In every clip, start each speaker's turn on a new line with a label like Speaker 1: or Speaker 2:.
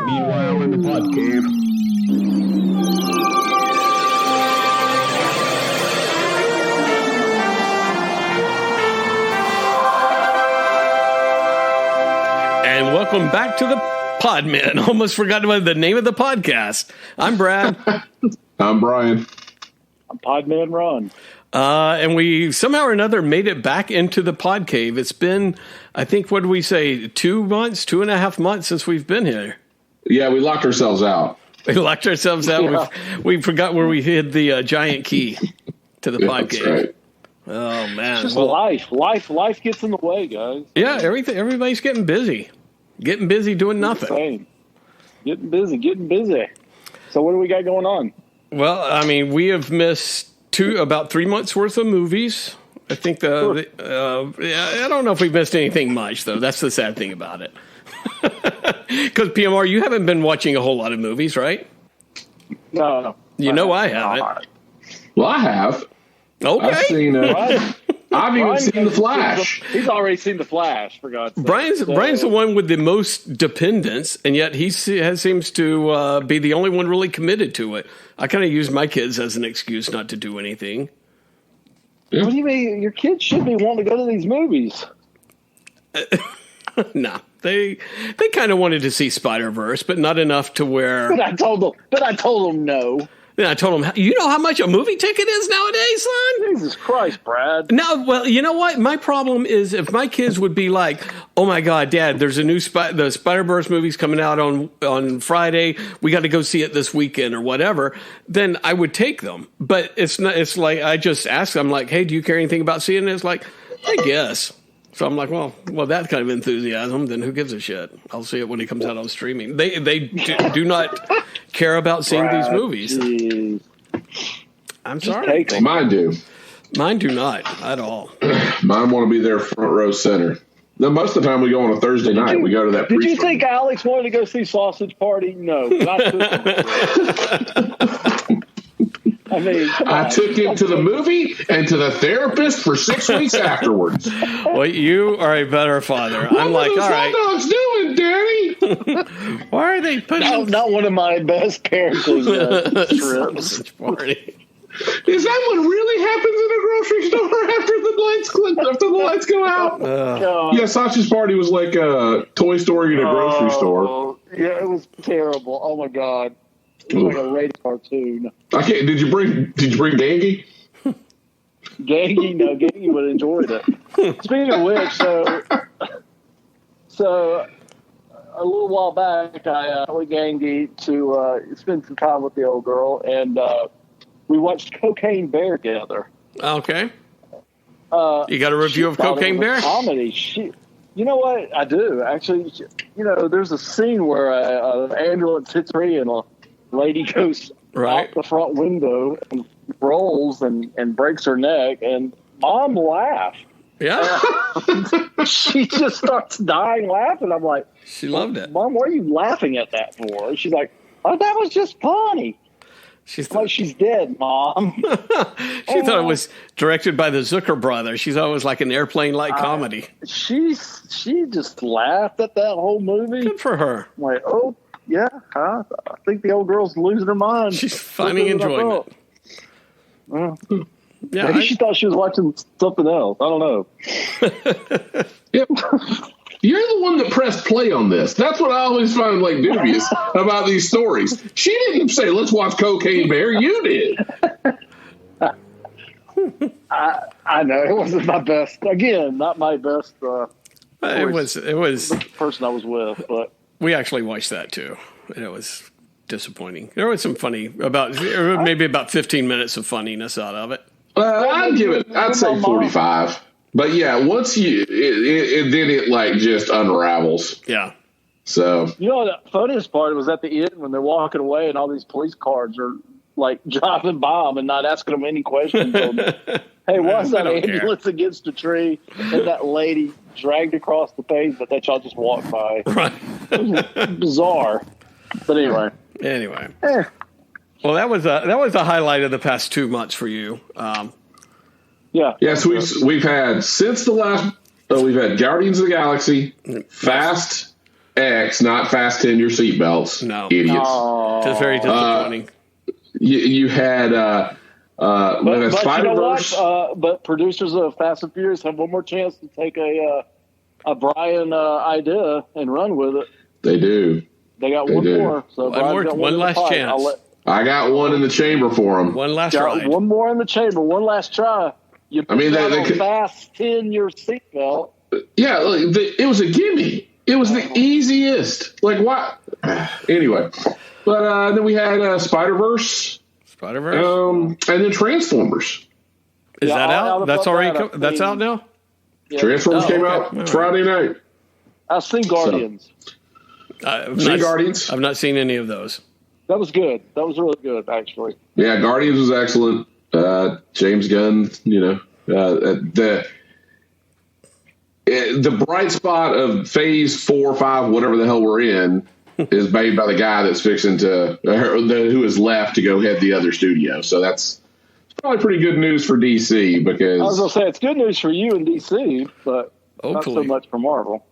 Speaker 1: Meanwhile in the pod cave.
Speaker 2: And welcome back to the Podman. Almost forgot about the name of the podcast. I'm Brad.
Speaker 1: I'm Brian.
Speaker 3: I'm Podman Ron.
Speaker 2: And we somehow or another made it back into the pod cave. It's been, I think, what did we say, 2.5 months since we've been here.
Speaker 1: Yeah, we locked ourselves out.
Speaker 2: We locked ourselves out. Yeah. We forgot where we hid the giant key to the pod cave. Right. Oh, man.
Speaker 3: It's just life. Life gets in the way, guys.
Speaker 2: Yeah, everybody's getting busy. Getting busy doing nothing.
Speaker 3: Getting busy. So what do we got going on?
Speaker 2: Well, I mean, we have missed about 3 months worth of movies. I think I don't know if we've missed anything much, though. That's the sad thing about it. Because PMR, you haven't been watching a whole lot of movies, right?
Speaker 3: No.
Speaker 2: I haven't.
Speaker 1: Well, I have.
Speaker 2: Okay.
Speaker 1: I've even seen The Flash.
Speaker 3: He's already seen The Flash, for God's sake.
Speaker 2: Brian's the one with the most dependence, and yet he seems to be the only one really committed to it. I kind of use my kids as an excuse not to do anything.
Speaker 3: What do you mean? Your kids should be wanting to go to these movies.
Speaker 2: No, they kind of wanted to see Spider-Verse, but not enough to where.
Speaker 3: But I told them no.
Speaker 2: Then I told him, you know how much a movie ticket is nowadays, son?
Speaker 3: Jesus Christ, Brad.
Speaker 2: No, well, you know what? My problem is if my kids would be like, oh, my God, Dad, there's a new the Spider-Verse movie's coming out on Friday. We got to go see it this weekend or whatever. Then I would take them. But it's not. It's like I just ask them, like, hey, do you care anything about seeing it? It's like, I guess. So I'm like, well, that kind of enthusiasm, then who gives a shit? I'll see it when it comes out on streaming. They do not care about seeing these movies.
Speaker 3: Geez.
Speaker 2: I'm sorry.
Speaker 1: Mine do.
Speaker 2: Mine do not at all.
Speaker 1: Mine want to be there front row center. Now, most of the time we go on a Thursday night. We go to that.
Speaker 3: Did you think Alex wanted to go see Sausage Party? No. I
Speaker 1: took him to the movie and to the therapist for 6 weeks afterwards.
Speaker 2: Well, you are a better father. I'm like, all right.
Speaker 1: What are those doing, Daddy?
Speaker 2: Why are they putting...
Speaker 3: Not one of my best parenting trips.
Speaker 2: Party.
Speaker 1: Is that what really happens in a grocery store after the lights go out? Yeah, Sausage Party was like a Toy Story in a grocery store.
Speaker 3: Yeah, it was terrible. Oh my God. It was like a rated cartoon.
Speaker 1: I can't. Did you bring Gangy?
Speaker 3: Gangy, no, Gangy would have enjoyed it. Speaking of which, so a little while back, I went Gangy to spend some time with the old girl, and we watched Cocaine Bear together.
Speaker 2: Okay. You got a review of Cocaine Bear?
Speaker 3: Comedy. You know what? I do actually. There's a scene where an ambulance hits me and a lady goes out the front window and rolls and breaks her neck, and Mom laughed.
Speaker 2: Yeah.
Speaker 3: She just starts dying laughing. I'm like,
Speaker 2: she loved it.
Speaker 3: Mom, what are you laughing at that for? And she's like, oh, that was just funny. She's dead, Mom.
Speaker 2: She thought it was directed by the Zucker brothers. She thought it was like an airplane-like comedy.
Speaker 3: She just laughed at that whole movie.
Speaker 2: Good for her.
Speaker 3: I'm like, oh, yeah, I think the old girl's losing her mind.
Speaker 2: She's finding enjoyment.
Speaker 3: Yeah, maybe she thought she was watching something else. I don't know.
Speaker 1: Yep. You're the one that pressed play on this. That's what I always find dubious about these stories. She didn't say, let's watch Cocaine Bear. You did.
Speaker 3: I know. It wasn't my best. Again, not my best.
Speaker 2: It was
Speaker 3: the person I was with, but
Speaker 2: we actually watched that too, and it was disappointing. There was some funny maybe about 15 minutes of funniness out of it.
Speaker 1: I'd say 45. But yeah, once then it just unravels.
Speaker 2: Yeah.
Speaker 1: So
Speaker 3: the funniest part was at the end when they're walking away and all these police cars are driving by them and not asking them any questions. Hey, why's that ambulance against a tree and that lady dragged across the pavement that y'all just walked by?
Speaker 2: Right.
Speaker 3: It was bizarre. But anyway.
Speaker 2: Well, that was a highlight of the past 2 months for you.
Speaker 3: Yeah.
Speaker 1: Yes, we've had since the last. We've had Guardians of the Galaxy, Fast, X, not fasten your seatbelts.
Speaker 2: No.
Speaker 1: Idiots.
Speaker 3: Oh.
Speaker 2: Just very disappointing.
Speaker 1: You had
Speaker 3: But
Speaker 1: Spider-Verse.
Speaker 3: you know what? But producers of Fast and Furious have one more chance to take a Brian idea and run with it.
Speaker 1: They do.
Speaker 3: They got one more. So
Speaker 2: one last chance.
Speaker 1: I got one in the chamber for them.
Speaker 2: One last ride.
Speaker 3: One more in the chamber. One last try. You
Speaker 1: they could
Speaker 3: fasten your seatbelt.
Speaker 1: Yeah, it was a gimme. It was the easiest. Like, what? Anyway. But then we had Spider-Verse. And then Transformers.
Speaker 2: Is that out? That's already that's out now?
Speaker 1: Yeah. Transformers came out Friday night.
Speaker 3: I've seen Guardians.
Speaker 1: Guardians?
Speaker 2: I've not seen any of those.
Speaker 3: That was good. That was really good, actually.
Speaker 1: Yeah, Guardians was excellent. James Gunn, the bright spot of Phase 4 or 5, whatever the hell we're in, is made by the guy that's fixing to, who is left to go head the other studio. So that's probably pretty good news for DC because
Speaker 3: I was going to say it's good news for you in DC, but not so much for Marvel.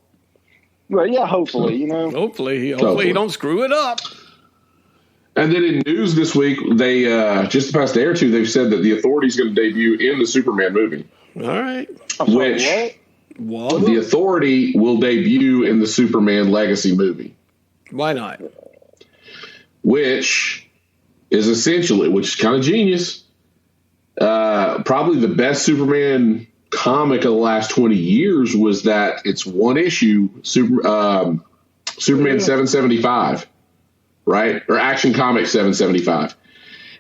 Speaker 3: Well, yeah, hopefully,
Speaker 2: Hopefully he don't screw it up.
Speaker 1: And then in news this week, they just the past day or two, they've said that the Authority is going to debut in the Superman movie.
Speaker 2: All right.
Speaker 1: Which the Authority will debut in the Superman Legacy movie.
Speaker 2: Why not?
Speaker 1: Which is kind of genius. Probably the best Superman comic of the last 20 years was that it's one issue, Superman 775. Right? Or Action Comics 775.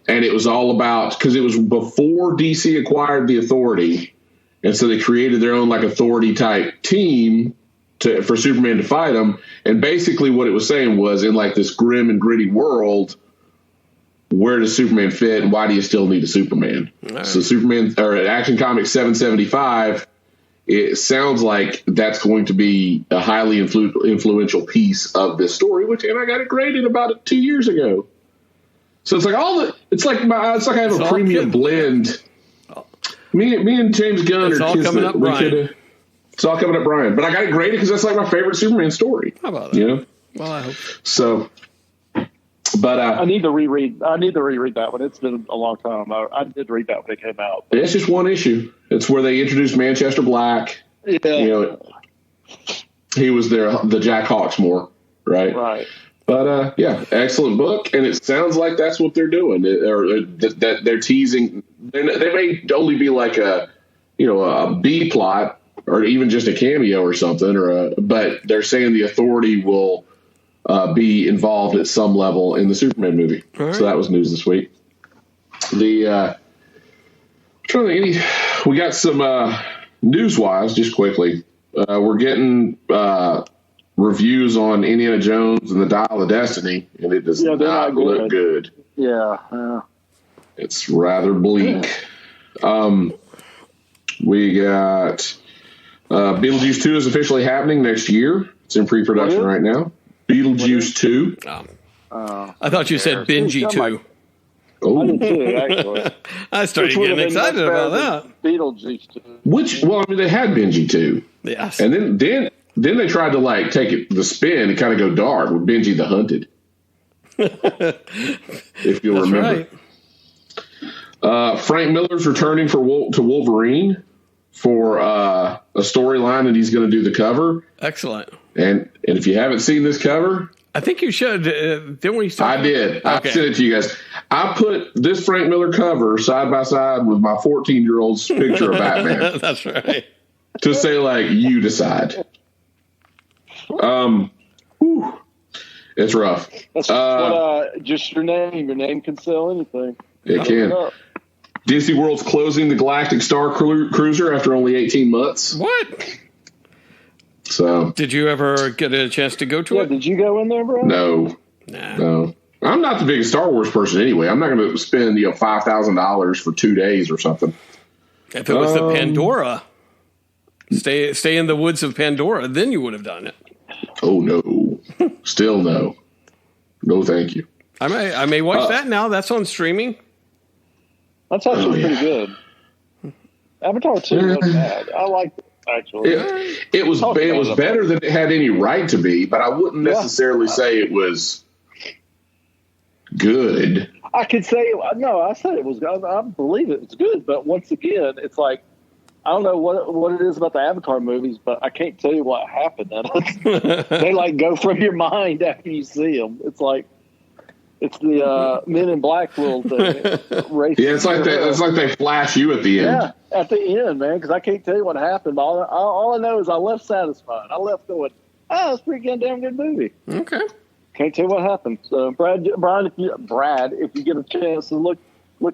Speaker 1: And it was all about, because it was before DC acquired the Authority, and so they created their own Authority type team for Superman to fight them. And basically what it was saying was, in this grim and gritty world, where does Superman fit and why do you still need a Superman? Right. So Superman, or Action Comics 775, it sounds like that's going to be a highly influential piece of this story, and I got it graded about 2 years ago. So it's like I have a premium blend. Me and James Gunn
Speaker 2: it's
Speaker 1: are
Speaker 2: all
Speaker 1: kids
Speaker 2: coming up, Brian.
Speaker 1: It's all coming up, Brian. But I got it graded because that's my favorite Superman story.
Speaker 2: How about that? Well, I hope
Speaker 1: so. But
Speaker 3: I need to reread that one. It's been a long time. I did read that when it came out.
Speaker 1: It's just one issue. It's where they introduced Manchester Black.
Speaker 3: Yeah.
Speaker 1: He was the Jack Hawksmoor, right?
Speaker 3: Right.
Speaker 1: But excellent book, and it sounds like that's what they're doing, or that they're teasing. They may only be a B plot, or even just a cameo or something, but they're saying the Authority will be involved at some level in the Superman movie. Right. So that was news this week. We got some news-wise, just quickly. We're getting reviews on Indiana Jones and the Dial of Destiny, and it does not look good.
Speaker 3: Yeah.
Speaker 1: It's rather bleak. We got Beetlejuice 2 is officially happening next year. It's in pre-production right now. Beetlejuice 2.
Speaker 2: I thought you said Benji 2.
Speaker 1: Oh.
Speaker 3: I did too, actually.
Speaker 2: I started getting excited about that.
Speaker 3: Beetlejuice 2.
Speaker 1: They had Benji 2.
Speaker 2: Yes.
Speaker 1: And then they tried to take the spin and kind of go dark with Benji the Hunted. If you'll remember. Right. Frank Miller's returning to Wolverine for a storyline, and he's going to do the cover.
Speaker 2: Excellent.
Speaker 1: And if you haven't seen this cover,
Speaker 2: I think you should. Didn't we?
Speaker 1: I did. Okay. I sent it to you guys. I put this Frank Miller cover side by side with my 14-year-old's picture of Batman.
Speaker 2: That's right.
Speaker 1: To say, you decide. It's rough.
Speaker 3: That's just your name. Your name can sell anything.
Speaker 1: It can. DC World's closing the Galactic Star Cruiser after only 18 months.
Speaker 2: What?
Speaker 1: So,
Speaker 2: did you ever get a chance to go to it?
Speaker 3: Did you go in there, bro?
Speaker 1: No.
Speaker 2: Nah.
Speaker 1: No. I'm not the biggest Star Wars person anyway. I'm not going to spend $5,000 for 2 days or something.
Speaker 2: If it was the Pandora, stay in the woods of Pandora, then you would have done it.
Speaker 1: Oh no, still no. No, thank you.
Speaker 2: I may watch that now. That's on streaming.
Speaker 3: That's actually pretty good. Avatar 2 wasn't bad. I actually.
Speaker 1: It was better than it had any right to be, but I wouldn't necessarily say it was good.
Speaker 3: I could say no. I said it was. I believe it was good, but once again, it's like I don't know what it is about the Avatar movies, but I can't tell you what happened. They like go from your mind after you see them. It's like it's the Men in Black little thing.
Speaker 1: Yeah, it's like they flash you at the end.
Speaker 3: Yeah, at the end, man, because I can't tell you what happened. All I know is I left satisfied. I left going, oh, it's a pretty damn good movie.
Speaker 2: Okay.
Speaker 3: Can't tell you what happened. So, Brad, if you get a chance to look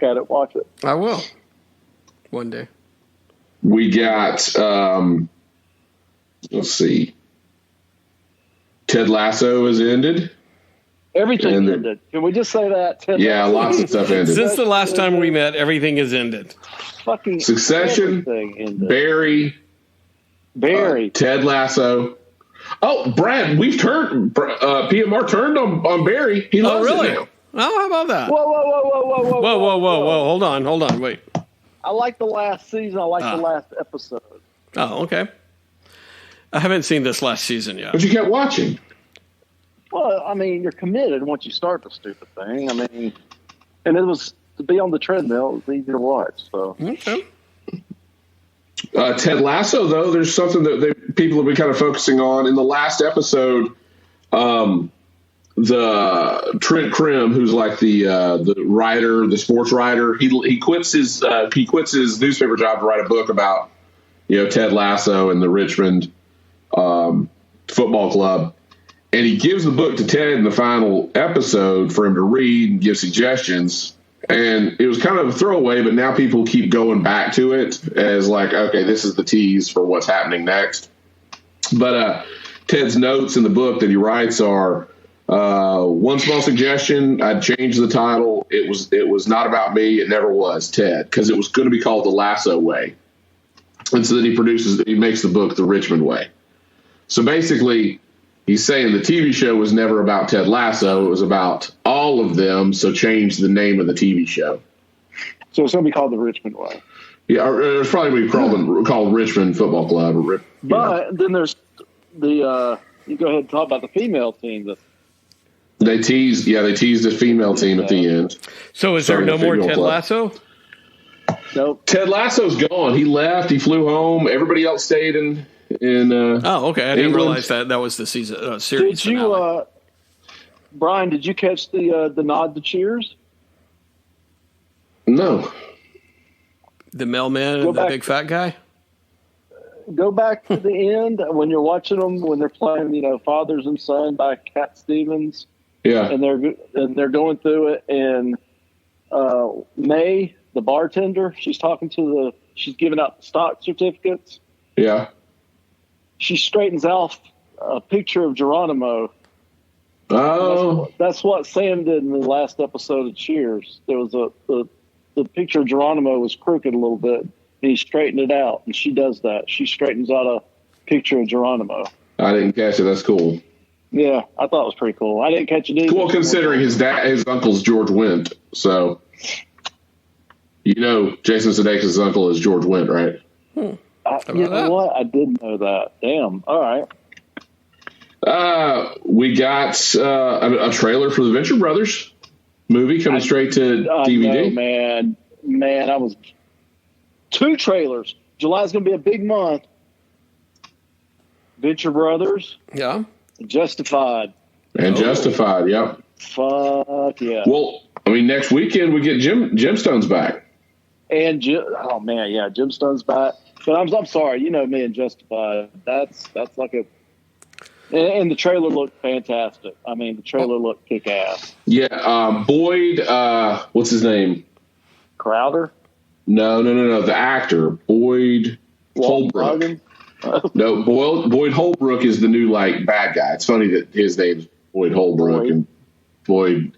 Speaker 3: at it, watch it.
Speaker 2: I will. One day.
Speaker 1: We got, let's see. Ted Lasso has ended.
Speaker 3: Everything ended. Can we just say that? Ted Lasso
Speaker 1: lots of stuff ended.
Speaker 2: Since the last time we met, everything has ended.
Speaker 3: Fucking
Speaker 1: Succession, Barry, Ted Lasso. Oh, Brad, we've turned. PMR turned on Barry. He loves
Speaker 2: really?
Speaker 1: it now.
Speaker 2: Oh, how about that?
Speaker 3: Whoa.
Speaker 2: Hold on. Wait.
Speaker 3: I like the last season. I like the last episode.
Speaker 2: Oh, okay. I haven't seen this last season yet.
Speaker 1: But you kept watching.
Speaker 3: Well, I mean, you're committed once you start the stupid thing. I mean, and it was to be on the treadmill. It was easy to watch. So.
Speaker 2: Okay.
Speaker 1: Ted Lasso, though, there's something that people have been kind of focusing on. In the last episode, the Trent Krim, who's like the writer, the sports writer, he quits his newspaper job to write a book about Ted Lasso and the Richmond football club, and he gives the book to Ted in the final episode for him to read and give suggestions. And it was kind of a throwaway, but now people keep going back to it as like, okay, this is the tease for what's happening next. But Ted's notes in the book that he writes are, one small suggestion, I'd change the title. It was not about me. It never was, Ted, because it was going to be called The Lasso Way. And so then he makes the book The Richmond Way. So basically, he's saying the TV show was never about Ted Lasso. It was about all of them, so change the name of the TV show.
Speaker 3: So it's going to be called The Richmond Way.
Speaker 1: Yeah, or it's probably going to be called Richmond Football Club.
Speaker 3: But then there's the you go ahead and talk about the female team.
Speaker 1: They teased the female team at the end.
Speaker 2: So is there no more Ted Lasso?
Speaker 3: Nope.
Speaker 1: Ted Lasso's gone. He left. He flew home. Everybody else stayed in
Speaker 2: oh, okay. I didn't
Speaker 1: England.
Speaker 2: Realize that was the season series.
Speaker 3: Did you, Brian? Did you catch the nod to Cheers?
Speaker 1: No.
Speaker 2: The mailman and the big fat guy.
Speaker 3: Go back to the end when you're watching them when they're playing, Fathers and Son by Cat Stevens.
Speaker 1: Yeah.
Speaker 3: And they're going through it, and May, the bartender, she's giving out stock certificates.
Speaker 1: Yeah.
Speaker 3: She straightens out a picture of Geronimo.
Speaker 1: Oh.
Speaker 3: That's what Sam did in the last episode of Cheers. There was the picture of Geronimo was crooked a little bit, and he straightened it out, and she does that. She straightens out a picture of Geronimo.
Speaker 1: I didn't catch it. That's cool.
Speaker 3: Yeah, I thought it was pretty cool. I didn't catch it either.
Speaker 1: Cool considering his uncle's George Wendt. So, Jason Sudeikis' uncle is George Wendt, right?
Speaker 3: You know what? I didn't know that. Damn. All right.
Speaker 1: We got a trailer for the Venture Brothers movie coming straight to DVD.
Speaker 3: Know, man, I was 2 trailers. July's going to be a big month. Venture Brothers.
Speaker 2: Yeah.
Speaker 3: Justified.
Speaker 1: And Justified, yep.
Speaker 3: Fuck yeah.
Speaker 1: Well, I mean, next weekend we get Gemstones back.
Speaker 3: And Gemstone's back. But I'm sorry, me and Justified. That's like and the trailer looked fantastic. I mean, the trailer looked kick ass.
Speaker 1: Yeah, Boyd. What's his name?
Speaker 3: Crowder.
Speaker 1: No. The actor Boyd Holbrook. No, Boyd Holbrook is the new bad guy. It's funny that his name's Boyd Holbrook and Boyd,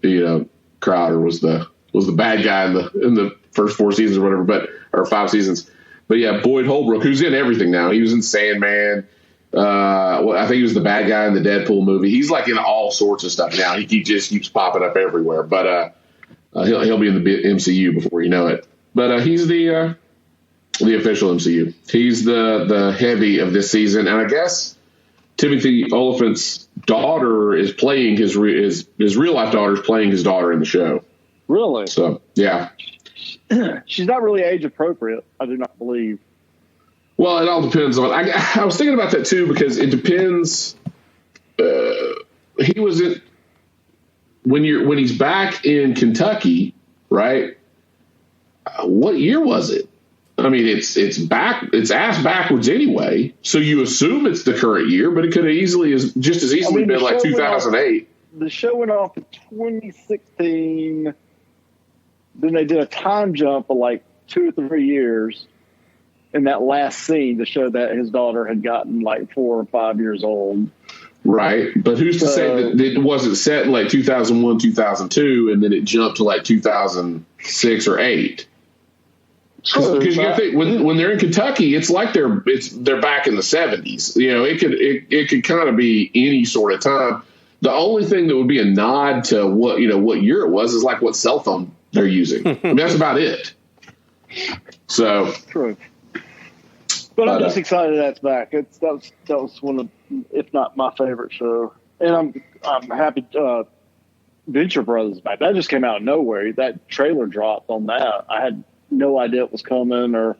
Speaker 1: Crowder was the bad guy in the first 4 seasons or whatever, or 5 seasons. But yeah, Boyd Holbrook, who's in everything now. He was in Sandman. I think he was the bad guy in the Deadpool movie. He's in all sorts of stuff now. He just keeps popping up everywhere. But he'll be in the MCU before you know it. But he's the The official MCU. He's the heavy of this season, and I guess Timothy Oliphant's daughter is playing his real life daughter is playing his daughter in the show.
Speaker 3: Really?
Speaker 1: So yeah,
Speaker 3: she's not really age appropriate. I do not believe.
Speaker 1: Well, it all depends on. I was thinking about that too because it depends. He was in when he's back in Kentucky, right? What year was it? I mean, it's ass backwards anyway. So you assume it's the current year, but it could have just as easily been like 2008.
Speaker 3: The show went off in 2016. Then they did a time jump of like 2 or 3 years in that last scene to show that his daughter had gotten like 4 or 5 years old.
Speaker 1: Right. But who's to say that it wasn't set in like 2001, 2002, and then it jumped to like 2006 or 8? Because you got to think when they're in Kentucky, it's like they're back in the 70s. You know, it could kind of be any sort of time. The only thing that would be a nod to what year it was is like what cell phone they're using. I mean, that's about it. So
Speaker 3: true. But I'm just excited that's back. That was one of, if not my favorite show, and I'm happy. Venture Brothers is back. That just came out of nowhere. That trailer dropped on that. I had no idea it was coming or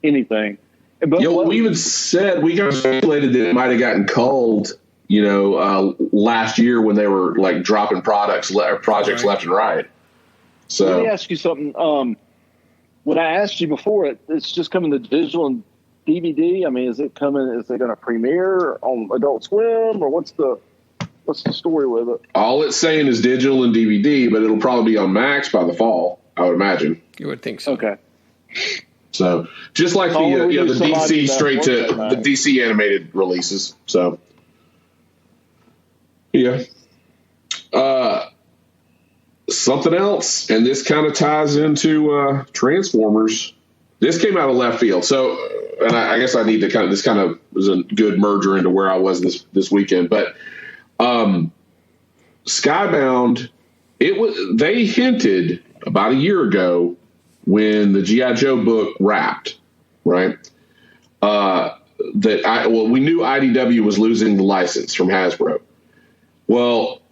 Speaker 3: anything. But
Speaker 1: we even said we kind of speculated that it might have gotten culled, last year when they were like dropping projects left and right. So
Speaker 3: let me ask you something. When I asked you before, it's just coming to digital and DVD. I mean, is it coming? Is it going to premiere on Adult Swim, or what's the story with it?
Speaker 1: All it's saying is digital and DVD, but it'll probably be on Max by the fall, I would imagine.
Speaker 2: You would think so.
Speaker 3: Okay.
Speaker 1: So just like the DC straight to the DC animated releases. So yeah. Something else, and this kind of ties into Transformers. This came out of left field. So, and I guess I need to this kind of was a good merger into where I was this weekend. But Skybound, they hinted about a year ago when the G.I. Joe book wrapped, right? We knew IDW was losing the license from Hasbro. Well,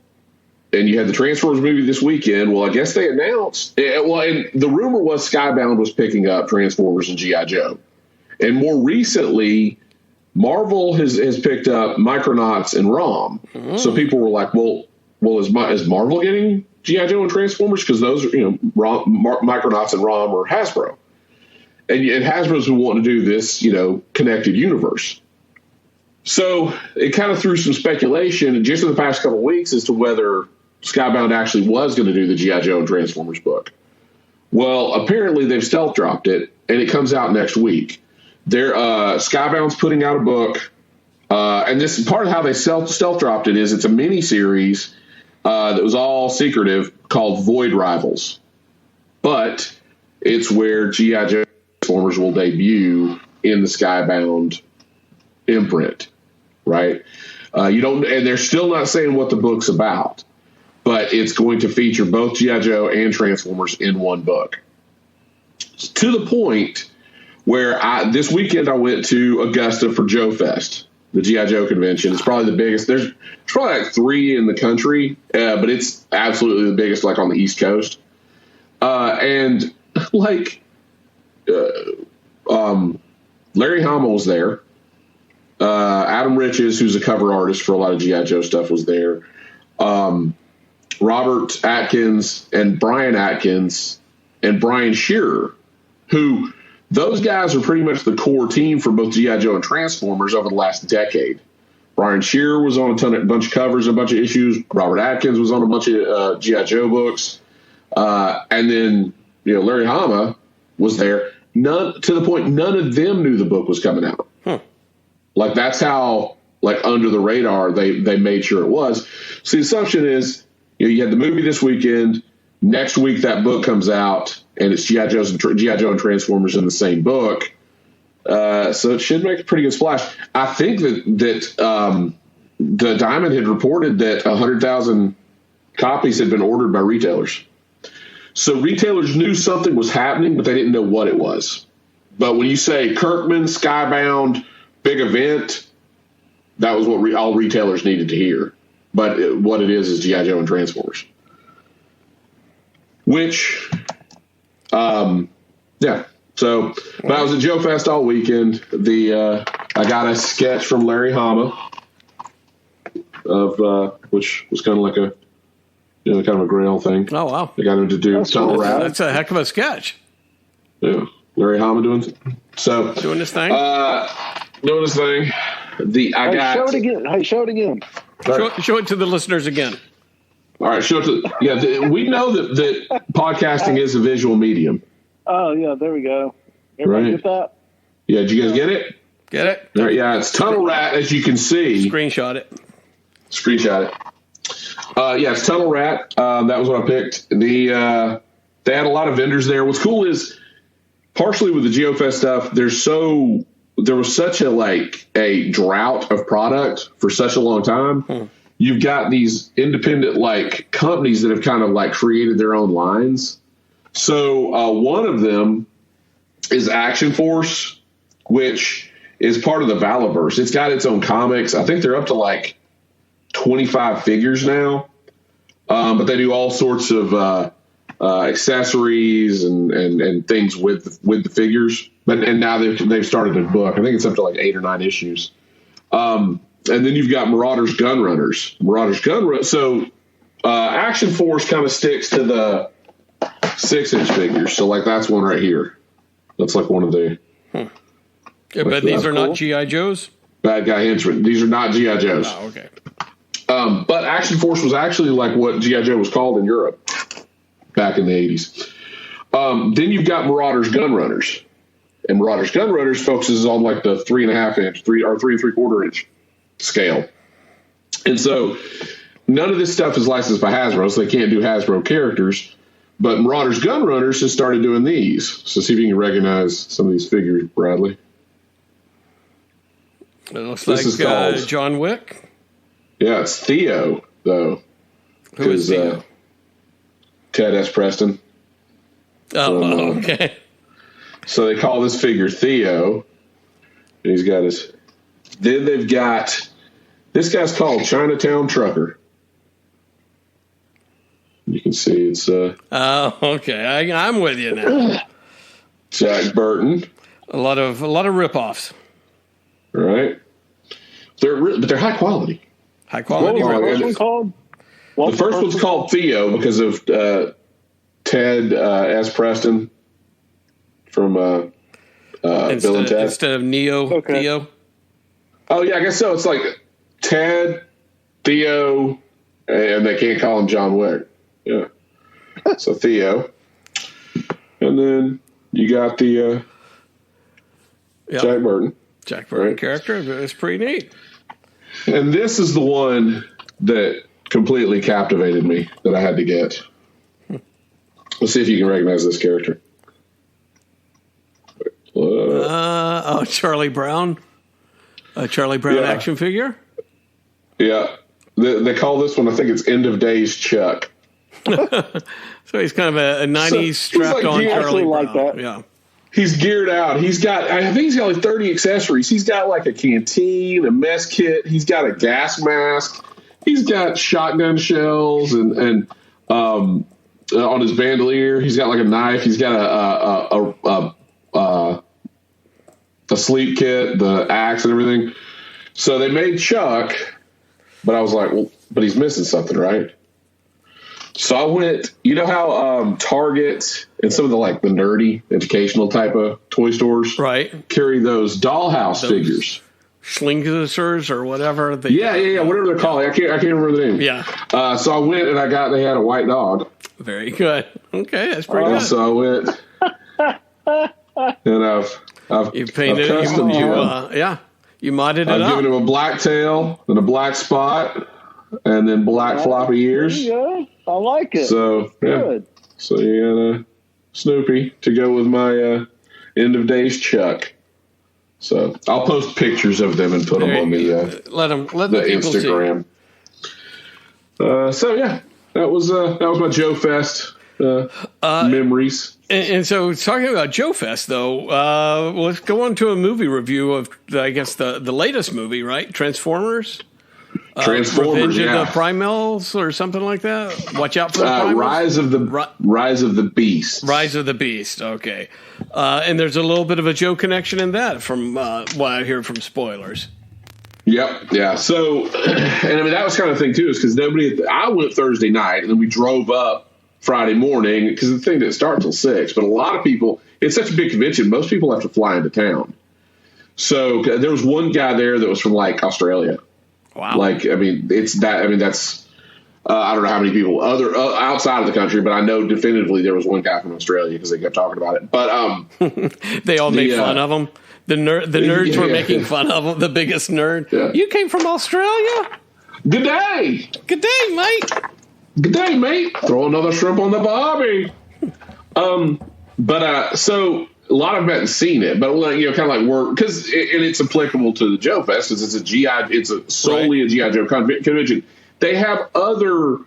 Speaker 1: and you had the Transformers movie this weekend. Well, I guess they announced. And the rumor was Skybound was picking up Transformers and G.I. Joe. And more recently, Marvel has picked up Micronauts and ROM. Mm-hmm. So people were like, well, is Marvel getting G.I. Joe and Transformers? Because those are, Micronauts and ROM are Hasbro. And Hasbro's been wanting to do this, connected universe. So it kind of threw some speculation just in the past couple of weeks as to whether Skybound actually was going to do the G.I. Joe and Transformers book. Well, apparently they've stealth dropped it, and it comes out next week. Skybound's putting out a book, and this is part of how they stealth dropped it. Is it's a mini series that was all secretive called Void Rivals, but it's where G.I. Joe Transformers will debut in the Skybound imprint, right? And they're still not saying what the book's about, but it's going to feature both G.I. Joe and Transformers in one book. To the point where this weekend I went to Augusta for Joe Fest, the G.I. Joe convention. It's probably the biggest. There's probably like 3 in the country, but it's absolutely the biggest, like on the East Coast. And like Larry Hama was there. Adam Riches, who's a cover artist for a lot of G.I. Joe stuff, was there. Robert Atkins and Brian Atkins and Brian Shearer, who those guys are pretty much the core team for both G.I. Joe and Transformers over the last decade. Brian Shearer was on a bunch of covers, a bunch of issues. Robert Atkins was on a bunch of G.I. Joe books. And then, Larry Hama was there. To the point, none of them knew the book was coming out. Like, that's how, under the radar, they made sure it was. So the assumption is, you had the movie this weekend. Next week, that book comes out, and it's G.I. Joe and Transformers in the same book. So it should make a pretty good splash. I think that the Diamond had reported that 100,000 copies had been ordered by retailers. So retailers knew something was happening, but they didn't know what it was. But when you say Kirkman, Skybound, big event, that was what all retailers needed to hear. But what it is G.I. Joe and Transformers. Which, yeah. So, but I was at Joe Fest all weekend. I got a sketch from Larry Hama of which was kind of like a kind of a Grail thing.
Speaker 2: Oh wow!
Speaker 1: I got him to do Tunnel Rat.
Speaker 2: That's a heck of a sketch.
Speaker 1: Yeah, Larry Hama doing
Speaker 2: his thing. Doing his thing.
Speaker 3: Show it again. Hey, show it again.
Speaker 2: Show it to the listeners again.
Speaker 1: All right, show it to we know that podcasting is a visual medium.
Speaker 3: Oh yeah, there we go. Everybody get that?
Speaker 1: Yeah, did you guys get it?
Speaker 2: Get it?
Speaker 1: All right, yeah, it's Tunnel Rat, as you can see.
Speaker 2: Screenshot it.
Speaker 1: Yeah, it's Tunnel Rat. That was what I picked. They had a lot of vendors there. What's cool is, partially with the GeoFest stuff, there was such a drought of product for such a long time. You've got these independent companies that have kind of created their own lines. So one of them is Action Force, which is part of the Valaverse. It's got its own comics. I think they're up to 25 figures now. But they do all sorts of accessories and things with the figures. And now they've started a book. I think it's up to 8 or 9 issues. And then you've got Marauders Gunrunners. So Action Force kind of sticks to the 6-inch figures. So that's one right here. That's one of the.
Speaker 2: Yeah, but these are not G.I. Joes?
Speaker 1: Bad Guy Henchmen. These are not G.I. Joes.
Speaker 2: Oh, okay.
Speaker 1: But Action Force was actually what G.I. Joe was called in Europe back in the 80s. Then you've got Marauders Gunrunners. And Marauders Gunrunners focuses on the 3.5 inch, 3 or 3 3/4 inch scale. And so none of this stuff is licensed by Hasbro, so they can't do Hasbro characters. But Marauders Gunrunners has started doing these. So see if you can recognize some of these figures, Bradley.
Speaker 2: It looks like called John Wick.
Speaker 1: Yeah, it's Theo, though.
Speaker 2: Who is Theo?
Speaker 1: Ted S. Preston.
Speaker 2: Oh, okay.
Speaker 1: So they call this figure Theo. And he's got his. Then they've got. This guy's called Chinatown Trucker. You can see it's.
Speaker 2: Oh, okay. I'm with you now.
Speaker 1: Jack Burton.
Speaker 2: A lot of ripoffs.
Speaker 1: Right. But they're high quality.
Speaker 2: High quality.
Speaker 3: What was the first one called?
Speaker 1: The first one's called Theo because of Ted S. Preston from Bill and Ted.
Speaker 2: Instead of Neo,
Speaker 3: okay.
Speaker 2: Theo.
Speaker 1: Oh yeah, I guess so. It's Ted, Theo, and they can't call him John Wick. Yeah. So Theo, and then you got the Jack Burton.
Speaker 2: Jack Burton character. It's pretty neat.
Speaker 1: And this is the one that completely captivated me that I had to get. Let's see if you can recognize this character.
Speaker 2: Charlie Brown. A Charlie Brown action figure?
Speaker 1: Yeah. They call this one, I think it's End of Days Chuck.
Speaker 2: So he's kind of a 90s strapped-on Charlie Brown.
Speaker 3: That.
Speaker 2: Yeah.
Speaker 1: He's geared out. I think he's got 30 accessories. He's got a canteen, a mess kit. He's got a gas mask. He's got shotgun shells and on his bandolier. He's got a knife. He's got a sleep kit, the axe and everything. So they made Chuck, but I was like, well, but he's missing something, right? So I went, you know how Target and some of the the nerdy educational type of toy stores carry those dollhouse figures.
Speaker 2: Schlingersers or whatever.
Speaker 1: Yeah, whatever they're called. I can't remember the name.
Speaker 2: Yeah.
Speaker 1: So I went and they had a white dog.
Speaker 2: Very good. Okay, that's pretty good.
Speaker 1: So I went and I've
Speaker 2: painted
Speaker 1: I've
Speaker 2: it. You modded it up.
Speaker 1: I've given him a black tail and a black spot and then black floppy ears.
Speaker 3: There you go. I like it.
Speaker 1: So
Speaker 3: good.
Speaker 1: So you got Snoopy to go with my End of Days Chuck. So I'll post pictures of them and put them on the
Speaker 2: let the
Speaker 1: Instagram. So yeah, that was my Joe Fest memories.
Speaker 2: And so, talking about Joe Fest, though, let's go on to a movie review of, I guess, the latest movie, right? Transformers?
Speaker 1: Transformers,
Speaker 2: Revenge of the Primals or something like that? Watch out for the Primals?
Speaker 1: Rise of the Beast.
Speaker 2: Rise of the Beast, okay. And there's a little bit of a Joe connection in that from what I hear from spoilers.
Speaker 1: Yep, yeah. So, and I mean, that was kind of the thing, too, is because I went Thursday night, and then we drove up Friday morning, because the thing didn't start till 6, but a lot of people, it's such a big convention, most people have to fly into town. So there was one guy there that was from like Australia.
Speaker 2: Wow.
Speaker 1: Like, I mean, that's, I don't know how many people outside of the country, but I know definitively there was one guy from Australia because they kept talking about it. But
Speaker 2: they all made fun of him. The nerds were making fun of him, the biggest nerd. Yeah. You came from Australia?
Speaker 1: Good day.
Speaker 2: Good day, mate.
Speaker 1: Good day, mate. Throw another shrimp on the barbie. So a lot of them hadn't seen it, but kind of like we're because it's applicable to the Joe Fest because it's solely a GI Joe convention. They have other,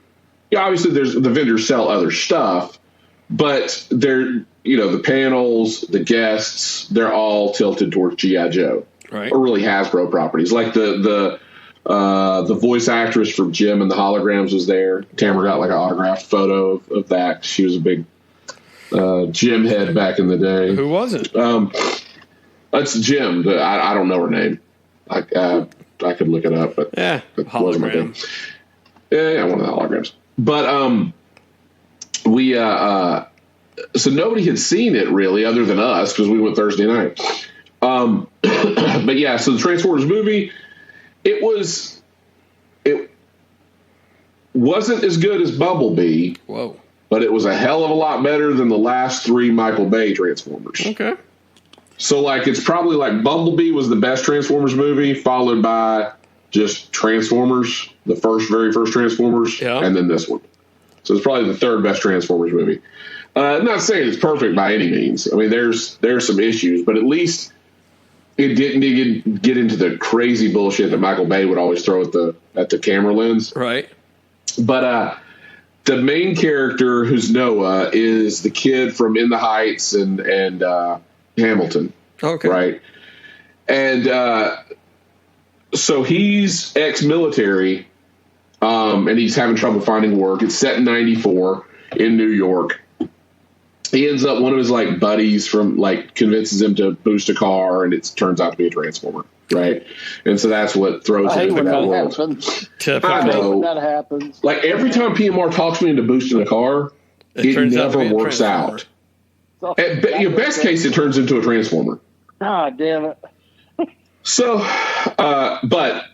Speaker 1: obviously there's the vendors sell other stuff, but they're the panels, the guests, they're all tilted towards GI Joe,
Speaker 2: right?
Speaker 1: Or really Hasbro properties like the voice actress from Jim and the Holograms was there. Tamara got like an autographed photo of that. She was a big Jim head back in the day.
Speaker 2: Who was it?
Speaker 1: That's Jim. I don't know her name. I could look it up, but
Speaker 2: hologram.
Speaker 1: Yeah, one of the holograms. But so nobody had seen it really, other than us, because we went Thursday night. But yeah, so the Transformers movie. It wasn't as good as Bumblebee.
Speaker 2: Whoa.
Speaker 1: But it was a hell of a lot better than the last 3 Michael Bay Transformers.
Speaker 2: Okay.
Speaker 1: So, like, it's probably like Bumblebee was the best Transformers movie, followed by just Transformers, the very first Transformers, and then this one. So it's probably the third best Transformers movie. Not saying it's perfect by any means. I mean, there's some issues, but at least it didn't get into the crazy bullshit that Michael Bay would always throw at the camera lens.
Speaker 2: Right.
Speaker 1: But the main character, who's Noah, is the kid from In the Heights and Hamilton.
Speaker 2: Okay.
Speaker 1: Right. And so he's ex-military, and he's having trouble finding work. It's set in 94 in New York. He ends up, one of his like buddies from convinces him to boost a car, and it turns out to be a Transformer, right? And so that's what throws him into that world.
Speaker 3: I know when that happens.
Speaker 1: Like every time PMR talks me into boosting a car, it never works out. At best case, it turns into a Transformer.
Speaker 3: Ah, damn it!
Speaker 1: So, but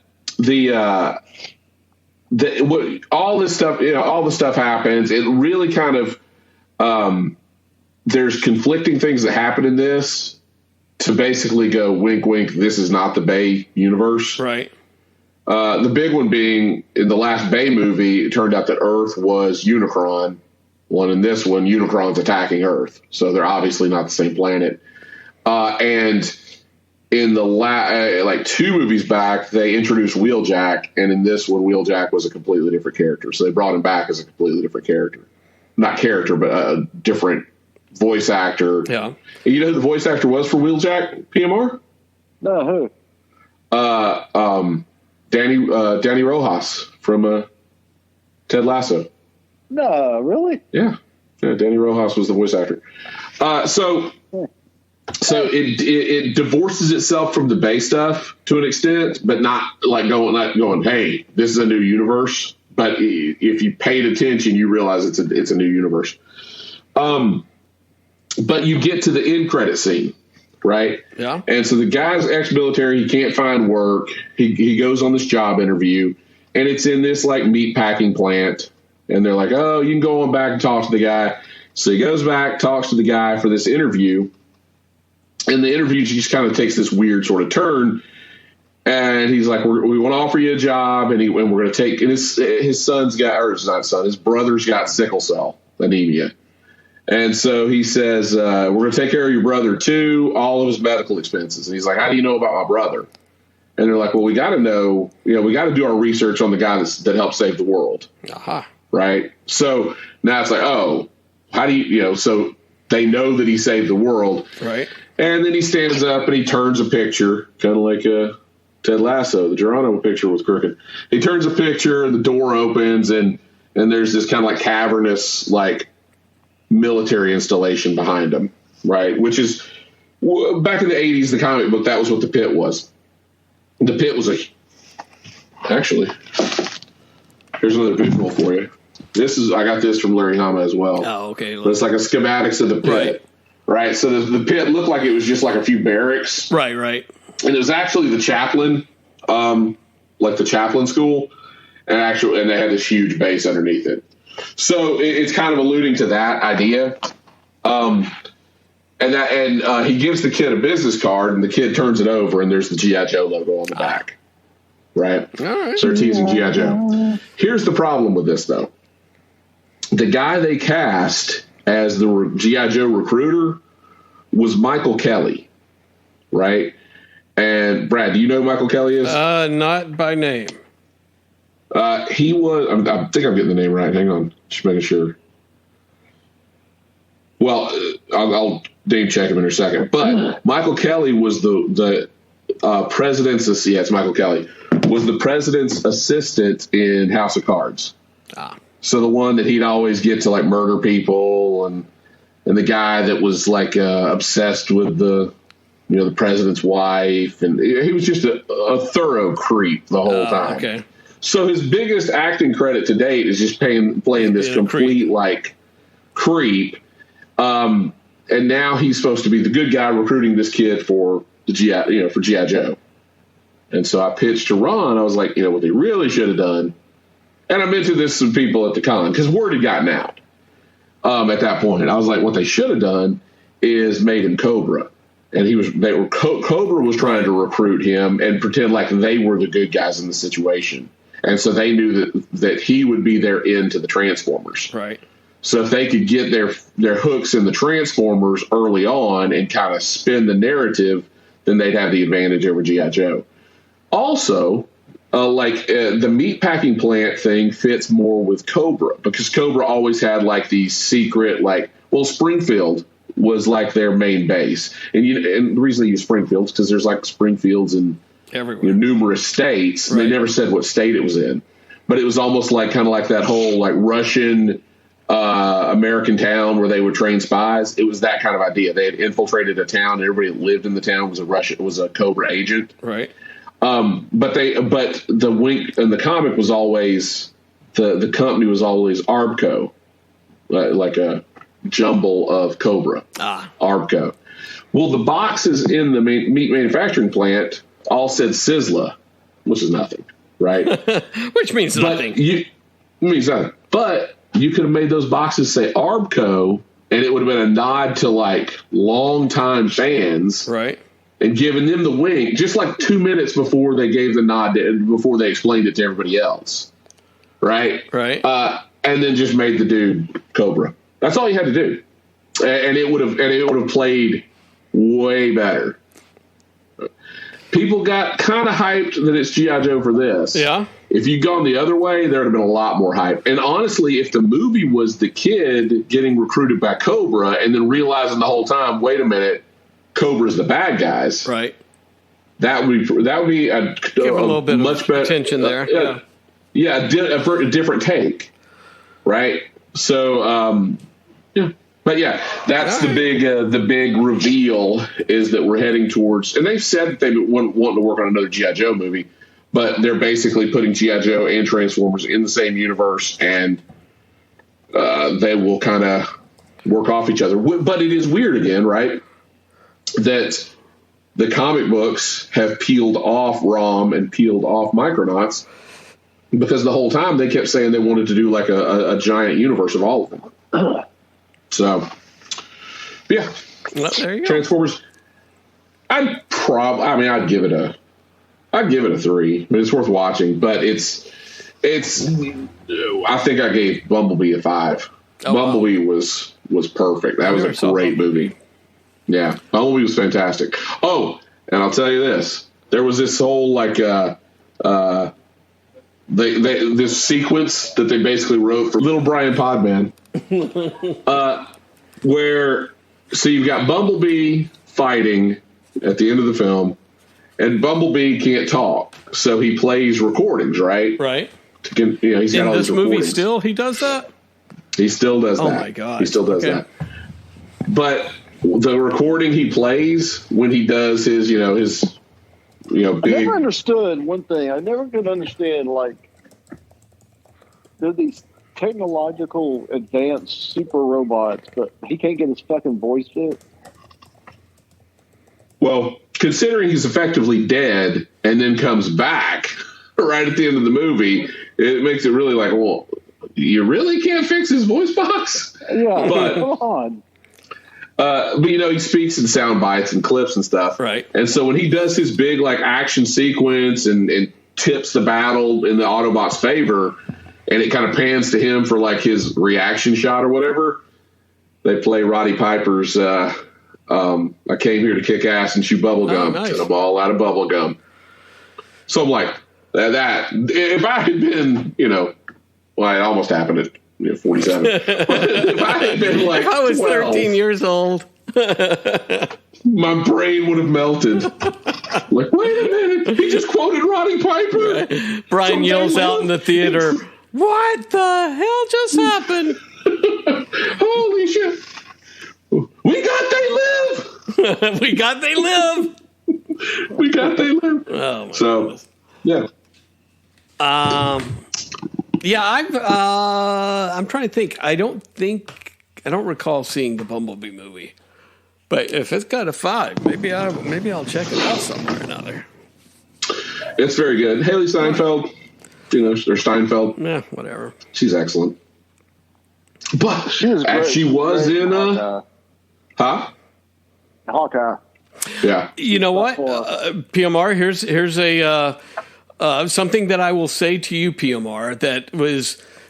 Speaker 1: all this stuff, all the stuff happens. It really kind of. There's conflicting things that happen in this to basically go wink, wink. This is not the Bay universe.
Speaker 2: Right.
Speaker 1: The big one being in the last Bay movie, it turned out that Earth was Unicron. One in this one, Unicron's attacking Earth. So they're obviously not the same planet. And in the 2 movies back, they introduced Wheeljack. And in this one, Wheeljack was a completely different character. So they brought him back as a completely different character. Not character, but a different voice actor.
Speaker 2: Yeah.
Speaker 1: And you know who the voice actor was for Wheeljack, PMR?
Speaker 3: No, who?
Speaker 1: Danny Rojas from Ted Lasso.
Speaker 3: No, really?
Speaker 1: Yeah. Danny Rojas was the voice actor. So it divorces itself from the Bay stuff to an extent, but not like going, hey, this is a new universe. But if you paid attention, you realize it's a new universe. But you get to the end credit scene, right?
Speaker 2: Yeah.
Speaker 1: And so the guy's ex-military. He can't find work. He goes on this job interview, and it's in this meat packing plant. And they're like, oh, you can go on back and talk to the guy. So he goes back, talks to the guy for this interview. And the interview just kind of takes this weird sort of turn. And he's like, we want to offer you a job, and we're going to take. And his son's got, or it's not son, his brother's got sickle cell anemia, and so he says, we're going to take care of your brother too, all of his medical expenses. And he's like, how do you know about my brother? And they're like, well, we got to know, we got to do our research on the guy that helped save the world,
Speaker 2: uh-huh.
Speaker 1: right? So now it's like, oh, how do you, so they know that he saved the world.
Speaker 2: Right.
Speaker 1: And then he stands up and he turns a picture, kind of like Ted Lasso. The Geronimo picture was crooked. He turns a picture, the door opens, and there's this kind of like cavernous, like military installation behind him, right? Which is, back in the 80s, the comic book, that was what the pit was. The pit was actually, here's another visual for you. I got this from Larry Hama as well.
Speaker 2: Oh, okay.
Speaker 1: But it's like a schematics of the pit. Right. So the pit looked like it was just like a few barracks.
Speaker 2: Right, right.
Speaker 1: And it was actually the chaplain, like the chaplain school, and they had this huge base underneath it. So it's kind of alluding to that idea. And he gives the kid a business card, and the kid turns it over, and there's the G.I. Joe logo on the back. Right?
Speaker 2: All right.
Speaker 1: So they're teasing G.I. Joe. Here's the problem with this, though. The guy they cast as the G.I. Joe recruiter was Michael Kelly, right? And Brad, do you know who Michael Kelly is?
Speaker 2: Not by name.
Speaker 1: He was. I think I'm getting the name right. Hang on, just making sure. Well, I'll name check him in a second. But Michael Kelly was the president's. Yeah, it's Michael Kelly was the president's assistant in House of Cards. Ah. So the one that he'd always get to like murder people, and the guy that was like obsessed with the president's wife, and he was just a thorough creep the whole time.
Speaker 2: Okay.
Speaker 1: So his biggest acting credit to date is just playing this complete like creep. And now he's supposed to be the good guy recruiting this kid for the G.I. Joe. And so I pitched to Ron. I was like, what they really should have done. And I mentioned this to people at the con because word had gotten out at that point. I was like, what they should have done is made him Cobra. And Cobra was trying to recruit him and pretend like they were the good guys in the situation. And so they knew that he would be their end to the Transformers.
Speaker 2: Right.
Speaker 1: So if they could get their hooks in the Transformers early on and kind of spin the narrative, then they'd have the advantage over G.I. Joe. Also, the meatpacking plant thing fits more with Cobra because Cobra always had like these secret, Springfield was like their main base. And the reason they use Springfield is because there's like Springfields in everywhere, numerous states. Right. They never said what state it was in, but it was almost like kind of like that whole like Russian American town where they would train spies. It was that kind of idea. They had infiltrated a town, and everybody that lived in the town was a Cobra agent. Right. But the wink in the comic was always the company was always Arbco, like a jumble of Cobra. Arbco. Well, the boxes in the meat manufacturing plant all said Sizzla, which is nothing, right?
Speaker 2: Which means nothing.
Speaker 1: It means nothing. But you could have made those boxes say Arbco, and it would have been a nod to like longtime fans,
Speaker 2: right?
Speaker 1: And giving them the wink just like 2 minutes before they gave the nod before they explained it to everybody else, right?
Speaker 2: Right.
Speaker 1: And then just made the dude Cobra. That's all you had to do, and it would have played way better. People got kind of hyped that it's G.I. Joe for this.
Speaker 2: Yeah. If
Speaker 1: you'd gone the other way, there would have been a lot more hype. And honestly, if the movie was the kid getting recruited by Cobra and then realizing the whole time, wait a minute, Cobra's the bad guys.
Speaker 2: Right.
Speaker 1: That would be a
Speaker 2: little bit
Speaker 1: much
Speaker 2: of
Speaker 1: better
Speaker 2: attention there.
Speaker 1: A different take. Right. So, But yeah, that's the big reveal is that we're heading towards, and they've said that they want to work on another G.I. Joe movie, but they're basically putting G.I. Joe and Transformers in the same universe, and they will kind of work off each other. But it is weird again, right? That the comic books have peeled off ROM and peeled off Micronauts because the whole time they kept saying they wanted to do like a giant universe of all of them. So, yeah.
Speaker 2: Well, there you go.
Speaker 1: Transformers. I'd give it a 3. I mean, it's worth watching, but it's. I think I gave Bumblebee a 5.
Speaker 2: Oh,
Speaker 1: Bumblebee was perfect. That was a great movie. Yeah, Bumblebee was fantastic. Oh, and I'll tell you this: there was this whole this sequence that they basically wrote for Little Brian Podman, where So you've got Bumblebee fighting at the end of the film, and Bumblebee can't talk, so he plays recordings, right?
Speaker 2: Right.
Speaker 1: He's got
Speaker 2: in
Speaker 1: all
Speaker 2: this
Speaker 1: these
Speaker 2: movie
Speaker 1: recordings.
Speaker 2: still he does that?
Speaker 1: He still does that.
Speaker 2: Oh my God.
Speaker 1: He still does that. But the recording he plays when he does his big.
Speaker 3: I never understood one thing. I never could understand, like, they're these technological advanced super robots, but he can't get his fucking voice fit.
Speaker 1: Well, considering he's effectively dead and then comes back right at the end of the movie, it makes it really like, well, you really can't fix his voice box?
Speaker 3: Yeah,
Speaker 1: but
Speaker 3: come on.
Speaker 1: But he speaks in sound bites and clips and stuff.
Speaker 2: Right.
Speaker 1: And so when he does his big like action sequence and tips the battle in the Autobots' favor, and it kind of pans to him for like his reaction shot or whatever, they play Roddy Piper's I came here to kick ass and chew bubble gum,
Speaker 2: nice.
Speaker 1: and I'm all out of bubble gum. So I'm like, that if I had been, well, it almost happened at 47. If I had been like,
Speaker 2: If I was
Speaker 1: 12,
Speaker 2: 13 years old,
Speaker 1: my brain would have melted. Like, wait a minute, he just quoted Roddy Piper.
Speaker 2: Brian yells out in the theater, "What the hell just happened?"
Speaker 1: Holy shit! We got they live.
Speaker 2: We got they live.
Speaker 1: We got they live.
Speaker 2: Oh my
Speaker 1: So,
Speaker 2: goodness.
Speaker 1: yeah.
Speaker 2: Yeah, I'm trying to think. I don't recall seeing the Bumblebee movie, but if it's got a 5, maybe I'll check it out somewhere or another.
Speaker 1: It's very good. Haley Steinfeld, or Steinfeld.
Speaker 2: Yeah, whatever.
Speaker 1: She's excellent. But
Speaker 3: She was
Speaker 1: as
Speaker 3: great.
Speaker 1: she was
Speaker 3: Great
Speaker 1: in
Speaker 3: Hawkeye.
Speaker 1: Yeah.
Speaker 2: You know what, PMR? Here's a something that I will say to you, PMR. That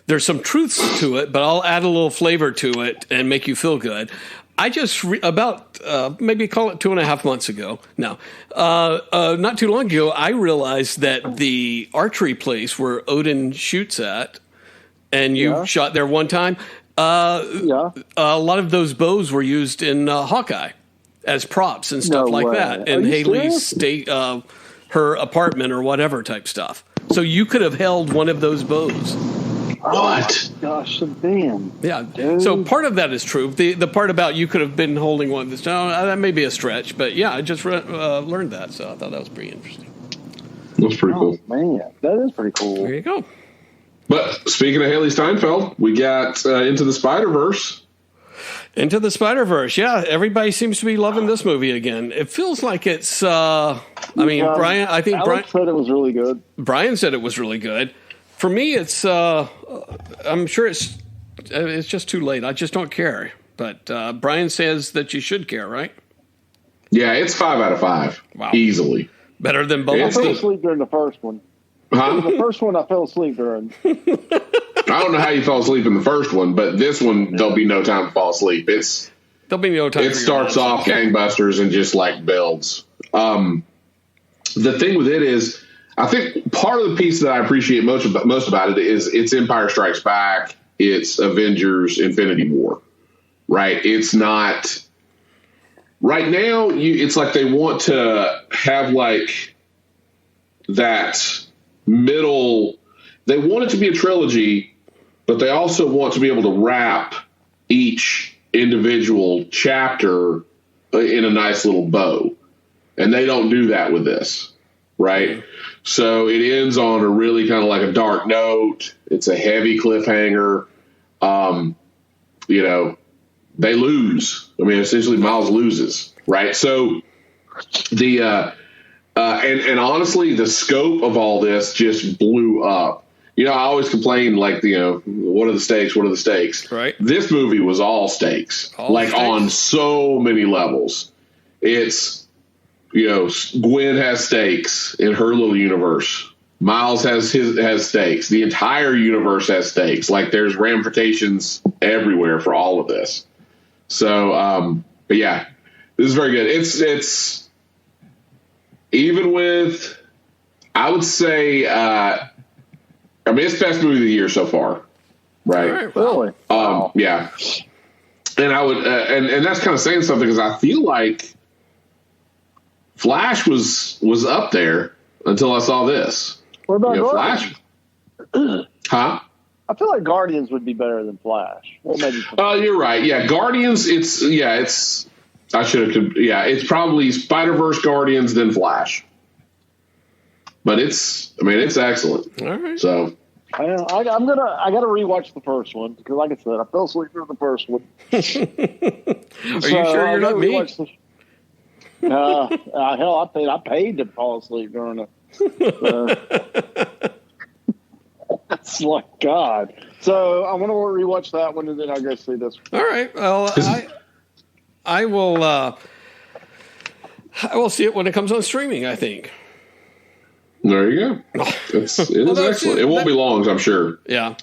Speaker 2: there's some truths to it, but I'll add a little flavor to it and make you feel good. I just about maybe call it 2.5 months ago. No, not too long ago, I realized that the archery place where Odin shoots at, and you shot there one time. A lot of those bows were used in Hawkeye as props and stuff that, and Haley's her apartment or whatever type stuff. So you could have held one of those bows.
Speaker 1: What?
Speaker 3: Oh, gosh, damn.
Speaker 2: Yeah.
Speaker 3: Dude.
Speaker 2: So part of that is true. The part about you could have been holding one of this, that may be a stretch, but yeah, I just learned that, so I thought that was pretty interesting.
Speaker 1: That's pretty cool.
Speaker 3: Man, that is pretty cool.
Speaker 2: There you go.
Speaker 1: But speaking of Haley Steinfeld, we got Into the Spider-Verse.
Speaker 2: Into the Spider-Verse, yeah. Everybody seems to be loving this movie again. It feels like it's. Brian. I think
Speaker 3: Alex said it was really good.
Speaker 2: Brian said it was really good. For me, it's. I'm sure it's just too late. I just don't care. But Brian says that you should care, right?
Speaker 1: Yeah, it's 5 out of 5.
Speaker 2: Wow.
Speaker 1: Easily.
Speaker 2: Better than
Speaker 3: I
Speaker 2: Bumblebee.
Speaker 3: fell asleep during the first one. The first one I fell asleep during.
Speaker 1: I don't know how you fell asleep in the first one, but this one, there'll be no time to fall asleep.
Speaker 2: There'll be no time.
Speaker 1: It starts off gangbusters and just like builds. The thing with it is, I think part of the piece that I appreciate most about it is it's Empire Strikes Back, it's Avengers Infinity War, right? It's not right now. It's like they want to have like that middle. They want it to be a trilogy, but they also want to be able to wrap each individual chapter in a nice little bow. And they don't do that with this, right? So it ends on a really kind of like a dark note. It's a heavy cliffhanger. They lose. I mean, essentially Miles loses, right? So and honestly, the scope of all this just blew up. I always complain, like, what are the stakes? What are the stakes?
Speaker 2: Right.
Speaker 1: This movie was all stakes, on so many levels. It's, Gwen has stakes in her little universe. Miles has stakes. The entire universe has stakes. Like, there's ramifications everywhere for all of this. So, but yeah, this is very good. It's even with, I would say, it's best movie of the year so far, right?
Speaker 3: Really?
Speaker 1: Yeah. and I would, and that's kind of saying something because I feel like Flash was up there until I saw this.
Speaker 3: What about
Speaker 1: Flash? Huh?
Speaker 3: I feel like Guardians would be better than Flash. Well, maybe.
Speaker 1: Oh, you're right. Yeah, Guardians. It's I should have. Yeah, it's probably Spider-Verse, Guardians, then Flash. But it's excellent.
Speaker 2: All right.
Speaker 1: So
Speaker 3: I gotta rewatch the first one because, like I said, I fell asleep through the first one.
Speaker 2: Are you sure you're not me?
Speaker 3: Hell, I paid to fall asleep during it. It's like God. So I want to rewatch that one and then I'll go see this one.
Speaker 2: All right. Well, I will see it when it comes on streaming, I think.
Speaker 1: There you go. It is excellent. It won't be long, I'm sure.
Speaker 2: Yeah.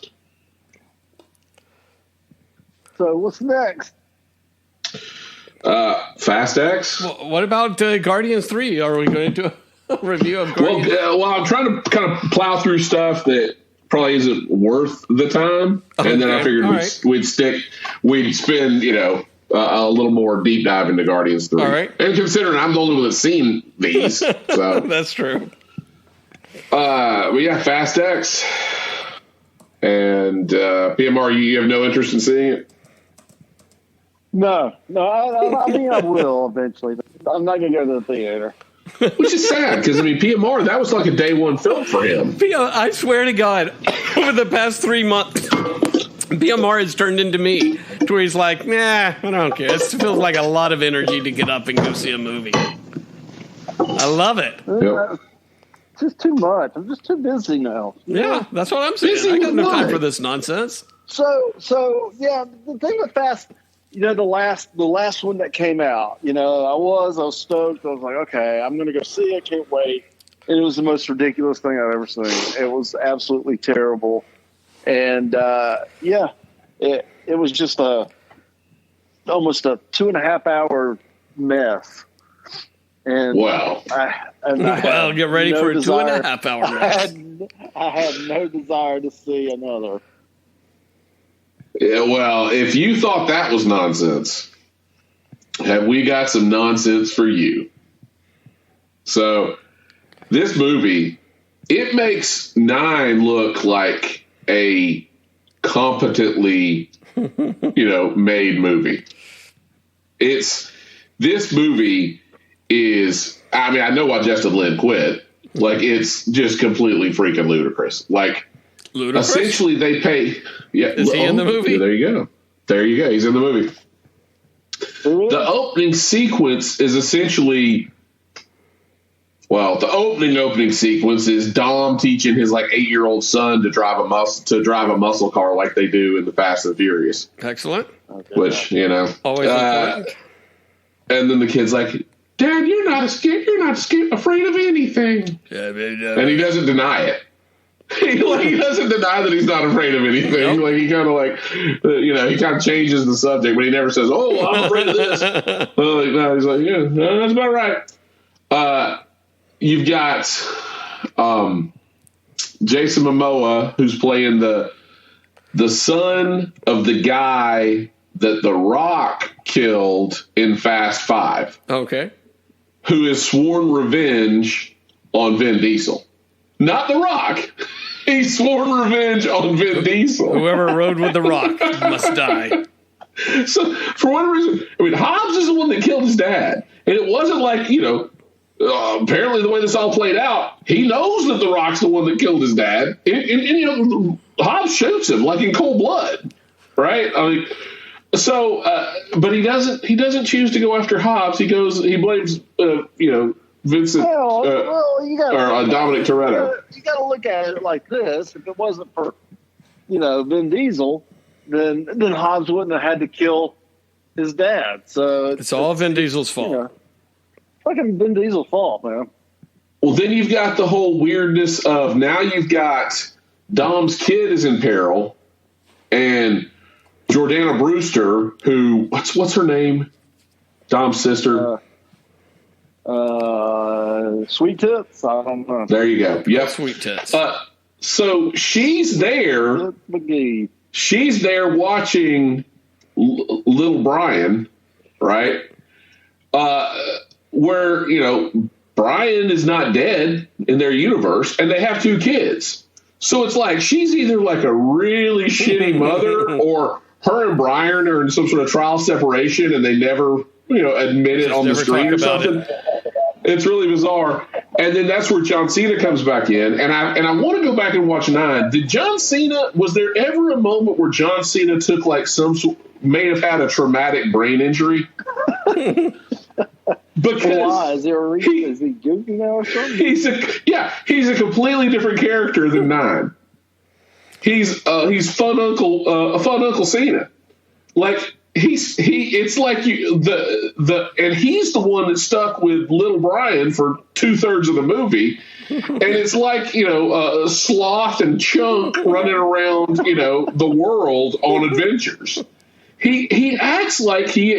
Speaker 3: So what's next?
Speaker 1: Fast X.
Speaker 2: Well, what about Guardians 3? Are we going to do a review of Guardians?
Speaker 1: Well, I'm trying to kind of plow through stuff that probably isn't worth the time, and then I figured we'd spend a little more deep dive into Guardians 3.
Speaker 2: All right.
Speaker 1: And considering I'm the only one that's seen these, so
Speaker 2: that's true.
Speaker 1: But yeah, Fast X and PMR. You have no interest in seeing it?
Speaker 3: No. I mean, I will eventually. I'm not going to go to the theater.
Speaker 1: Which is sad because PMR, that was like a day one film for him.
Speaker 2: I swear to God, over the past 3 months, PMR has turned into me, to where he's like, nah, I don't care. It feels like a lot of energy to get up and go see a movie. I love it.
Speaker 1: Yep.
Speaker 3: It's just too much. I'm just too busy now.
Speaker 2: Yeah, that's what I'm saying. I got no time for this nonsense.
Speaker 3: So yeah, the thing with Fast, the last one that came out, I was stoked. I was like, okay, I'm going to go see it. Can't wait. And it was the most ridiculous thing I've ever seen. It was absolutely terrible. And, it was just almost a 2.5 hour mess. And
Speaker 1: wow.
Speaker 2: Well, get ready for a 2.5 hour mess.
Speaker 3: I had no desire to see another.
Speaker 1: Yeah, well, if you thought that was nonsense, have we got some nonsense for you? So this movie, it makes 9 look like a competently, made movie. This movie is, I know why Justin Lin quit. Like, it's just completely freaking ludicrous. Like,
Speaker 2: ludicrous?
Speaker 1: Essentially, they pay. Yeah,
Speaker 2: is he in the movie?
Speaker 1: There you go. He's in the movie. The opening sequence is essentially, the opening sequence is Dom teaching his 8-year-old son to drive a muscle car like they do in the Fast and Furious.
Speaker 2: Excellent.
Speaker 1: Okay. Which
Speaker 2: always important.
Speaker 1: And then the kid's like, "Dad, you're not afraid of anything." And he doesn't deny it. He doesn't deny that he's not afraid of anything. Nope. Like, he kind of he kind of changes the subject, but he never says, "Oh, I'm afraid of this." No, he's like, "Yeah, that's about right." You've got Jason Momoa, who's playing the son of the guy that The Rock killed in Fast 5.
Speaker 2: Okay.
Speaker 1: Who has sworn revenge on Vin Diesel. Not The Rock. He's sworn revenge on Vin Diesel.
Speaker 2: Whoever rode with The Rock must die.
Speaker 1: So, for one reason, Hobbs is the one that killed his dad. And it wasn't like, apparently the way this all played out, he knows that The Rock's the one that killed his dad. And Hobbs shoots him, like in cold blood. Right? But he doesn't choose to go after Hobbs. He blames, Vincent or Dominic Toretto.
Speaker 3: You got to look at it like this. If it wasn't for, Vin Diesel, then Hobbs wouldn't have had to kill his dad. So
Speaker 2: it's all Vin Diesel's fault.
Speaker 3: Fucking Vin Diesel's fault, man.
Speaker 1: Well, then you've got the whole weirdness of now you've got Dom's kid is in peril, and Jordana Brewster, who what's her name? Dom's sister.
Speaker 3: Sweet Tits? I don't know.
Speaker 1: There you go. Yep.
Speaker 2: Sweet Tits.
Speaker 1: So she's there.
Speaker 3: McGee.
Speaker 1: She's there watching little Brian, right? Where, Brian is not dead in their universe, and they have 2 kids. So it's like she's either like a really shitty mother, or her and Brian are in some sort of trial separation, and they never, admit it on the screen or something. It's really bizarre. And then that's where John Cena comes back in. And I want to go back and watch 9. Was there ever a moment where John Cena took like may have had a traumatic brain injury? Because
Speaker 3: why? Is there a reason? Is he goofy now or something? He's
Speaker 1: a completely different character than 9. He's fun Uncle Cena. Like it's like and he's the one that stuck with little Brian for 2/3 of the movie, and it's like Sloth and Chunk running around the world on adventures. He acts like he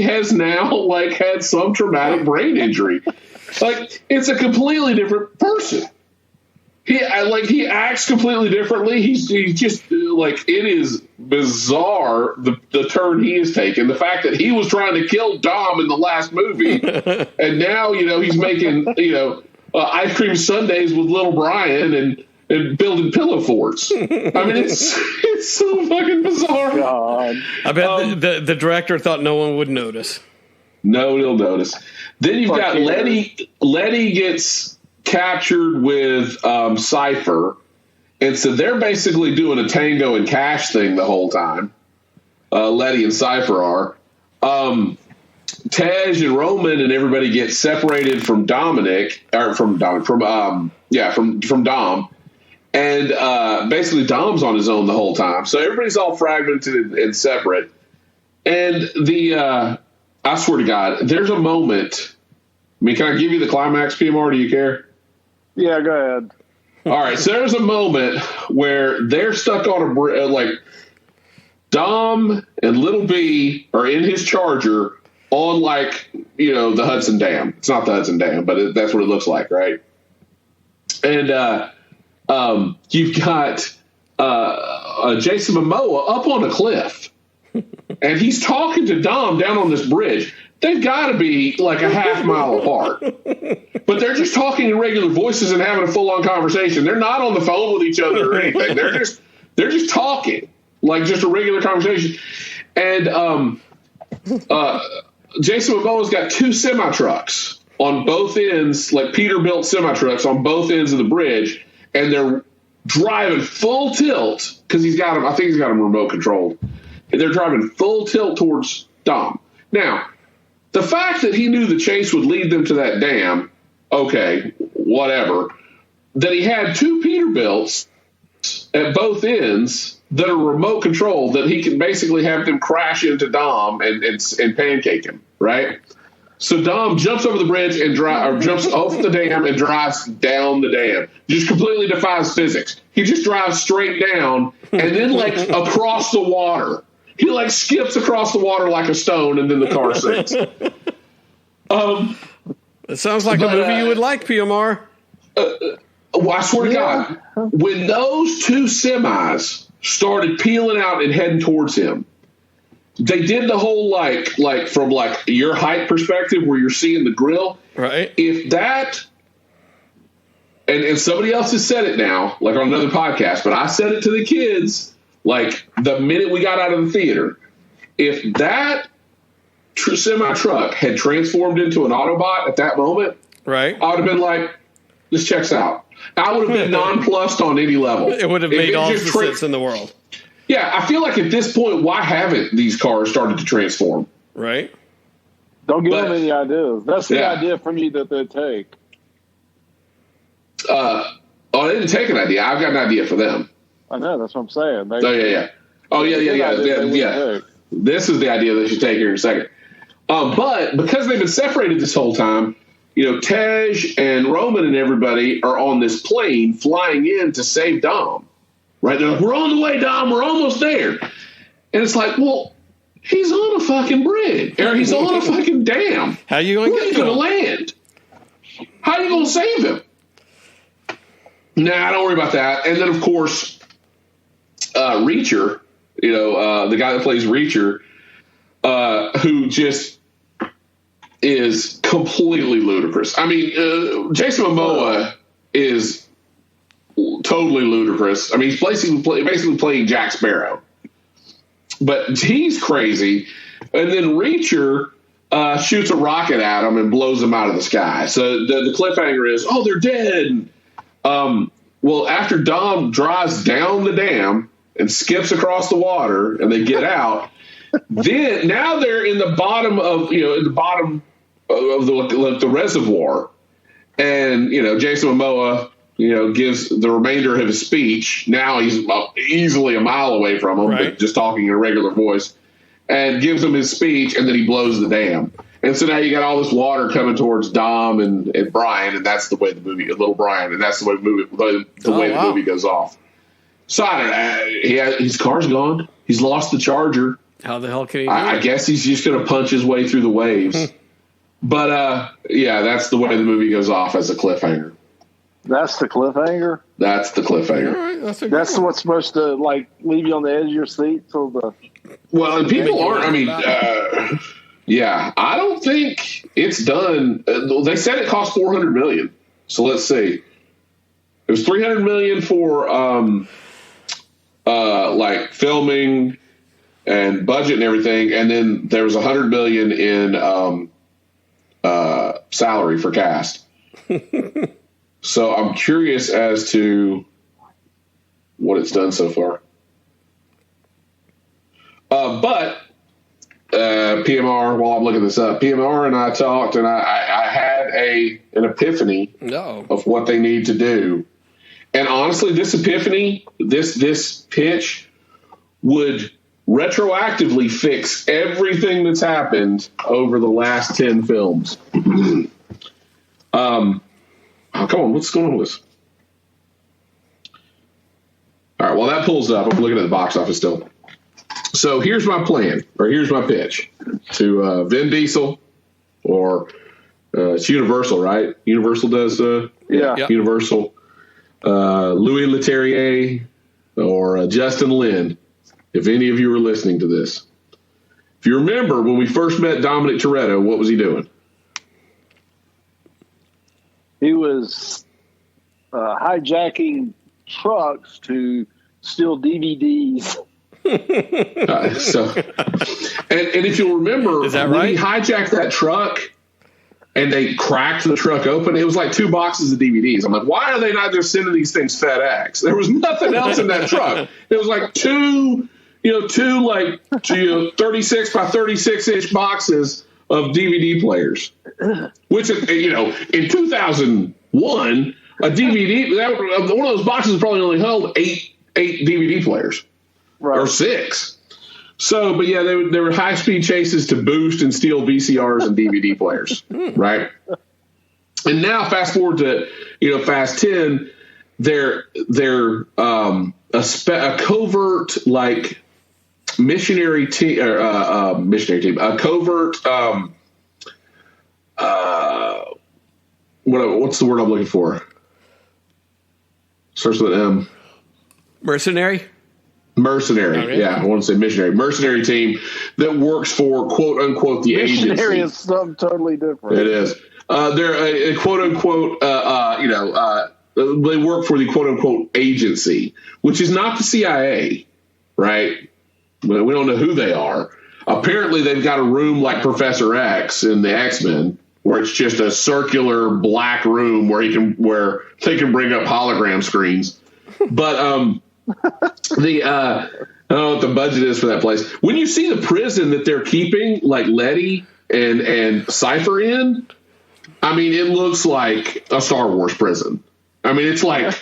Speaker 1: has now like had some traumatic brain injury. Like it's a completely different person. He acts completely differently. He's just like, it is bizarre the turn he has taken. The fact that he was trying to kill Dom in the last movie, and now he's making ice cream sundaes with little Brian and building pillow forts. I mean, it's so fucking bizarre.
Speaker 3: God.
Speaker 2: I bet the director thought no one would notice.
Speaker 1: No, he'll notice. Then you've got Letty. Letty gets captured with Cypher, and so they're basically doing a Tango and Cash thing the whole time. Letty and Cypher are. Tej and Roman and everybody get separated from Dom, and basically Dom's on his own the whole time. So everybody's all fragmented and separate. And I swear to God, there's a moment. I mean, can I give you the climax, PMR? Do you care?
Speaker 3: Yeah, go ahead.
Speaker 1: All right, so there's a moment where they're stuck on like Dom and Little B are in his Charger on like the Hudson Dam. It's not the Hudson Dam, but that's what it looks like, right? And you've got Jason Momoa up on a cliff, and he's talking to Dom down on this bridge. They've got to be like a half mile apart, but they're just talking in regular voices and having a full-on conversation. They're not on the phone with each other or anything. They're just talking like just a regular conversation. And Jason Momoa's got 2 semi-trucks on both ends, like Peterbilt semi-trucks on both ends of the bridge, and they're driving full tilt because he's got them. I think he's got them remote controlled. And they're driving full tilt towards Dom. Now, the fact that he knew the chase would lead them to that dam, okay, whatever. That he had 2 Peterbilts at both ends that are remote controlled, that he can basically have them crash into Dom and pancake him, right? So Dom jumps over the bridge and jumps off the dam and drives down the dam. Just completely defies physics. He just drives straight down and then like across the water. He like skips across the water like a stone, and then the car sinks.
Speaker 2: It sounds like a movie you would like, PMR.
Speaker 1: Well, I swear to God, when those 2 semis started peeling out and heading towards him, they did the whole like from like your height perspective where you're seeing the grill.
Speaker 2: Right.
Speaker 1: If that, and somebody else has said it now, like on another podcast, but I said it to the kids. Like the minute we got out of the theater, if that semi-truck had transformed into an Autobot at that moment,
Speaker 2: right,
Speaker 1: I would have been like, this checks out. I would have been nonplussed on any level.
Speaker 2: It would have made all the sense in the world.
Speaker 1: Yeah, I feel like at this point, why haven't these cars started to transform?
Speaker 2: Right.
Speaker 3: Don't give them any ideas. That's the idea from you that they take.
Speaker 1: They didn't take an idea. I've got an idea for them.
Speaker 3: I know, that's what I'm saying.
Speaker 1: Yeah. This is the idea they should take here in a second. But because they've been separated this whole time, Tej and Roman and everybody are on this plane flying in to save Dom. Right? They're like, we're on the way, Dom. We're almost there. And it's like, well, he's on a fucking bridge. Or he's on a fucking dam.
Speaker 2: How are you going to get
Speaker 1: to land? How are you going to save him? Nah, don't worry about that. And then, of course, Reacher the guy that plays Reacher, who just is completely ludicrous. I mean, Jason Momoa is totally ludicrous. I mean, he's basically playing Jack Sparrow, but he's crazy. And then Reacher shoots a rocket at him and blows him out of the sky. So the cliffhanger is, oh, they're dead. Well, after Dom drives down the dam and skips across the water and they get out, then now they're in the bottom of the reservoir, and Jason Momoa gives the remainder of his speech. Now he's easily a mile away from him, but just talking in a regular voice, and gives him his speech, and then he blows the dam. And so now you got all this water coming towards Dom and Brian, and that's the way the movie, little Brian, and that's the way the movie goes off. So I don't know. His car's gone. He's lost the charger.
Speaker 2: How the hell can he?
Speaker 1: I guess he's just going to punch his way through the waves. But that's the way the movie goes off, as a cliffhanger.
Speaker 3: That's the cliffhanger.
Speaker 1: That's the cliffhanger.
Speaker 2: All right,
Speaker 3: that's what's supposed to leave you on the edge of your seat till the.
Speaker 1: Well, and people aren't. I mean, I don't think it's done. They said it cost $400 million. So let's see. It was $300 million for filming and budget and everything, and then there was $100 million in salary for cast. So I'm curious as to what it's done so far. But PMR, while I'm looking this up, PMR and I talked, and I had an epiphany of what they need to do. And honestly, this epiphany, this pitch would retroactively fix everything that's happened over the last 10 films. Come on, what's going on with this? All right, while that pulls up, I'm looking at the box office still. So here's my plan, or here's my pitch to Vin Diesel, or it's Universal, right? Universal does, Universal. Louis Leterrier, or Justin Lin, if any of you are listening to this. If you remember, when we first met Dominic Toretto, what was he doing?
Speaker 3: He was hijacking trucks to steal DVDs.
Speaker 1: And if you'll remember,
Speaker 2: is that
Speaker 1: when
Speaker 2: right?
Speaker 1: he hijacked that truck and they cracked the truck open, it was like 2 boxes of DVDs. I'm like, why are they not just sending these things FedEx? There was nothing else in that truck. It was like two 36 by 36 inch boxes of DVD players, which, in 2001, a DVD, one of those boxes probably only held eight DVD players, or 6. So, but yeah, there were high speed chases to boost and steal VCRs and DVD players, right? And now, fast forward to Fast 10, they're a covert missionary team, a covert. What's the word I'm looking for? Starts with an M.
Speaker 2: Mercenary.
Speaker 1: Okay. Yeah, I want to say missionary. Mercenary team that works for quote unquote the agency.
Speaker 3: Missionary is something totally different.
Speaker 1: It is. They're a quote unquote. They work for the quote unquote agency, which is not the CIA, right? We don't know who they are. Apparently, they've got a room like Professor X in the X-Men, where it's just a circular black room where they can bring up hologram screens. But I don't know what the budget is for that place. When you see the prison that they're keeping, like Letty and Cypher in, I mean, it looks like a Star Wars prison. I mean, it's like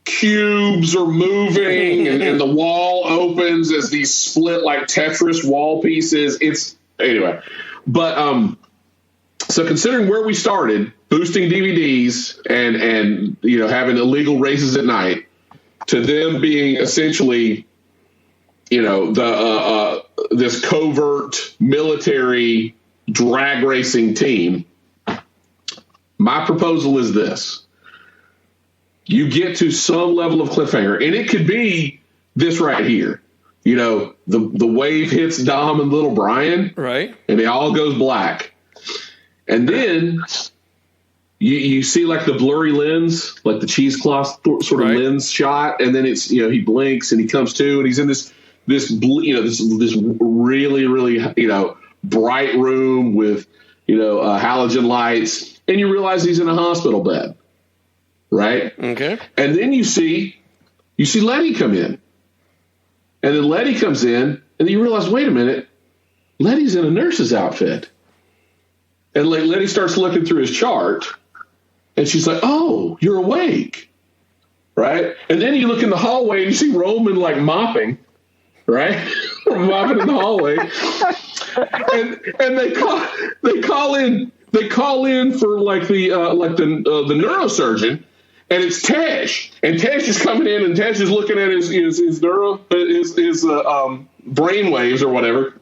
Speaker 1: cubes are moving and the wall opens as these split like Tetris wall pieces. Anyway. But so considering where we started, boosting DVDs and having illegal races at night, to them being essentially this covert military drag racing team, my proposal is this. You get to some level of cliffhanger, and it could be this right here. the wave hits Dom and little Brian,
Speaker 2: right,
Speaker 1: and it all goes black, and then you see like the blurry lens, like the cheesecloth sort of lens shot, and then it's he blinks and he comes to, and he's in this really really bright room with halogen lights, and you realize he's in a hospital bed, right?
Speaker 2: Okay,
Speaker 1: and then you see Letty come in. And then Letty comes in, and then you realize, wait a minute, Letty's in a nurse's outfit. And Letty starts looking through his chart, and she's like, oh, you're awake, right? And then you look in the hallway, and you see Roman, like, mopping, right? Mopping in the hallway. And they call in for, like, the neurosurgeon. And it's Tesh, and Tesh is coming in, and Tesh is looking at his brain waves or whatever,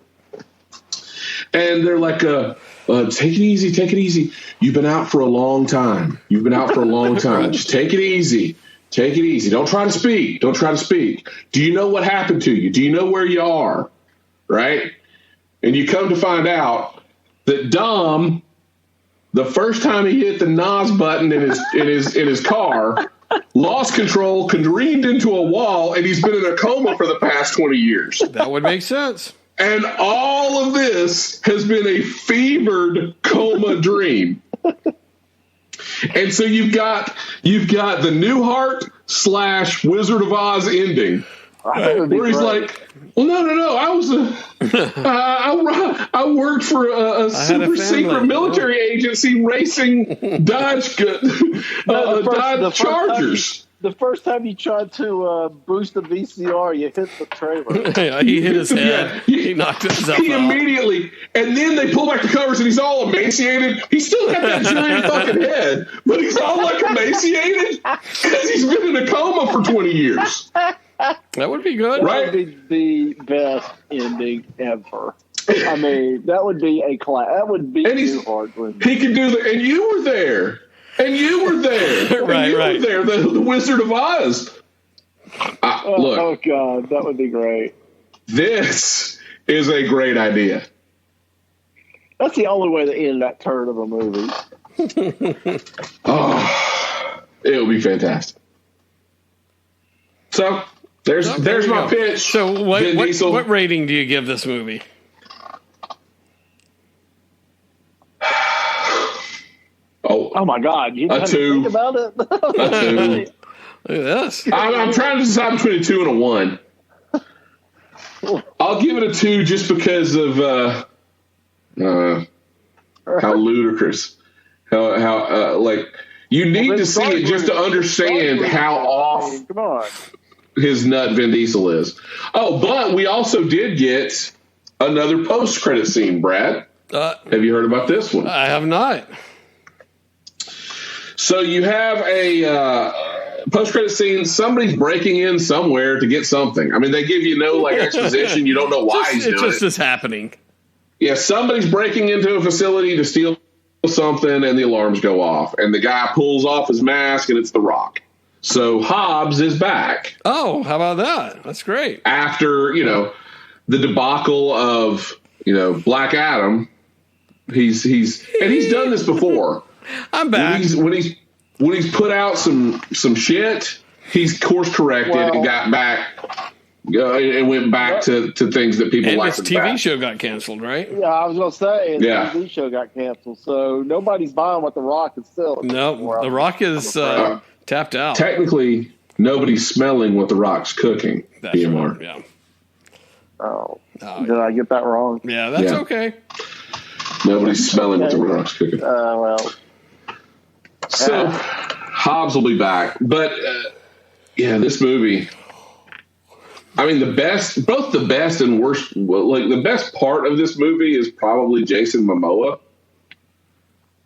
Speaker 1: and they're like, "Take it easy, take it easy. You've been out for a long time. Just take it easy, take it easy. Don't try to speak. Do you know what happened to you? Do you know where you are? Right?" And you come to find out that Dom, the first time he hit the NOS button in his car, lost control, careened into a wall, and he's been in a coma for the past 20 years.
Speaker 2: That would make sense.
Speaker 1: And all of this has been a fevered coma dream. And so you've got the Newhart / Wizard of Oz ending, where he's like, well, no. I worked for a super secret military agency racing Dodge Chargers.
Speaker 3: The first time you tried to boost the VCR, you hit the trailer.
Speaker 2: Yeah, he hit his head. He knocked himself out.
Speaker 1: Immediately, and then they pull back the covers, and he's all emaciated. He's still got that giant fucking head, but he's all like emaciated because he's been in a coma for 20 years.
Speaker 2: That would be good.
Speaker 3: That would be the best ending ever. I mean, that would be a class. That would be too hard.
Speaker 1: He could do and you were there. Right. Were there, the Wizard of Oz. Look.
Speaker 3: Oh, God, that would be great.
Speaker 1: This is a great idea.
Speaker 3: That's the only way to end that turn of a movie.
Speaker 1: It would be fantastic. So, there's my pitch.
Speaker 2: So, what rating do you give this movie?
Speaker 3: Oh my God! You
Speaker 1: a 2.
Speaker 3: Think about it.
Speaker 1: A 2.
Speaker 2: Look at this.
Speaker 1: I'm trying to decide between a 2 and a 1. I'll give it a 2 just because of how ludicrous, how like you need to see it just to understand how off his nut Vin Diesel is. Oh, but we also did get another post-credit scene, Brad. Have you heard about this one?
Speaker 2: I have not.
Speaker 1: So you have a post-credit scene. Somebody's breaking in somewhere to get something. I mean, they give you no exposition. You don't know why he's doing it.
Speaker 2: It just is happening.
Speaker 1: Yeah, somebody's breaking into a facility to steal something, and the alarms go off. And the guy pulls off his mask, and it's The Rock. So Hobbs is back.
Speaker 2: Oh, how about that? That's great.
Speaker 1: After, the debacle of, Black Adam, he's done this before.
Speaker 2: I'm back.
Speaker 1: When he's put out some shit, he's course corrected and got back. It went back to things that people like.
Speaker 2: And his TV show got canceled, right?
Speaker 3: Yeah, I was going to say, the TV show got canceled, so nobody's buying what The Rock is selling.
Speaker 2: No, The Rock is tapped out.
Speaker 1: Technically, nobody's smelling what The Rock's cooking.
Speaker 2: That's
Speaker 1: BMR.
Speaker 2: Right, yeah.
Speaker 3: Oh, did I get that wrong?
Speaker 2: Yeah, that's okay.
Speaker 1: Nobody's smelling what The Rock's cooking.
Speaker 3: Well.
Speaker 1: So, Hobbs will be back. But, this movie, I mean, both the best and worst, the best part of this movie is probably Jason Momoa.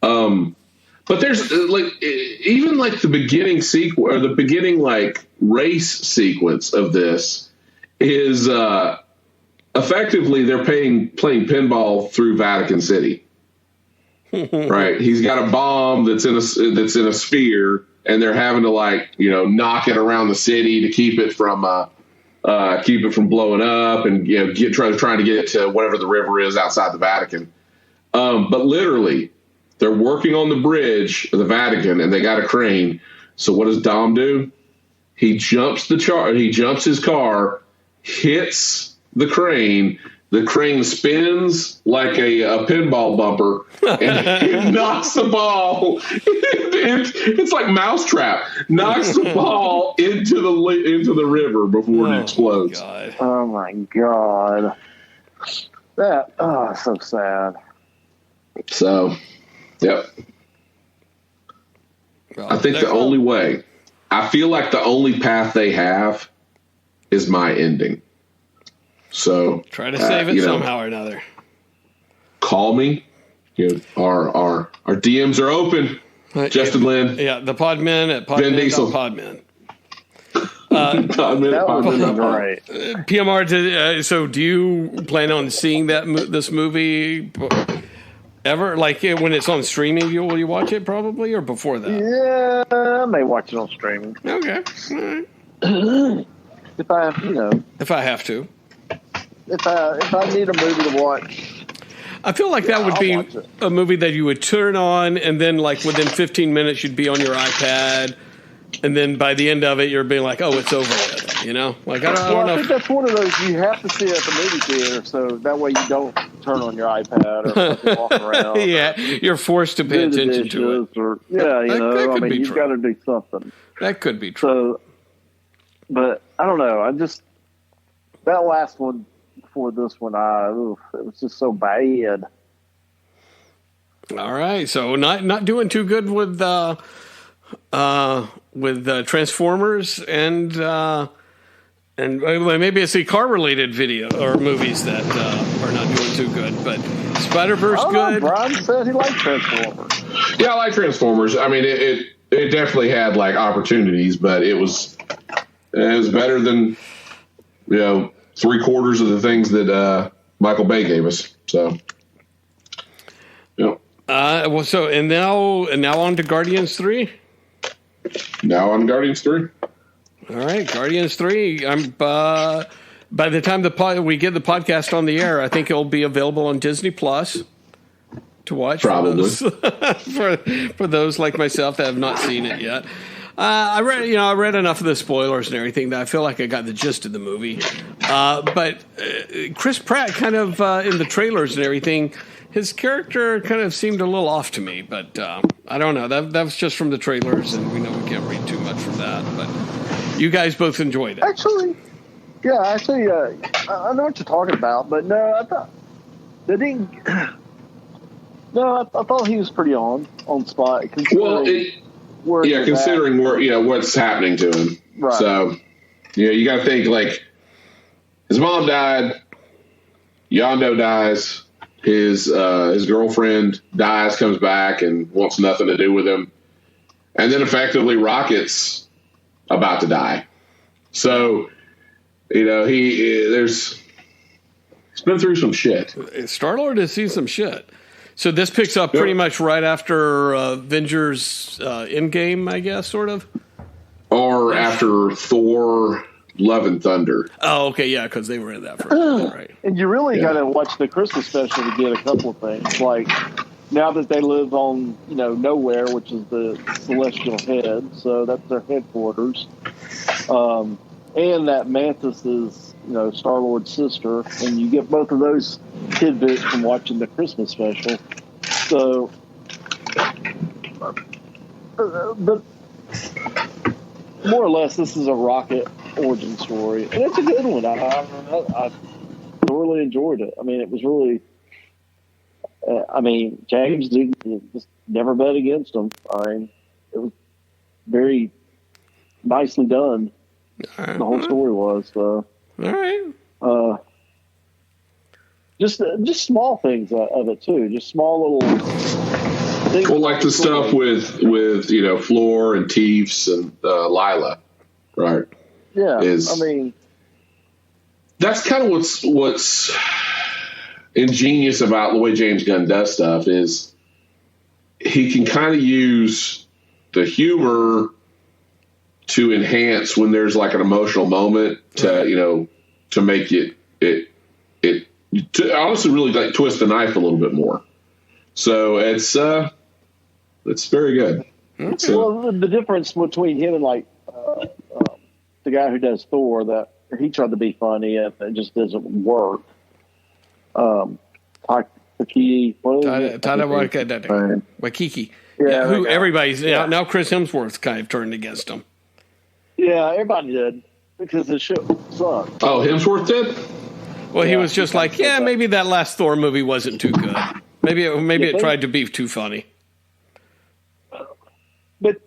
Speaker 1: But there's, even, the beginning sequence, or the beginning, race sequence of this is, effectively, they're playing pinball through Vatican City. Right, he's got a bomb that's in a sphere, and they're having to knock it around the city to keep it from keep it from blowing up, and trying to get to whatever the river is outside the Vatican. But literally, they're working on the bridge of the Vatican, and they got a crane. So what does Dom do? He jumps he jumps his car, hits the crane. The crane spins like a pinball bumper, and it knocks the ball. It's like Mousetrap. Knocks the ball into the river before it explodes.
Speaker 3: Oh my god! So sad.
Speaker 1: So, yep.
Speaker 2: Well,
Speaker 1: I think the only way, I feel like the only path they have is my ending. So
Speaker 2: try to save it somehow or another.
Speaker 1: Call me. Our DMs are open. Justin Lin.
Speaker 2: Yeah, the Podmen at
Speaker 1: Vin Diesel.
Speaker 2: Podmen.
Speaker 3: That would be great.
Speaker 2: PMR. So, do you plan on seeing this movie ever? Like when it's on streaming, will you watch it probably, or before that?
Speaker 3: Yeah, I may watch it on streaming.
Speaker 2: Okay. All right.
Speaker 3: If I
Speaker 2: have to.
Speaker 3: If I need a movie to watch,
Speaker 2: I feel like that would be a movie that you would turn on, and then like within 15 minutes you'd be on your iPad, and then by the end of it you're being like, oh, it's over with, Like I don't know.
Speaker 3: I think that's one of those you have to see it at the movie theater, so that way you don't turn on your iPad or walk around.
Speaker 2: Yeah, you're forced to pay attention to it.
Speaker 3: You've got to do something.
Speaker 2: That could be true.
Speaker 3: So, but I don't know. That last one before this one, it was just so bad.
Speaker 2: All right, so not doing too good with Transformers and maybe it's the car related video or movies that are not doing too good, but Spider-Verse good.
Speaker 3: Brian said he liked Transformers.
Speaker 1: Yeah, I like Transformers. I mean, it definitely had like opportunities, but it was better than 3/4 of the things that Michael Bay gave us. So,
Speaker 2: and now on to Guardians 3.
Speaker 1: Now on Guardians 3.
Speaker 2: All right, Guardians 3. I'm by the time we get the podcast on the air, I think it'll be available on Disney Plus to watch.
Speaker 1: Probably
Speaker 2: for those like myself that have not seen it yet. I read enough of the spoilers and everything that I feel like I got the gist of the movie. But Chris Pratt kind of in the trailers and everything, his character kind of seemed a little off to me. But I don't know. That was just from the trailers, and we know we can't read too much from that. But you guys both enjoyed it.
Speaker 3: Actually, I know what you're talking about. But no, I thought they didn't. No, I thought he was pretty on spot.
Speaker 1: Considering what's happening to him.
Speaker 3: Right.
Speaker 1: So, you got to think like his mom died, Yondu dies, his girlfriend dies, comes back and wants nothing to do with him, and then effectively Rocket's about to die. So, he's been through some shit.
Speaker 2: Star-Lord has seen some shit. So this picks up pretty much right after Avengers Endgame, I guess, sort of?
Speaker 1: Or after Thor Love and Thunder.
Speaker 2: Oh, okay, yeah, because they were in that for right.
Speaker 3: And you really got to watch the Christmas special to get a couple of things. Like, now that they live on, Nowhere, which is the Celestial Head, so that's their headquarters. And that Mantis is, Star-Lord's sister, and you get both of those tidbits from watching the Christmas special. So, but more or less, this is a Rocket origin story, and it's a good one. I thoroughly enjoyed it. I mean, it was really. James just never bet against him. It was very nicely done. The whole story was.
Speaker 2: All right.
Speaker 3: Just small things of it too. Just small little things.
Speaker 1: Well, like the stuff with Floor and Teefs and Lila, right?
Speaker 3: Yeah,
Speaker 1: that's kind of what's ingenious about the way James Gunn does stuff is he can kind of use the humor to enhance when there's like an emotional moment to to make it to honestly really like twist the knife a little bit more. So it's very good.
Speaker 3: Okay. Well, the difference between him and like the guy who does Thor, that he tried to be funny and it just doesn't work. Waikiki.
Speaker 2: Yeah, who everybody's now Chris Hemsworth's kind of turned against him.
Speaker 3: Yeah, everybody did because the show sucked.
Speaker 1: Oh, Hemsworth did?
Speaker 2: Well, he was just like, maybe that last Thor movie wasn't too good. Maybe it tried to be too funny.
Speaker 3: But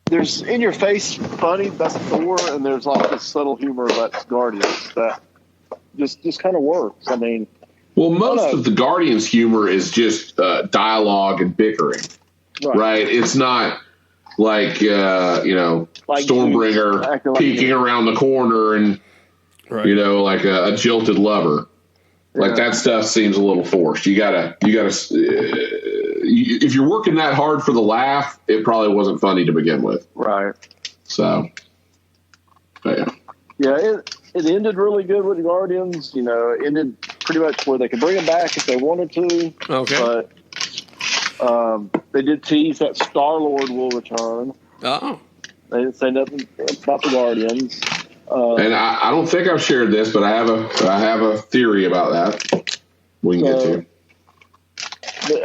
Speaker 3: there's in your face funny, that's Thor, and there's like this subtle humor that's Guardians that just kind of works. I mean,
Speaker 1: well, most of the Guardians' humor is just dialogue and bickering, right? It's not like Stormbringer peeking around the corner and like a jilted lover. Like that stuff seems a little forced. You gotta. If you're working that hard for the laugh, it probably wasn't funny to begin with.
Speaker 3: Right.
Speaker 1: So, yeah.
Speaker 3: Yeah, it ended really good with the Guardians. It ended pretty much where they could bring him back if they wanted to.
Speaker 2: Okay.
Speaker 3: But they did tease that Star-Lord will return.
Speaker 2: Oh.
Speaker 3: They didn't say nothing about the Guardians.
Speaker 1: And I don't think I've shared this, but I have a theory about that. We can get to.
Speaker 3: But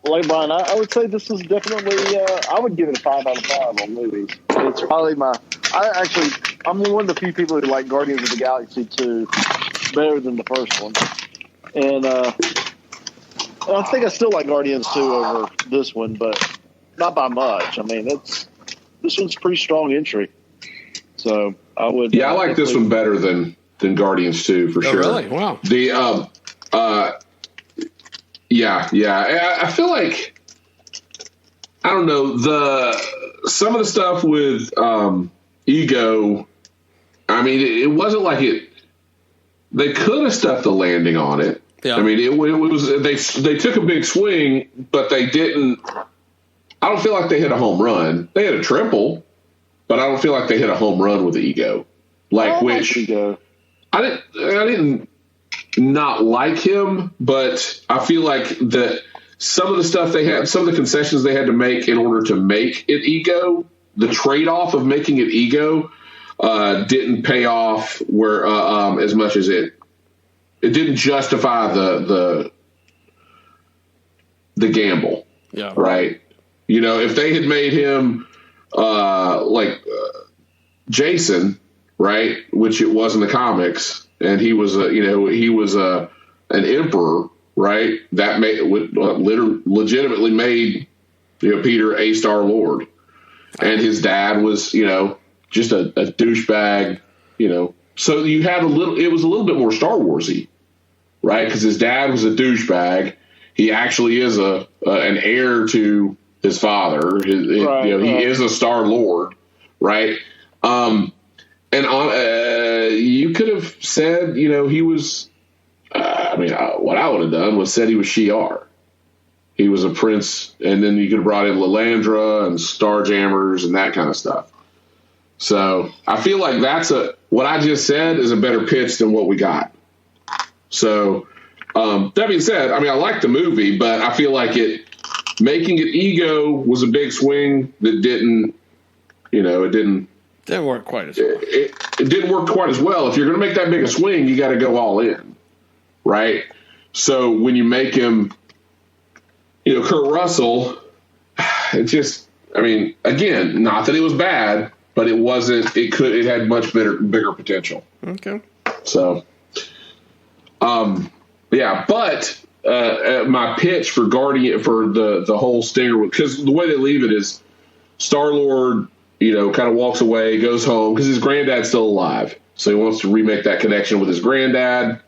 Speaker 3: like Brian, I would say this is definitely. I would give it a 5 out of 5 on movies. It's probably I'm one of the few people who like Guardians of the Galaxy 2 better than the first one, and I think I still like Guardians 2 over this one, but not by much. I mean, this one's a pretty strong entry. So I would.
Speaker 1: Yeah, I like this one better than Guardians 2 for sure.
Speaker 2: Really? Wow.
Speaker 1: The yeah. I feel like I don't know some of the stuff with Ego. I mean, it wasn't like it. They could have stuck the landing on it.
Speaker 2: Yeah.
Speaker 1: I mean, it was they took a big swing, but they didn't. I don't feel like they hit a home run. They hit a triple, but I don't feel like they hit a home run with the Ego. Ego. I didn't not like him, but I feel like that some of the stuff they had, some of the concessions they had to make in order to make it Ego, the trade-off of making it Ego didn't pay off where as much as it didn't justify the gamble.
Speaker 2: Yeah.
Speaker 1: Right. If they had made him Jason, right, which it was in the comics, and he was an emperor, right? That legitimately made Peter a Star-Lord, and his dad was just a douchebag, So you had it was a little bit more Star Warsy, right? Because his dad was a douchebag. He actually is an heir to his father. He is a Star-Lord, right? And you could have said, he was. What I would have done was said he was Shi'ar. He was a prince, and then you could have brought in Lilandra and Starjammers and that kind of stuff. So I feel like what I just said is a better pitch than what we got. So that being said, I like the movie, but I feel like making it Ego was a big swing that didn't
Speaker 2: work quite as well.
Speaker 1: It didn't work quite as well. If you're going to make that big a swing, you got to go all in, right? So when you make him, Kurt Russell, it just, again, not that it was bad, but it wasn't. It had much bigger potential.
Speaker 2: Okay.
Speaker 1: So, yeah, but my pitch for Guardian for the whole stinger, because the way they leave it is Star-Lord, kind of walks away, goes home because his granddad's still alive, so he wants to remake that connection with his granddad,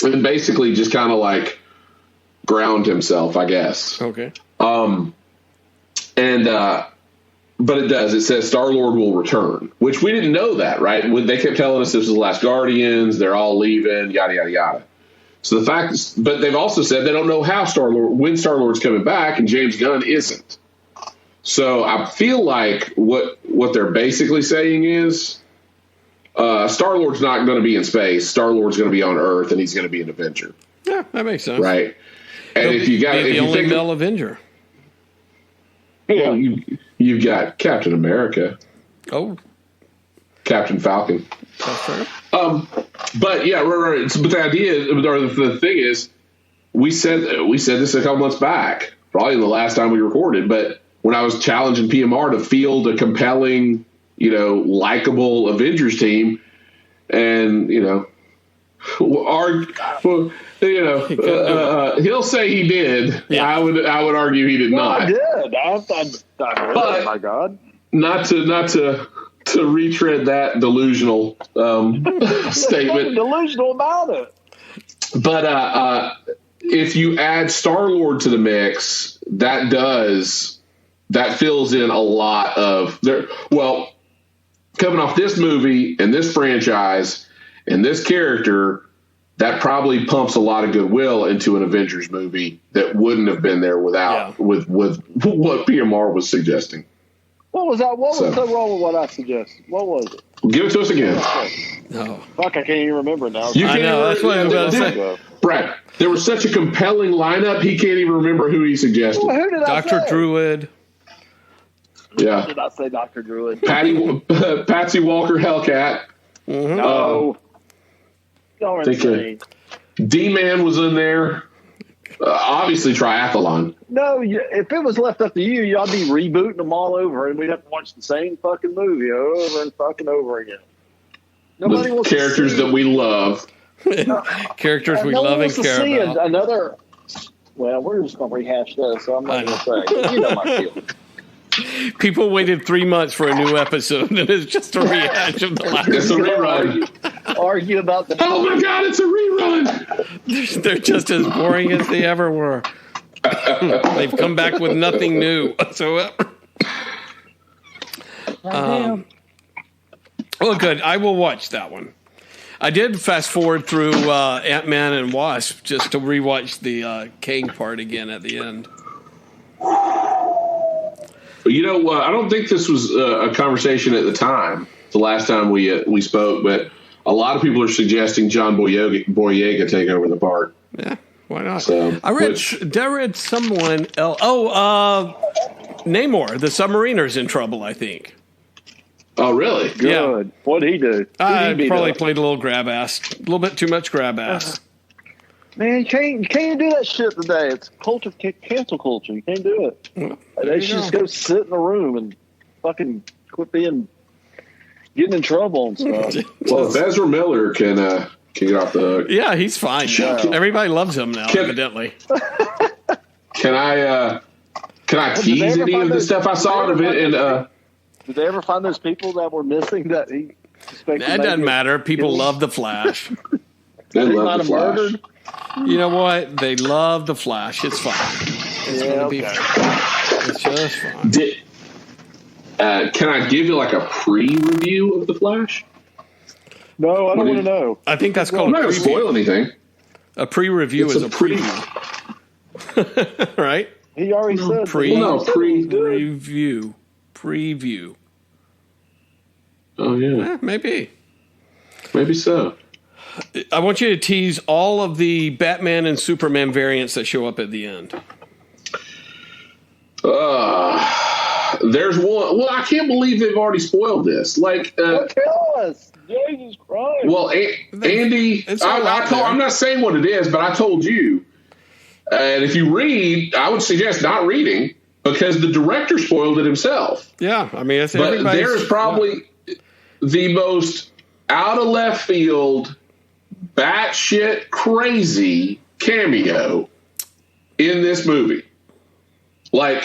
Speaker 1: and basically just kind of like ground himself, I guess.
Speaker 2: Okay.
Speaker 1: But it does. It says Star-Lord will return, which we didn't know that, right? They kept telling us this was the last Guardians. They're all leaving, yada, yada, yada. So but they've also said they don't know when Star-Lord's coming back, and James Gunn isn't. So I feel like what what they're basically saying is Star-Lord's not going to be in space. Star-Lord's going to be on Earth, and he's going to be an Avenger.
Speaker 2: Yeah, that makes sense.
Speaker 1: Right. And
Speaker 2: He'll
Speaker 1: if you got
Speaker 2: be
Speaker 1: if
Speaker 2: the
Speaker 1: you
Speaker 2: only
Speaker 1: think
Speaker 2: male Avenger.
Speaker 1: well, you've got Captain America,
Speaker 2: Oh,
Speaker 1: Captain Falcon.
Speaker 2: that's right.
Speaker 1: But yeah, right. But the idea, or the thing is, we said this a couple months back, probably the last time we recorded. But when I was challenging PMR to field a compelling, likable Avengers team, and he'll say he did. Yeah. I would argue he did not.
Speaker 3: I did. Oh my God.
Speaker 1: Not to retread that delusional statement.
Speaker 3: Delusional about it.
Speaker 1: But if you add Star-Lord to the mix, that fills in a lot of coming off this movie and this franchise and this character, that probably pumps a lot of goodwill into an Avengers movie that wouldn't have been there with what PMR was suggesting.
Speaker 3: What was that? What was so wrong with what I suggested? What was it?
Speaker 1: Give it to us again.
Speaker 2: No.
Speaker 3: Fuck, I can't even remember now.
Speaker 2: I know. That's what I was about to say.
Speaker 1: Brad, there was such a compelling lineup, he can't even remember who he suggested.
Speaker 3: Well, who did I
Speaker 2: Dr.
Speaker 3: say?
Speaker 2: Druid.
Speaker 1: Yeah.
Speaker 3: Did I say Dr. Druid?
Speaker 1: Patsy Walker Hellcat.
Speaker 2: Mm-hmm.
Speaker 3: No. Y'all are insane.
Speaker 1: D-Man was in there. Obviously, Triathlon.
Speaker 3: No, if it was left up to you, y'all be rebooting them all over, and we'd have to watch the same fucking movie over and fucking over again. Nobody wants
Speaker 1: characters
Speaker 3: to see
Speaker 1: that we love.
Speaker 2: Characters we love and care about.
Speaker 3: Another. Well, we're just going to rehash this, so I'm not going to say. You know my feeling.
Speaker 2: People waited 3 months for a new episode, and it's just a rehash of the last.
Speaker 1: It's a rerun.
Speaker 3: Argue about the.
Speaker 1: Oh my God! It's a rerun.
Speaker 2: They're just as boring as they ever were. They've come back with nothing new. So, well, good. I will watch that one. I did fast forward through Ant-Man and Wasp just to rewatch the Kang part again at the end.
Speaker 1: But I don't think this was a conversation at the time. The last time we spoke, but a lot of people are suggesting John Boyega take over the part.
Speaker 2: Yeah, why not?
Speaker 1: So,
Speaker 2: I read someone else. Namor, the submariner's in trouble, I think.
Speaker 1: Oh, really?
Speaker 3: Good.
Speaker 2: Yeah.
Speaker 3: What'd he do?
Speaker 2: Probably played a little grab ass. A little bit too much grab ass.
Speaker 3: Man, you can't do that shit today. It's cancel culture. You can't do it.
Speaker 2: Well,
Speaker 3: They should just go sit in a room and fucking quit getting in trouble and stuff.
Speaker 1: Well, if Ezra Miller can get off the hook.
Speaker 2: Yeah, he's fine.
Speaker 1: Sure.
Speaker 2: Everybody loves him now, evidently.
Speaker 1: Can I tease any of the stuff I saw of it? And
Speaker 3: did they ever find those people that were missing that he suspected?
Speaker 2: That doesn't matter. People love the Flash.
Speaker 1: they
Speaker 3: He
Speaker 1: love
Speaker 3: might
Speaker 1: the
Speaker 3: have
Speaker 1: Flash.
Speaker 3: murdered.
Speaker 2: You know what? They love the Flash. It's fine. It's
Speaker 3: Yeah,
Speaker 2: gonna be
Speaker 3: okay.
Speaker 2: fine. It's just fine.
Speaker 1: Can I give you like a pre-review of the Flash?
Speaker 3: No, I don't want to know.
Speaker 2: I think that's called
Speaker 1: I'm not
Speaker 2: a
Speaker 1: going to spoil
Speaker 2: preview.
Speaker 1: anything.
Speaker 2: A pre-review
Speaker 1: It's
Speaker 2: is
Speaker 1: a
Speaker 2: a preview. Right?
Speaker 3: He already said.
Speaker 2: Preview.
Speaker 1: Oh yeah,
Speaker 2: Maybe.
Speaker 1: maybe so.
Speaker 2: I want you to tease all of the Batman and Superman variants that show up at the end.
Speaker 1: There's one. Well, I can't believe they've already spoiled this. Like,
Speaker 3: Tell us, Jesus Christ.
Speaker 1: well, Andy,
Speaker 2: It's all out there.
Speaker 1: I'm not saying what it is, but I told you. And if you read, I would suggest not reading because the director spoiled it himself.
Speaker 2: Yeah, I mean, it's
Speaker 1: But
Speaker 2: everybody's.
Speaker 1: there's probably the most out of left field, batshit crazy cameo in this movie. Like,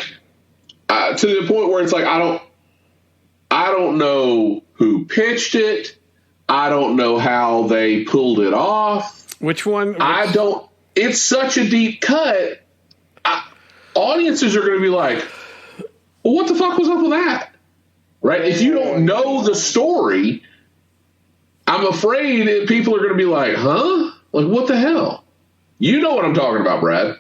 Speaker 1: to the point where it's like, I don't know who pitched it. I don't know how they pulled it off.
Speaker 2: Which one?
Speaker 1: I don't. It's such a deep cut. Audiences are going to be like, well, what the fuck was up with that? Right? If you don't know the story, I'm afraid that people are going to be like, huh? Like, what the hell? You know what I'm talking about, Brad.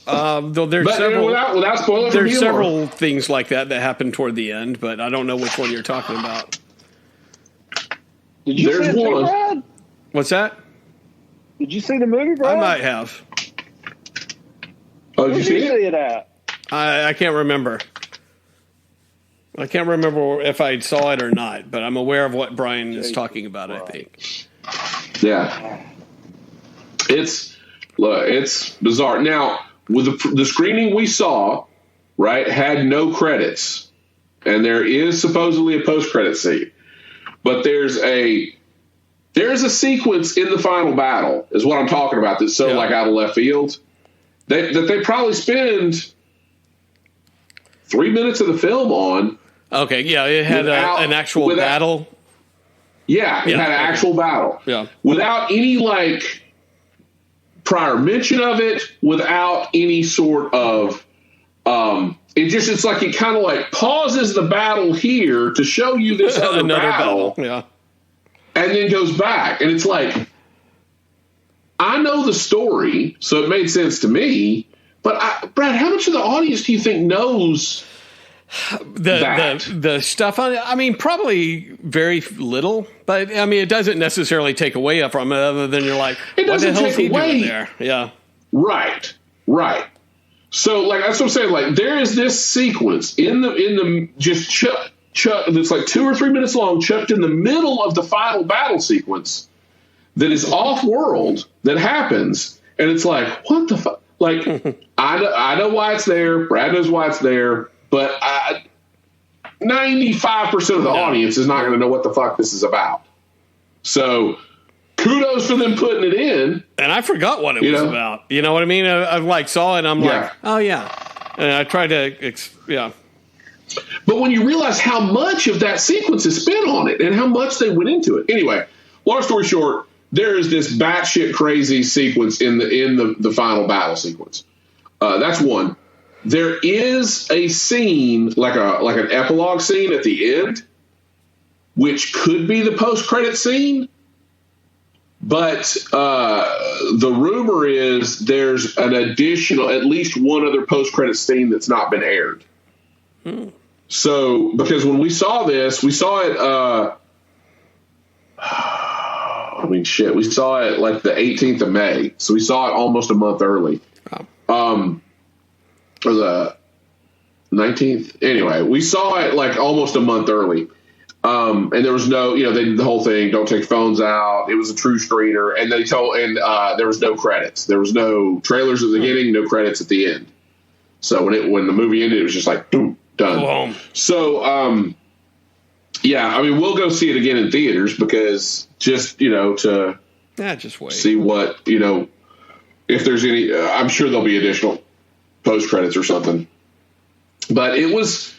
Speaker 2: Though there's
Speaker 1: But
Speaker 2: several,
Speaker 1: without spoiling,
Speaker 2: there's several things like that happen toward the end, but I don't know which one you're talking about.
Speaker 3: Did you see it too, Brad?
Speaker 2: What's that?
Speaker 3: Did you see the movie, Brad?
Speaker 2: I might have.
Speaker 1: Oh, did you see
Speaker 3: it at?
Speaker 2: I can't remember. I can't remember if I saw it or not, but I'm aware of what Brian is talking about, I think.
Speaker 1: Yeah. It's bizarre. Now, with the screening we saw, right, had no credits. And there is supposedly a post-credit scene. But there's a sequence in the final battle, is what I'm talking about, that's so like out of left field. That they probably spend 3 minutes of the film on.
Speaker 2: Okay, yeah, it had an actual battle.
Speaker 1: Yeah, it had an actual battle.
Speaker 2: Yeah.
Speaker 1: Without any, like, prior mention of it, without any sort of, it's like it kind of like pauses the battle here to show you this other battle.
Speaker 2: Yeah.
Speaker 1: And then goes back. And it's like, I know the story, so it made sense to me. But Brad, how much of the audience do you think knows
Speaker 2: the stuff on it? I mean, probably very little. But I mean, it doesn't necessarily take away from it, other than you're like, what the hell is he doing there? Yeah.
Speaker 1: Right. So, like, that's what I'm saying. Like, there is this sequence in the just chuck that's like 2 or 3 minutes long, chucked in the middle of the final battle sequence that is off-world that happens, and it's like, what the fuck? Like, I know why it's there. Brad knows why it's there, but 95% of the audience is not going to know what the fuck this is about. So, kudos for them putting it in.
Speaker 2: And I forgot what it was about. You know what I mean? I like saw it and I'm like, oh yeah. And I tried to,
Speaker 1: But when you realize how much of that sequence is spent on it and how much they went into it. Anyway, long story short, there is this batshit crazy sequence in the final battle sequence. That's one. There is a scene, like an epilogue scene at the end, which could be the post-credit scene. But the rumor is there's an additional, at least one other post-credit scene that's not been aired. So, because when we saw this, we saw it, we saw it like the 18th of May. So we saw it almost a month early. Or the 19th. Anyway, we saw it like almost a month early. And there was no, they did the whole thing, don't take phones out. It was a true screener. And there was no credits. There was no trailers at the beginning, no credits at the end. So when the movie ended, it was just like, boom, done.
Speaker 2: Boom.
Speaker 1: So, we'll go see it again in theaters because just, to
Speaker 2: just wait.
Speaker 1: See what, if there's any, I'm sure there'll be additional post credits or something. But it was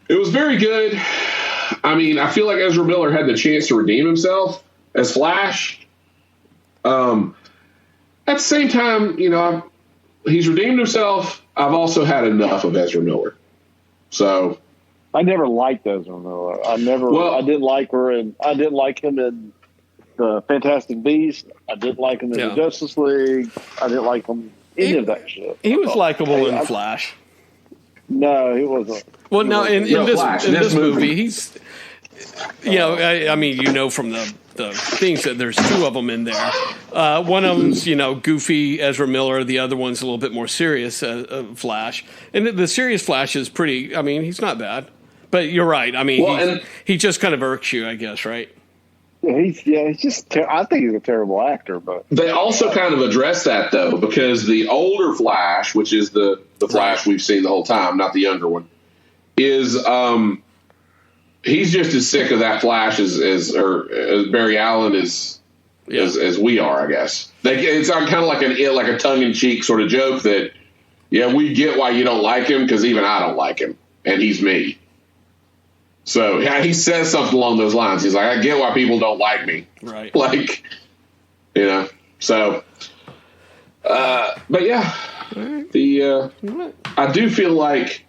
Speaker 1: very good. I mean, I feel like Ezra Miller had the chance to redeem himself as Flash. At the same time, he's redeemed himself. I've also had enough of Ezra Miller. So
Speaker 3: I never liked Ezra Miller. I didn't like her, and I didn't like him in the Fantastic Beast. I didn't like him in the Justice League. I didn't like him any of that shit.
Speaker 2: He was likable in Flash.
Speaker 3: No, he wasn't.
Speaker 2: Well, no, in this movie, he's, I mean, from the things that there's two of them in there. One of them's, goofy Ezra Miller. The other one's a little bit more serious Flash. And the serious Flash is pretty, I mean, he's not bad. But you're right. I mean, he just kind of irks you, I guess, right?
Speaker 3: He's just, I think he's a terrible actor. But
Speaker 1: they also kind of address that, though, because the older Flash, which is the Flash we've seen the whole time, not the younger one, is he's just as sick of that Flash as Barry Allen is as we are, I guess. It's kind of like a tongue-in-cheek sort of joke that, we get why you don't like him because even I don't like him, and he's me. So he says something along those lines. He's like, I get why people don't like me.
Speaker 2: Right.
Speaker 1: So, but yeah, I do feel like,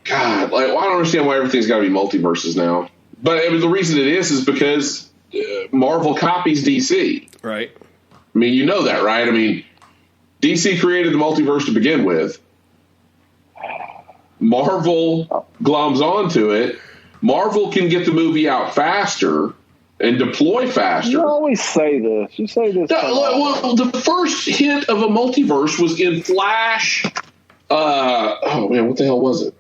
Speaker 1: God, I don't understand why everything's got to be multiverses now. But the reason it is because Marvel copies DC.
Speaker 2: Right.
Speaker 1: I mean, you know that, right? I mean, DC created the multiverse to begin with. Marvel gloms onto it. Marvel can get the movie out faster and deploy faster.
Speaker 3: You always say this. You say this.
Speaker 1: Well, the first hint of a multiverse was in Flash. Oh man, what the hell was it?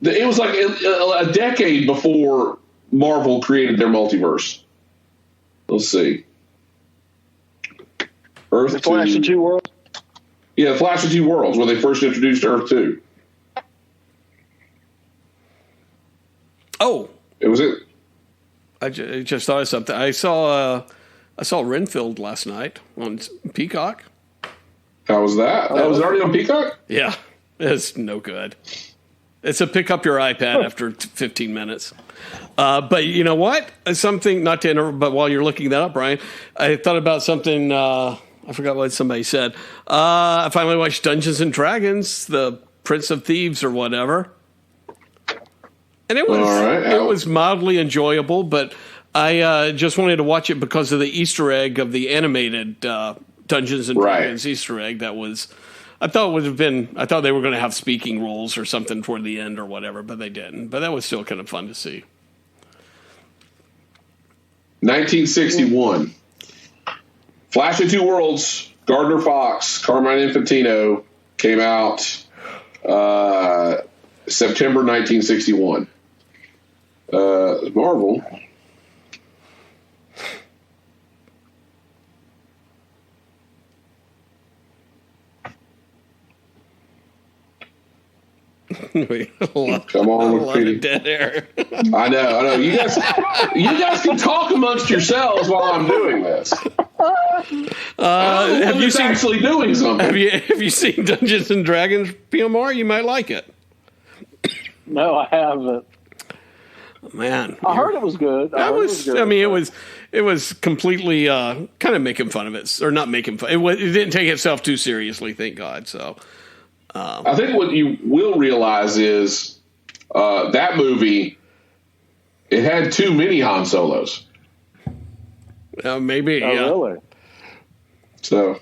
Speaker 1: It was like a decade before Marvel created their multiverse. Let's see.
Speaker 3: The Flash of Two Worlds?
Speaker 1: Yeah, Flash of Two Worlds, when they first introduced Earth 2.
Speaker 2: Oh.
Speaker 1: It was it.
Speaker 2: I just thought of something. I saw Renfield last night on Peacock.
Speaker 1: How was that? That was already on Peacock?
Speaker 2: Yeah. It's no good. It's a pick up your iPad after 15 minutes. But you know what? Something, not to interrupt, but while you're looking that up, Brian, I thought about something. I forgot what somebody said. I finally watched Dungeons and Dragons, the Prince of Thieves or whatever. And it was mildly enjoyable, but I just wanted to watch it because of the Easter egg of the animated Dungeons and Dragons Easter egg. I thought they were going to have speaking roles or something toward the end or whatever, but they didn't. But that was still kind of fun to see.
Speaker 1: 1961. Flash of Two Worlds, Gardner Fox, Carmine Infantino came out September 1961. Marvel. Come on, Wikipedia.
Speaker 2: Dead air.
Speaker 1: I know. You guys can talk amongst yourselves while I'm doing this.
Speaker 2: Have you seen
Speaker 1: actually doing something?
Speaker 2: Have you seen Dungeons and Dragons, PMR? You might like it.
Speaker 3: No, I haven't.
Speaker 2: Man,
Speaker 3: I heard it was good.
Speaker 2: It was completely kind of making fun of it, or not making fun. It didn't take itself too seriously, thank God. So.
Speaker 1: I think what you will realize is that movie, it had too many Han Solos.
Speaker 2: Maybe.
Speaker 3: Oh,
Speaker 2: yeah.
Speaker 3: Really?
Speaker 1: So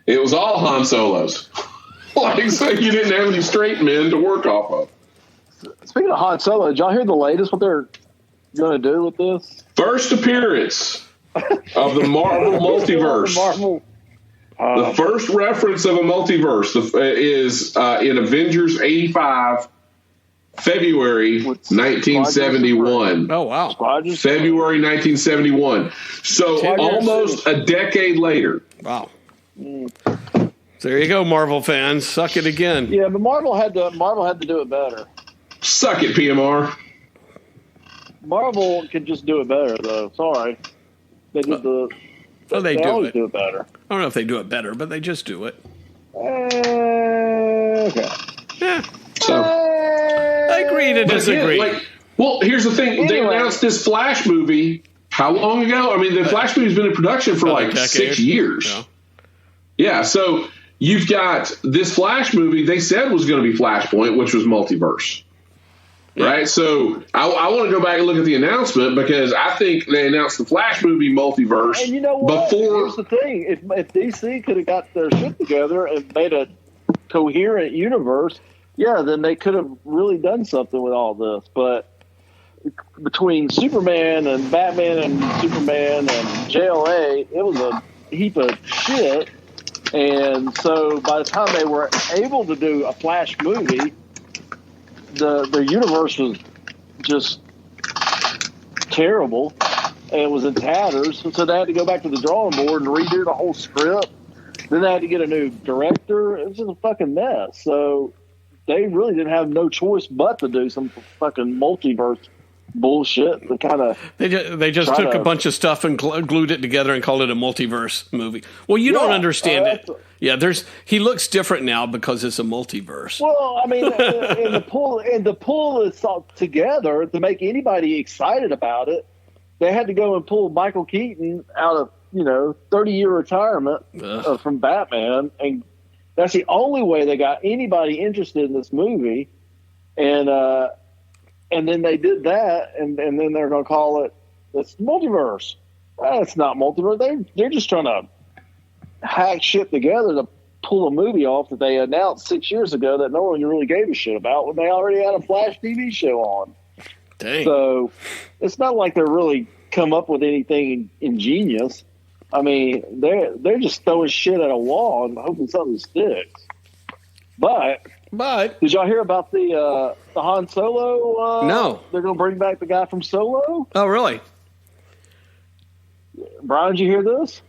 Speaker 1: it was all Han Solos. So you didn't have any straight men to work off of.
Speaker 3: Speaking of Han Solo, did y'all hear the latest? What they're going to do with this?
Speaker 1: First appearance of the Marvel multiverse. The first reference of a multiverse is in Avengers 85, February 1971.
Speaker 2: Oh, wow.
Speaker 1: February 1971. So almost a decade later.
Speaker 2: Wow. There you go, Marvel fans. Suck it again.
Speaker 3: Yeah, but Marvel had to do it better.
Speaker 1: Suck it, PMR.
Speaker 3: Marvel could just do it better, though. Sorry. They did
Speaker 2: they
Speaker 3: always do it better.
Speaker 2: I don't know if they do it better, but they just do it.
Speaker 3: Okay.
Speaker 2: Yeah.
Speaker 1: So
Speaker 2: I agree to disagree.
Speaker 1: Here's the thing. Anyway. They announced this Flash movie how long ago? I mean, the Flash movie's been in production for like 6 years. Yeah, so you've got this Flash movie they said was going to be Flashpoint, which was multiverse. Yeah. Right? So I want to go back and look at the announcement because I think they announced the Flash movie multiverse.
Speaker 3: And you know what?
Speaker 1: Before.
Speaker 3: Here's the thing. If DC could have got their shit together and made a coherent universe, yeah, then they could have really done something with all this. But between Superman and Batman and Superman and JLA, it was a heap of shit. And so by the time they were able to do a Flash movie, the universe was just terrible, and it was in tatters. So they had to go back to the drawing board and redo the whole script. Then they had to get a new director. It was just a fucking mess. So they really didn't have no choice but to do some fucking multiverse bullshit.
Speaker 2: They just took a bunch of stuff and glued it together and called it a multiverse movie. Well, you don't understand it. Yeah, he looks different now because it's a multiverse.
Speaker 3: Well, I mean, and to pull this all together to make anybody excited about it, they had to go and pull Michael Keaton out of 30-year retirement from Batman, and that's the only way they got anybody interested in this movie. And then they did that, and then they're going to call it it's multiverse. It's not multiverse. They're just trying to hack shit together to pull a movie off that they announced 6 years ago that no one really gave a shit about when they already had a Flash TV show on.
Speaker 2: Dang.
Speaker 3: So it's not like they're really come up with anything ingenious. I mean, they're just throwing shit at a wall and hoping something sticks. But did y'all hear about the Han Solo?
Speaker 2: No.
Speaker 3: They're going to bring back the guy from Solo?
Speaker 2: Oh, really?
Speaker 3: Brian, did you hear this?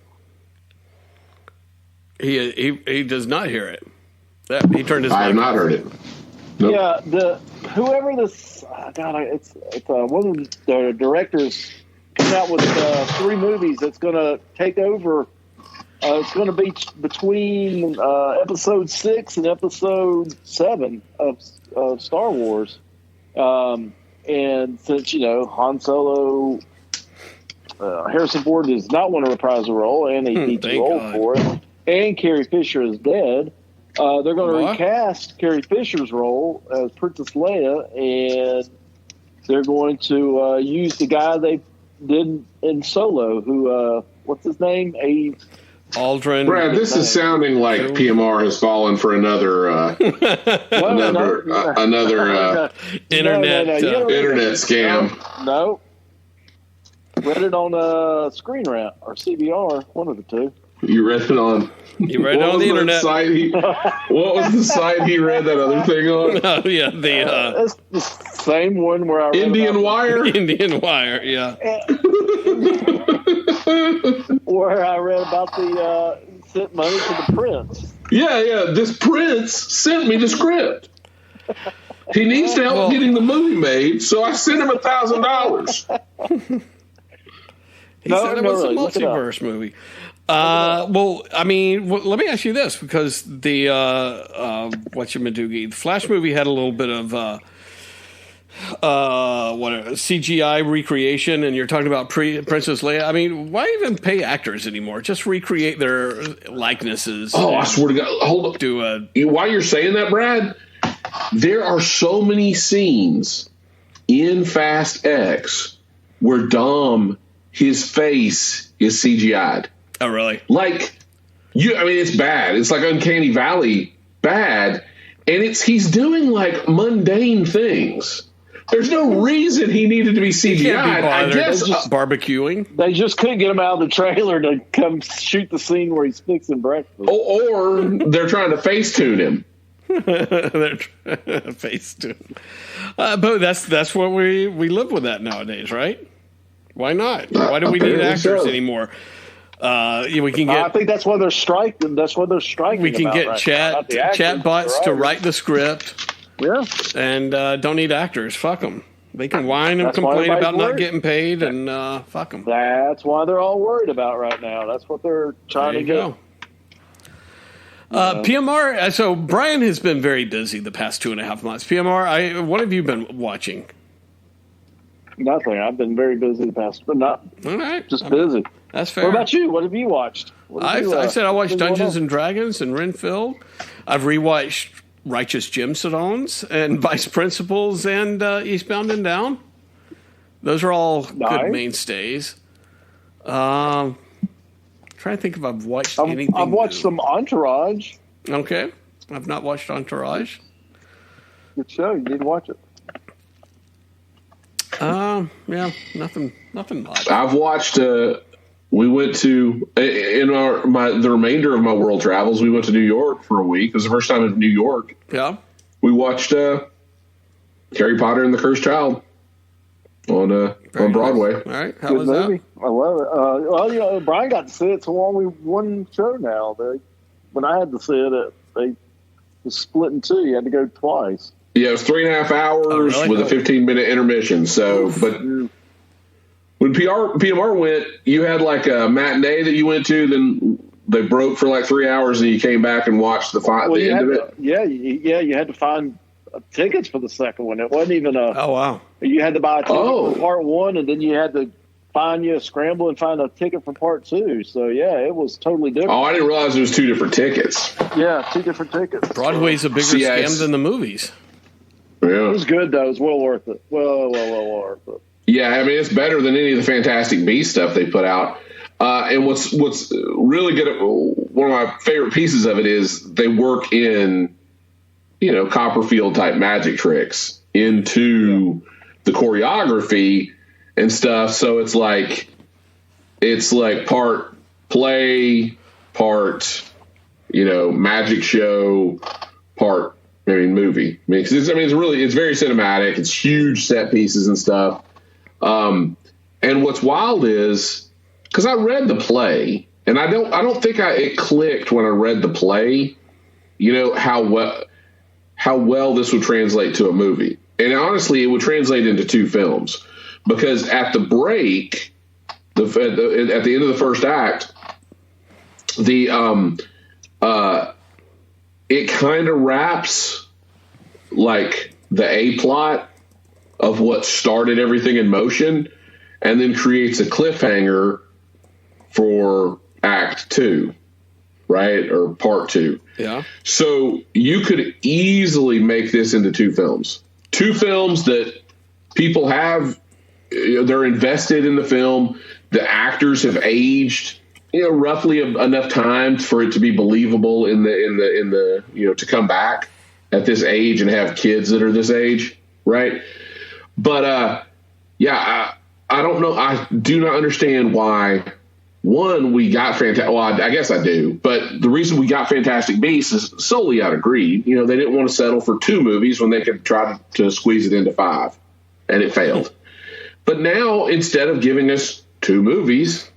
Speaker 2: He does not hear it. He turned his.
Speaker 1: I have not heard it. Nope.
Speaker 3: Yeah, whoever this it's one of the directors came out with 3 movies that's going to take over. It's going to be between episode 6 and episode 7 of Star Wars. And since Han Solo, Harrison Ford does not want to reprise the role, and he's too old for it. And Carrie Fisher is dead. They're going to recast Carrie Fisher's role as Princess Leia, and they're going to use the guy they did in Solo, who what's his name?
Speaker 2: Aldrin.
Speaker 1: Brad, this is sounding like PMR has fallen for another internet scam.
Speaker 3: No. Read it on Screen Rant or CBR, one of the two.
Speaker 1: You read it on.
Speaker 2: You read it on the internet.
Speaker 1: What was the site he read that other thing on?
Speaker 2: Oh yeah,
Speaker 3: it's the same one where I read
Speaker 1: Indian Wire.
Speaker 2: Indian Wire, yeah.
Speaker 3: Where I read about the sent money to the prince.
Speaker 1: Yeah. This prince sent me the script. He needs to help getting the movie made, so I sent him $1,000.
Speaker 2: He said it was a multiverse movie. Well, I mean, let me ask you this, because the the Flash movie had a little bit of CGI recreation, and you're talking about Princess Leia. I mean, why even pay actors anymore? Just recreate their likenesses.
Speaker 1: Oh, I swear to God! Hold up. While you're saying that, Brad, there are so many scenes in Fast X where Dom, his face is CGI'd.
Speaker 2: Oh, really?
Speaker 1: Like, it's bad. It's like Uncanny Valley bad, and he's doing like mundane things. There's no reason he needed to be CGI'd. I guess
Speaker 2: barbecuing.
Speaker 3: They just couldn't get him out of the trailer to come shoot the scene where he's fixing breakfast.
Speaker 1: Or they're trying to Facetune him.
Speaker 2: They're Facetune. But that's what we live with that nowadays, right? Why not? Why do we need actors anymore? We can get.
Speaker 3: I think that's why they're striking. That's what they're striking.
Speaker 2: We can get
Speaker 3: right
Speaker 2: chat bots to write the script.
Speaker 3: Yeah,
Speaker 2: and don't need actors. Fuck them. They can whine and complain about not getting paid, and fuck them.
Speaker 3: That's why they're all worried about right now. That's what they're trying to get.
Speaker 2: PMR. So Brian has been very busy the past 2.5 months. PMR, what have you been watching?
Speaker 3: Nothing. I've been very busy the past, but not
Speaker 2: all right.
Speaker 3: Just busy.
Speaker 2: That's fair.
Speaker 3: What about you? What have you watched?
Speaker 2: I said I watched Dungeons and Dragons and Renfield. I've rewatched Righteous Gemstones and Vice Principals and Eastbound and Down. Those are all good mainstays. Trying to think if I've watched anything.
Speaker 3: I've watched some Entourage.
Speaker 2: Okay. I've not watched Entourage.
Speaker 3: Good show. You need to watch it.
Speaker 2: Yeah, nothing much.
Speaker 1: I've watched. We went to the remainder of my world travels. We went to New York for a week. It was the first time in New York.
Speaker 2: Yeah.
Speaker 1: We watched Harry Potter and the Cursed Child on Broadway.
Speaker 2: Nice. All right, how was that?
Speaker 3: I love it. Brian got to see it. So only one show now. When I had to see it, they was split in two. You had to go twice.
Speaker 1: Yeah, it was 3.5 hours with a 15-minute intermission. So, but when PMR went, you had like a matinee that you went to, then they broke for like 3 hours, and you came back and watched the end of it.
Speaker 3: You had to find tickets for the second one. It wasn't even
Speaker 2: Oh, wow.
Speaker 3: You had to buy a ticket for part one, and then you had to scramble and find a ticket for part two. So, yeah, it was totally different.
Speaker 1: Oh, I didn't realize there was 2 different tickets.
Speaker 3: Yeah, 2 different tickets.
Speaker 2: Broadway's a bigger scam than the movies.
Speaker 1: Yeah.
Speaker 3: It was good, though. It was well worth it. Well worth it.
Speaker 1: Yeah, I mean, it's better than any of the Fantastic Beasts stuff they put out. And what's really good, one of my favorite pieces of it is they work in, Copperfield type magic tricks into the choreography and stuff. So it's like part play, part, magic show, part, movie. It's very cinematic. It's huge set pieces and stuff. And what's wild is, because I read the play, and I don't think it clicked when I read the play, how well this would translate to a movie. And honestly, it would translate into 2 films, because at the break, at the end of the first act, it kind of wraps like the A plot of what started everything in motion, and then creates a cliffhanger for Act 2, right? Or Part 2.
Speaker 2: Yeah.
Speaker 1: So you could easily make this into 2 films. 2 films that people have, they're invested in the film. The actors have aged, roughly enough time for it to be believable in the to come back at this age and have kids that are this age, right? But I don't know. I do not understand why. One, we got Fantastic. Well, I guess I do, but the reason we got Fantastic Beasts is solely out of greed. They didn't want to settle for 2 movies when they could try to squeeze it into 5, and it failed. But now, instead of giving us 2 movies,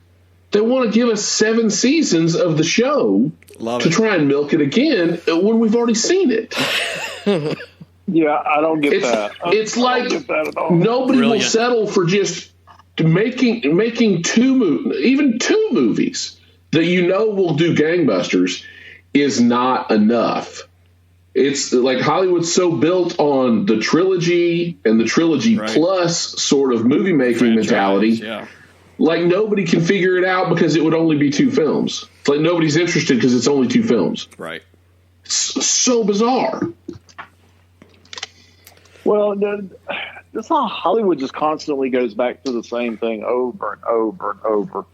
Speaker 1: they want to give us 7 seasons of the show to try and milk it again when we've already seen it.
Speaker 3: Yeah, I don't get that.
Speaker 1: It's like nobody will settle for just making 2 movies that will do gangbusters is not enough. It's like Hollywood's so built on the trilogy and the trilogy plus sort of movie making mentality.
Speaker 2: Yeah.
Speaker 1: Like nobody can figure it out because it would only be 2 films. It's like nobody's interested because it's only 2 films.
Speaker 2: Right.
Speaker 1: It's so bizarre.
Speaker 3: Well, that's how Hollywood just constantly goes back to the same thing over and over and over.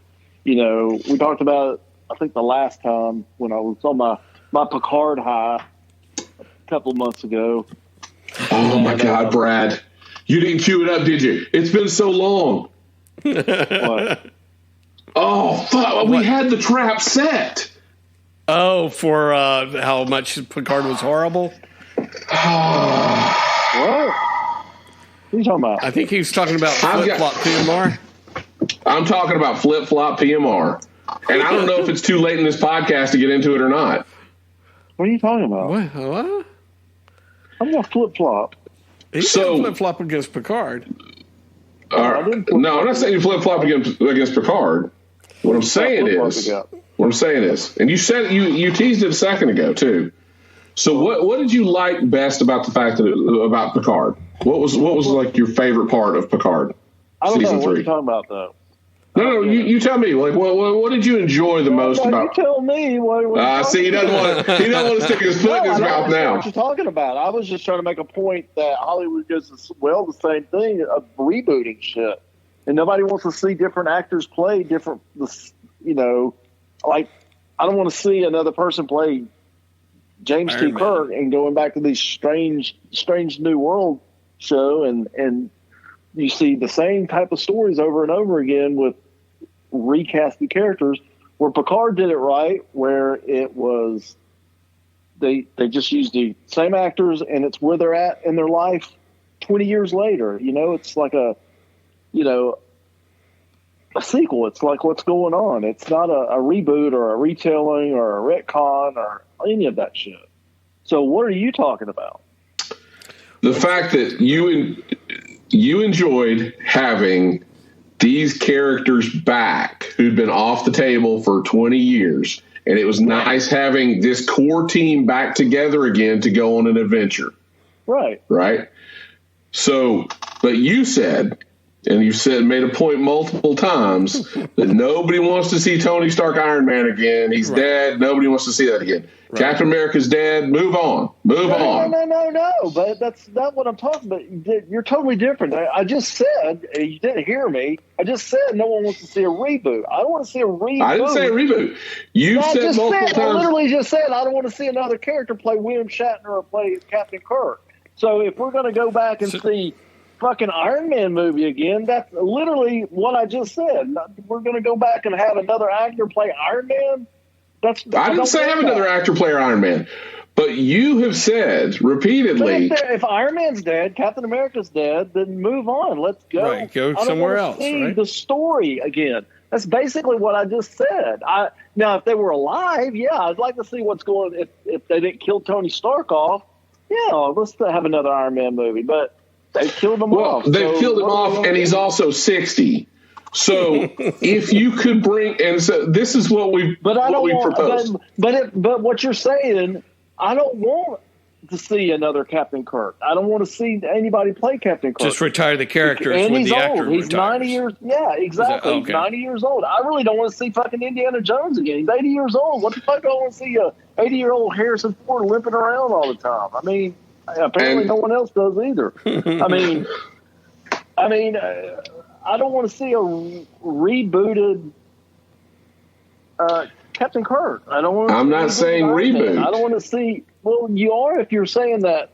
Speaker 3: We talked about it, I think the last time when I was on my Picard high a couple months ago.
Speaker 1: Oh, my God, Brad. You didn't cue it up, did you? It's been so long.
Speaker 3: What?
Speaker 1: Oh, fuck. We had the trap set.
Speaker 2: Oh, for how much Picard was horrible?
Speaker 3: What? What are you talking about?
Speaker 2: I think he was talking about flip-flop PMR.
Speaker 1: I'm talking about flip-flop PMR. And I don't know if it's too late in this podcast to get into it or not.
Speaker 3: What are you talking about?
Speaker 2: What?
Speaker 3: I'm going to flip-flop.
Speaker 2: He's flip-flop against Picard.
Speaker 1: No, I'm not saying you flip-flop against Picard. What I'm saying is, and you said you teased it a second ago too. So what did you like best about the fact about Picard? What was like your favorite part of Picard?
Speaker 3: I don't
Speaker 1: season
Speaker 3: know
Speaker 1: 3?
Speaker 3: what you're talking about though.
Speaker 1: No, you tell me. Like, what did you enjoy the most about?
Speaker 3: You tell me.
Speaker 1: See, he doesn't want to stick his foot in his mouth now.
Speaker 3: What you're talking about? I was just trying to make a point that Hollywood does the same thing of rebooting shit, and nobody wants to see different actors play different. Like I don't want to see another person play James T. Kirk and going back to these strange New World show and you see the same type of stories over and over again with recasted characters, where Picard did it right, where it was they just used the same actors and it's where they're at in their life 20 years later. It's like a sequel. It's like what's going on. It's not a reboot or a retelling or a retcon or any of that shit. So what are you talking about?
Speaker 1: The fact that you enjoyed having these characters back who'd been off the table for 20 years, and it was nice having this core team back together again to go on an adventure.
Speaker 3: Right.
Speaker 1: So, but you said and you made a point multiple times that nobody wants to see Tony Stark Iron Man again. He's dead. Nobody wants to see that again. Right. Captain America's dead. Move on.
Speaker 3: No. But that's not what I'm talking about. You're totally different. I just said, you didn't hear me. I just said no one wants to see a reboot. I don't want to see a reboot.
Speaker 1: I didn't say a reboot. You said multiple times.
Speaker 3: I literally just said I don't want to see another character play William Shatner or play Captain Kirk. So if we're going to go back and see fucking Iron Man movie again, that's literally what I just said. We're going to go back and have another actor play Iron Man? I
Speaker 1: didn't say have another actor play Iron Man, but you have said repeatedly,
Speaker 3: if Iron Man's dead, Captain America's dead, then move on. Let's go.
Speaker 2: Right, go somewhere else.
Speaker 3: See the story again. That's basically what I just said. Now, if they were alive, yeah, I'd like to see what's going. If they didn't kill Tony Stark off, yeah, let's have another Iron Man movie. But they killed him off.
Speaker 1: They killed him off, and he's also 60. So if you could bring, and so this is what we proposed.
Speaker 3: But what you're saying, I don't want to see another Captain Kirk. I don't want to see anybody play Captain Kirk.
Speaker 2: Just retire the characters
Speaker 3: and
Speaker 2: when
Speaker 3: he's
Speaker 2: the
Speaker 3: old.
Speaker 2: actor
Speaker 3: He's
Speaker 2: retires.
Speaker 3: 90 years. Yeah, exactly.
Speaker 2: Okay.
Speaker 3: He's 90 years old. I really don't want to see fucking Indiana Jones again. He's 80 years old. What the fuck do I want to see a 80-year-old Harrison Ford limping around all the time? I mean, apparently no one else does either. I mean, I don't want to see a rebooted Captain Kirk. I don't want.
Speaker 1: I'm not saying reboot.
Speaker 3: I don't want to see. Well, you are if you're saying that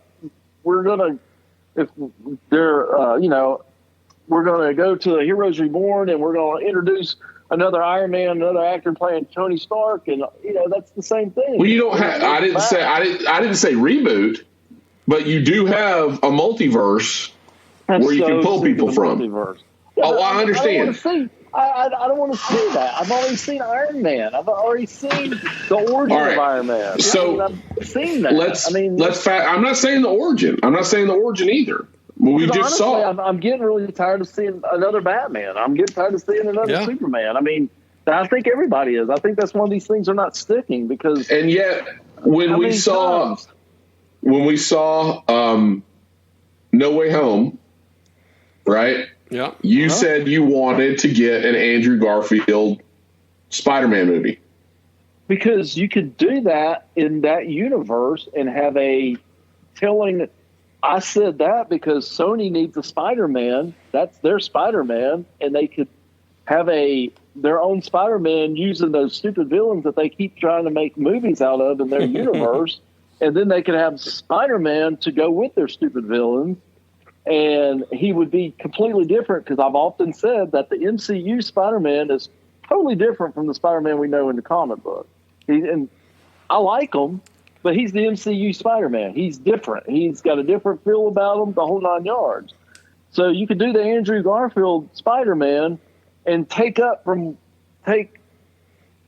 Speaker 3: we're gonna, if they're, we're gonna go to Heroes Reborn and we're gonna introduce another Iron Man, another actor playing Tony Stark, and that's the same thing.
Speaker 1: Well, you don't have. I didn't say reboot, but you do have a multiverse where you can pull people from.
Speaker 3: Multiverse.
Speaker 1: Yeah, I understand.
Speaker 3: I don't want to see that. I've already seen Iron Man. I've already seen the origin of Iron Man.
Speaker 1: So
Speaker 3: I've seen that.
Speaker 1: I'm not saying the origin. I'm not saying the origin either. We just saw.
Speaker 3: I'm getting really tired of seeing another Batman. I'm getting tired of seeing another Superman. I mean, I think everybody is. I think that's one of these things are not sticking because.
Speaker 1: And yet, when we saw No Way Home, right?
Speaker 2: Yeah.
Speaker 1: You said you wanted to get an Andrew Garfield Spider-Man movie.
Speaker 3: Because you could do that in that universe and have a telling. I said that because Sony needs a Spider-Man. That's their Spider-Man. And they could have their own Spider-Man using those stupid villains that they keep trying to make movies out of in their universe. And then they could have Spider-Man to go with their stupid villains. And he would be completely different because I've often said that the MCU Spider-Man is totally different from the Spider-Man we know in the comic book. And I like him, but he's the MCU Spider-Man. He's different. He's got a different feel about him, the whole 9 yards. So you could do the Andrew Garfield Spider-Man and take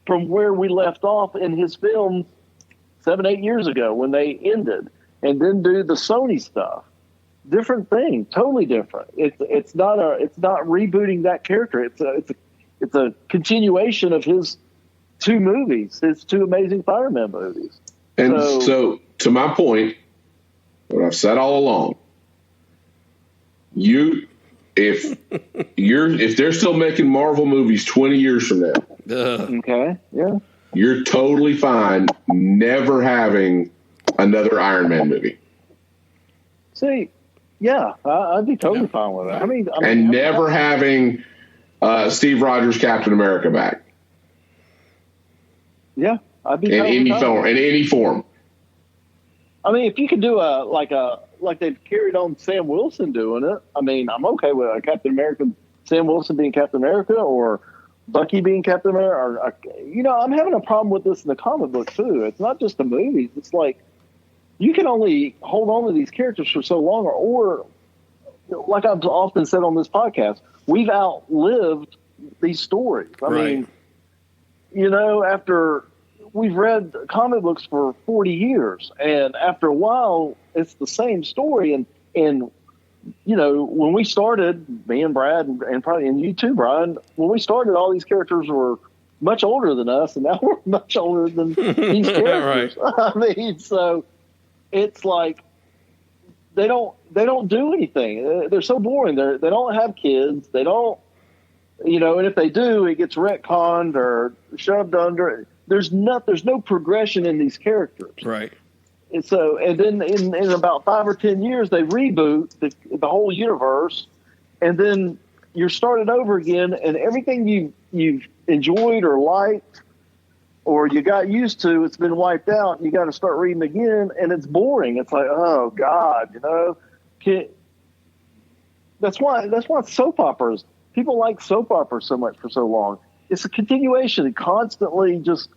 Speaker 3: from where we left off in his film 7-8 years ago when they ended, and then do the Sony stuff. Different thing, totally different. It's not rebooting that character. It's a continuation of his 2 movies, his 2 Amazing Spider-Man movies.
Speaker 1: And so to my point, what I've said all along, if they're still making Marvel movies 20 years from now,
Speaker 3: okay, yeah,
Speaker 1: you're totally fine never having another Iron Man movie.
Speaker 3: See. Yeah, I'd be totally fine with that. I mean,
Speaker 1: never having Steve Rogers Captain America back.
Speaker 3: Yeah, I'd be
Speaker 1: in any form.
Speaker 3: I mean, if you could do like they've carried on Sam Wilson doing it, I mean, I'm okay with Captain America, Sam Wilson being Captain America, or Bucky being Captain America. Or, I'm having a problem with this in the comic book too. It's not just the movies. It's like. You can only hold on to these characters for so long, or like I've often said on this podcast, we've outlived these stories. I mean, after we've read comic books for 40 years, and after a while, it's the same story. And when we started, me and Brad, and probably and you too, Brian, when we started, all these characters were much older than us, and now we're much older than these characters.
Speaker 2: Right.
Speaker 3: I mean, so. It's like they don't do anything. They're so boring. They don't have kids. They don't, and if they do, it gets retconned or shoved under. There's no progression in these characters.
Speaker 2: Right.
Speaker 3: And so, and then in about 5 or 10 years, they reboot the whole universe, and then you're starting over again, and everything you've enjoyed or liked or you got used to, it's been wiped out, and you got to start reading again, and it's boring. It's like, oh God, that's why soap operas, people like soap operas so much for so long. It's a continuation. It constantly just,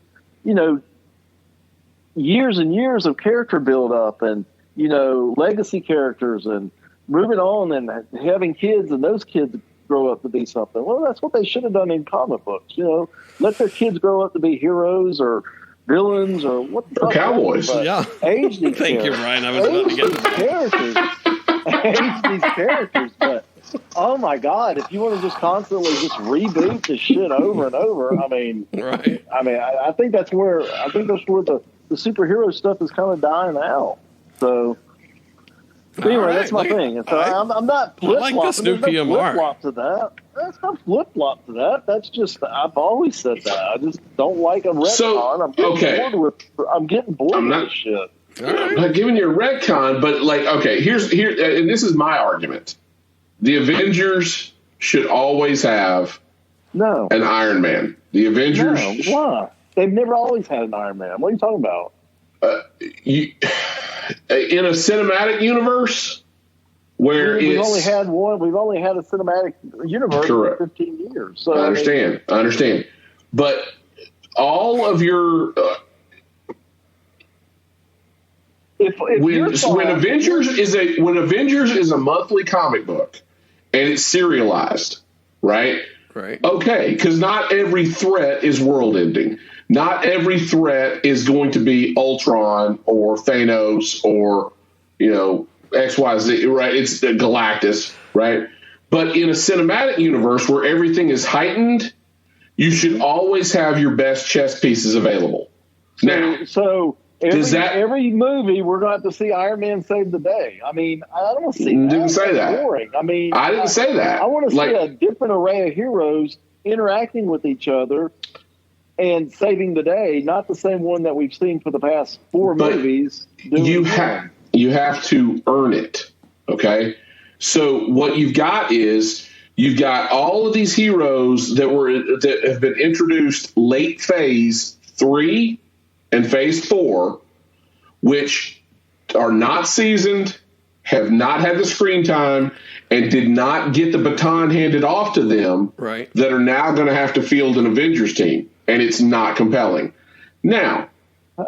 Speaker 3: years and years of character build up and, legacy characters and moving on and having kids, and those kids grow up to be something. Well, that's what they should have done in comic books. Let their kids grow up to be heroes or villains or
Speaker 1: cowboys.
Speaker 3: Yeah. Age these
Speaker 2: Thank you, Ryan. I was about to get
Speaker 3: age these characters. But oh my God, if you want to just constantly just reboot the shit over and over,
Speaker 2: right.
Speaker 3: I think that's where the superhero stuff is kind of dying out. So. Anyway,
Speaker 2: right.
Speaker 3: that's my thing. So I'm not flip-flopping.
Speaker 2: Like this new PMR.
Speaker 3: Flip-flop to that. That's not flip-flop to that. That's just, I've always said that. I just don't like a retcon.
Speaker 1: So,
Speaker 3: I'm getting bored with this shit.
Speaker 1: I'm not giving you a retcon, but here, and this is my argument. The Avengers should always have an Iron Man. The Avengers.
Speaker 3: No, why? They've never always had an Iron Man. What are you talking about?
Speaker 1: In a cinematic universe where
Speaker 3: we've only had a cinematic universe for 15 years. So
Speaker 1: I understand. But all of your when Avengers is a monthly comic book and it's serialized, right?
Speaker 2: Right.
Speaker 1: Okay, because not every threat is world ending. Not every threat is going to be Ultron or Thanos or, XYZ, right? It's Galactus, right? But in a cinematic universe where everything is heightened, you should always have your best chess pieces available.
Speaker 3: Every movie we're going to have to see Iron Man save the day. I don't see that.
Speaker 1: Didn't say that.
Speaker 3: Boring.
Speaker 1: I didn't say that.
Speaker 3: I want to see a different array of heroes interacting with each other and saving the day, not the same one that we've seen for the past 4 movies.
Speaker 1: You have to earn it, okay? So what you've got is you've got all of these heroes that have been introduced late phase 3 and phase 4, which are not seasoned, have not had the screen time, and did not get the baton handed off to them,
Speaker 2: right,
Speaker 1: that are now going to have to field an Avengers team. And it's not compelling. Now,
Speaker 3: I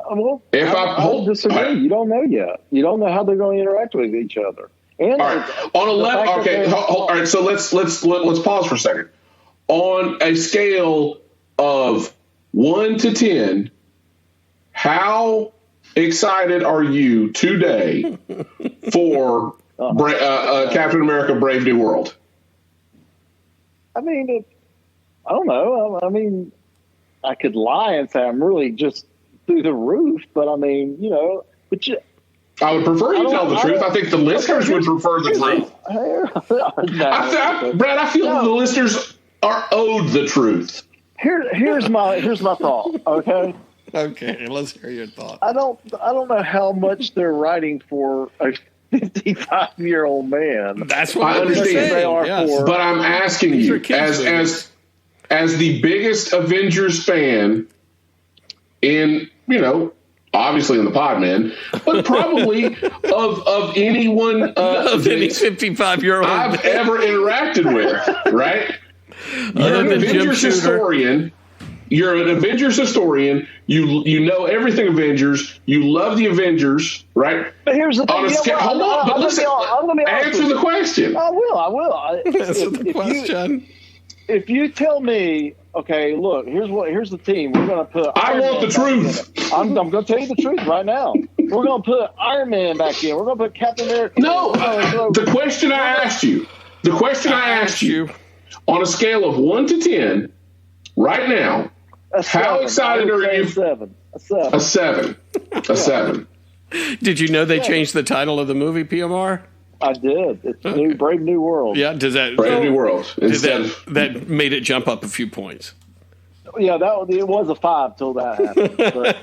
Speaker 3: disagree. You don't know yet. You don't know how they're going to interact with each other. And
Speaker 1: all right, on a level, okay. All right, so let's pause for a second. On a scale of 1 to 10, how excited are you today for Captain America: Brave New World?
Speaker 3: I don't know. I could lie and say I'm really just through the roof, but I would prefer
Speaker 1: you tell the truth. I think the listeners would prefer the truth. Brad, I feel the listeners are owed the truth.
Speaker 3: Here's my thought. Okay.
Speaker 2: Okay, let's hear your thought.
Speaker 3: I don't know how much they're writing for a 55-year-old man.
Speaker 2: That's what
Speaker 1: I understand.
Speaker 2: They are for.
Speaker 1: But I'm asking you, as the biggest Avengers fan in, obviously in the pod, man, but probably of anyone
Speaker 2: of any 55-year-old
Speaker 1: I've ever interacted with, right? You're an Avengers historian. You're an Avengers historian. You know everything Avengers. You love the Avengers, right?
Speaker 3: But here's the thing.
Speaker 1: Hold on, but listen. Answer the question.
Speaker 3: I will.
Speaker 2: Answer the question.
Speaker 3: If you tell me, okay, look, here's the team. We're going to put.
Speaker 1: I want the truth.
Speaker 3: I'm going to tell you the truth right now. We're going to put Iron Man back in. We're going to put Captain America.
Speaker 1: No, the question I asked you. On a scale of 1 to 10, right now, how excited are you?
Speaker 3: A 7.
Speaker 1: A 7.
Speaker 2: Did you know they changed the title of the movie, PMR?
Speaker 3: I did. It's new, Brave New World.
Speaker 2: Yeah, does that
Speaker 1: Brave New World.
Speaker 2: that made it jump up a few points?
Speaker 3: Yeah, it was a 5 till that happened. But.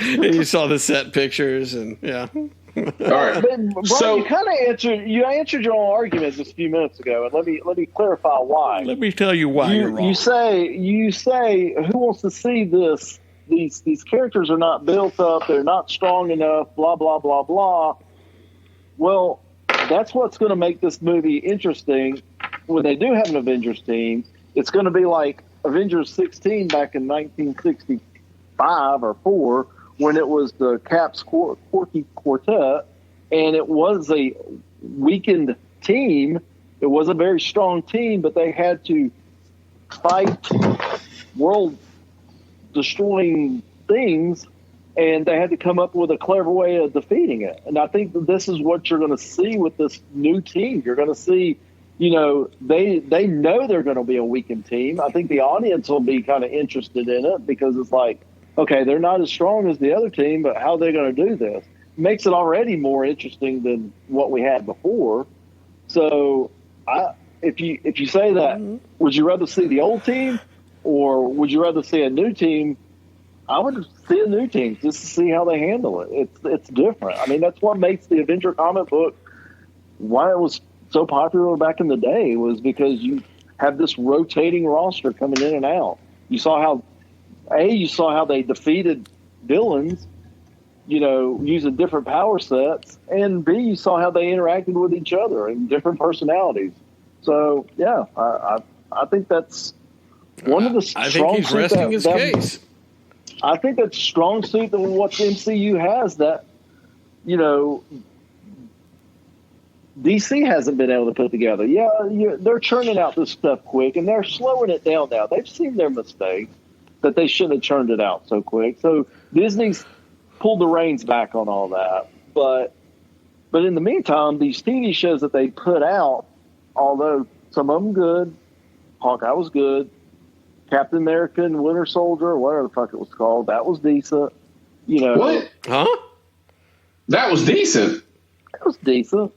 Speaker 2: And you saw the set pictures, and yeah.
Speaker 1: All right.
Speaker 3: But, Brian,
Speaker 1: So
Speaker 3: you kind of answered your own argument just a few minutes ago, and let me clarify why.
Speaker 2: Let me tell you why you're wrong.
Speaker 3: You say who wants to see this? These characters are not built up. They're not strong enough. Blah blah blah blah. Well, that's what's going to make this movie interesting. When they do have an Avengers team, it's going to be like Avengers 16 back in 1965 or 4, when it was the Cap's Quirky Quartet, and it was a weakened team. It was a very strong team, but they had to fight world-destroying things, and they had to come up with a clever way of defeating it. And I think that this is what you're going to see with this new team. You're going to see, they know they're going to be a weakened team. I think the audience will be kind of interested in it because it's like, okay, they're not as strong as the other team, but how are they going to do this? It makes it already more interesting than what we had before. So if you say that, would you rather see the old team or would you rather see a new team? I would see a new team just to see how they handle it. It's different. I mean, that's what makes the Avenger comic book, why it was so popular back in the day, was because you have this rotating roster coming in and out. You saw how they defeated villains, using different power sets, and B, you saw how they interacted with each other and different personalities. So, yeah, I think that's one of the strong suits.
Speaker 2: I think he's resting his case.
Speaker 3: I think that's strong suit of what the MCU has that, DC hasn't been able to put together. Yeah, they're churning out this stuff quick, and they're slowing it down now. They've seen their mistakes, that they shouldn't have churned it out so quick. So Disney's pulled the reins back on all that. But in the meantime, these TV shows that they put out, although some of them good, Hawkeye was good, Captain America and Winter Soldier, or whatever the fuck it was called, that was decent.
Speaker 1: What?
Speaker 2: Huh?
Speaker 1: That was decent.
Speaker 3: It was decent.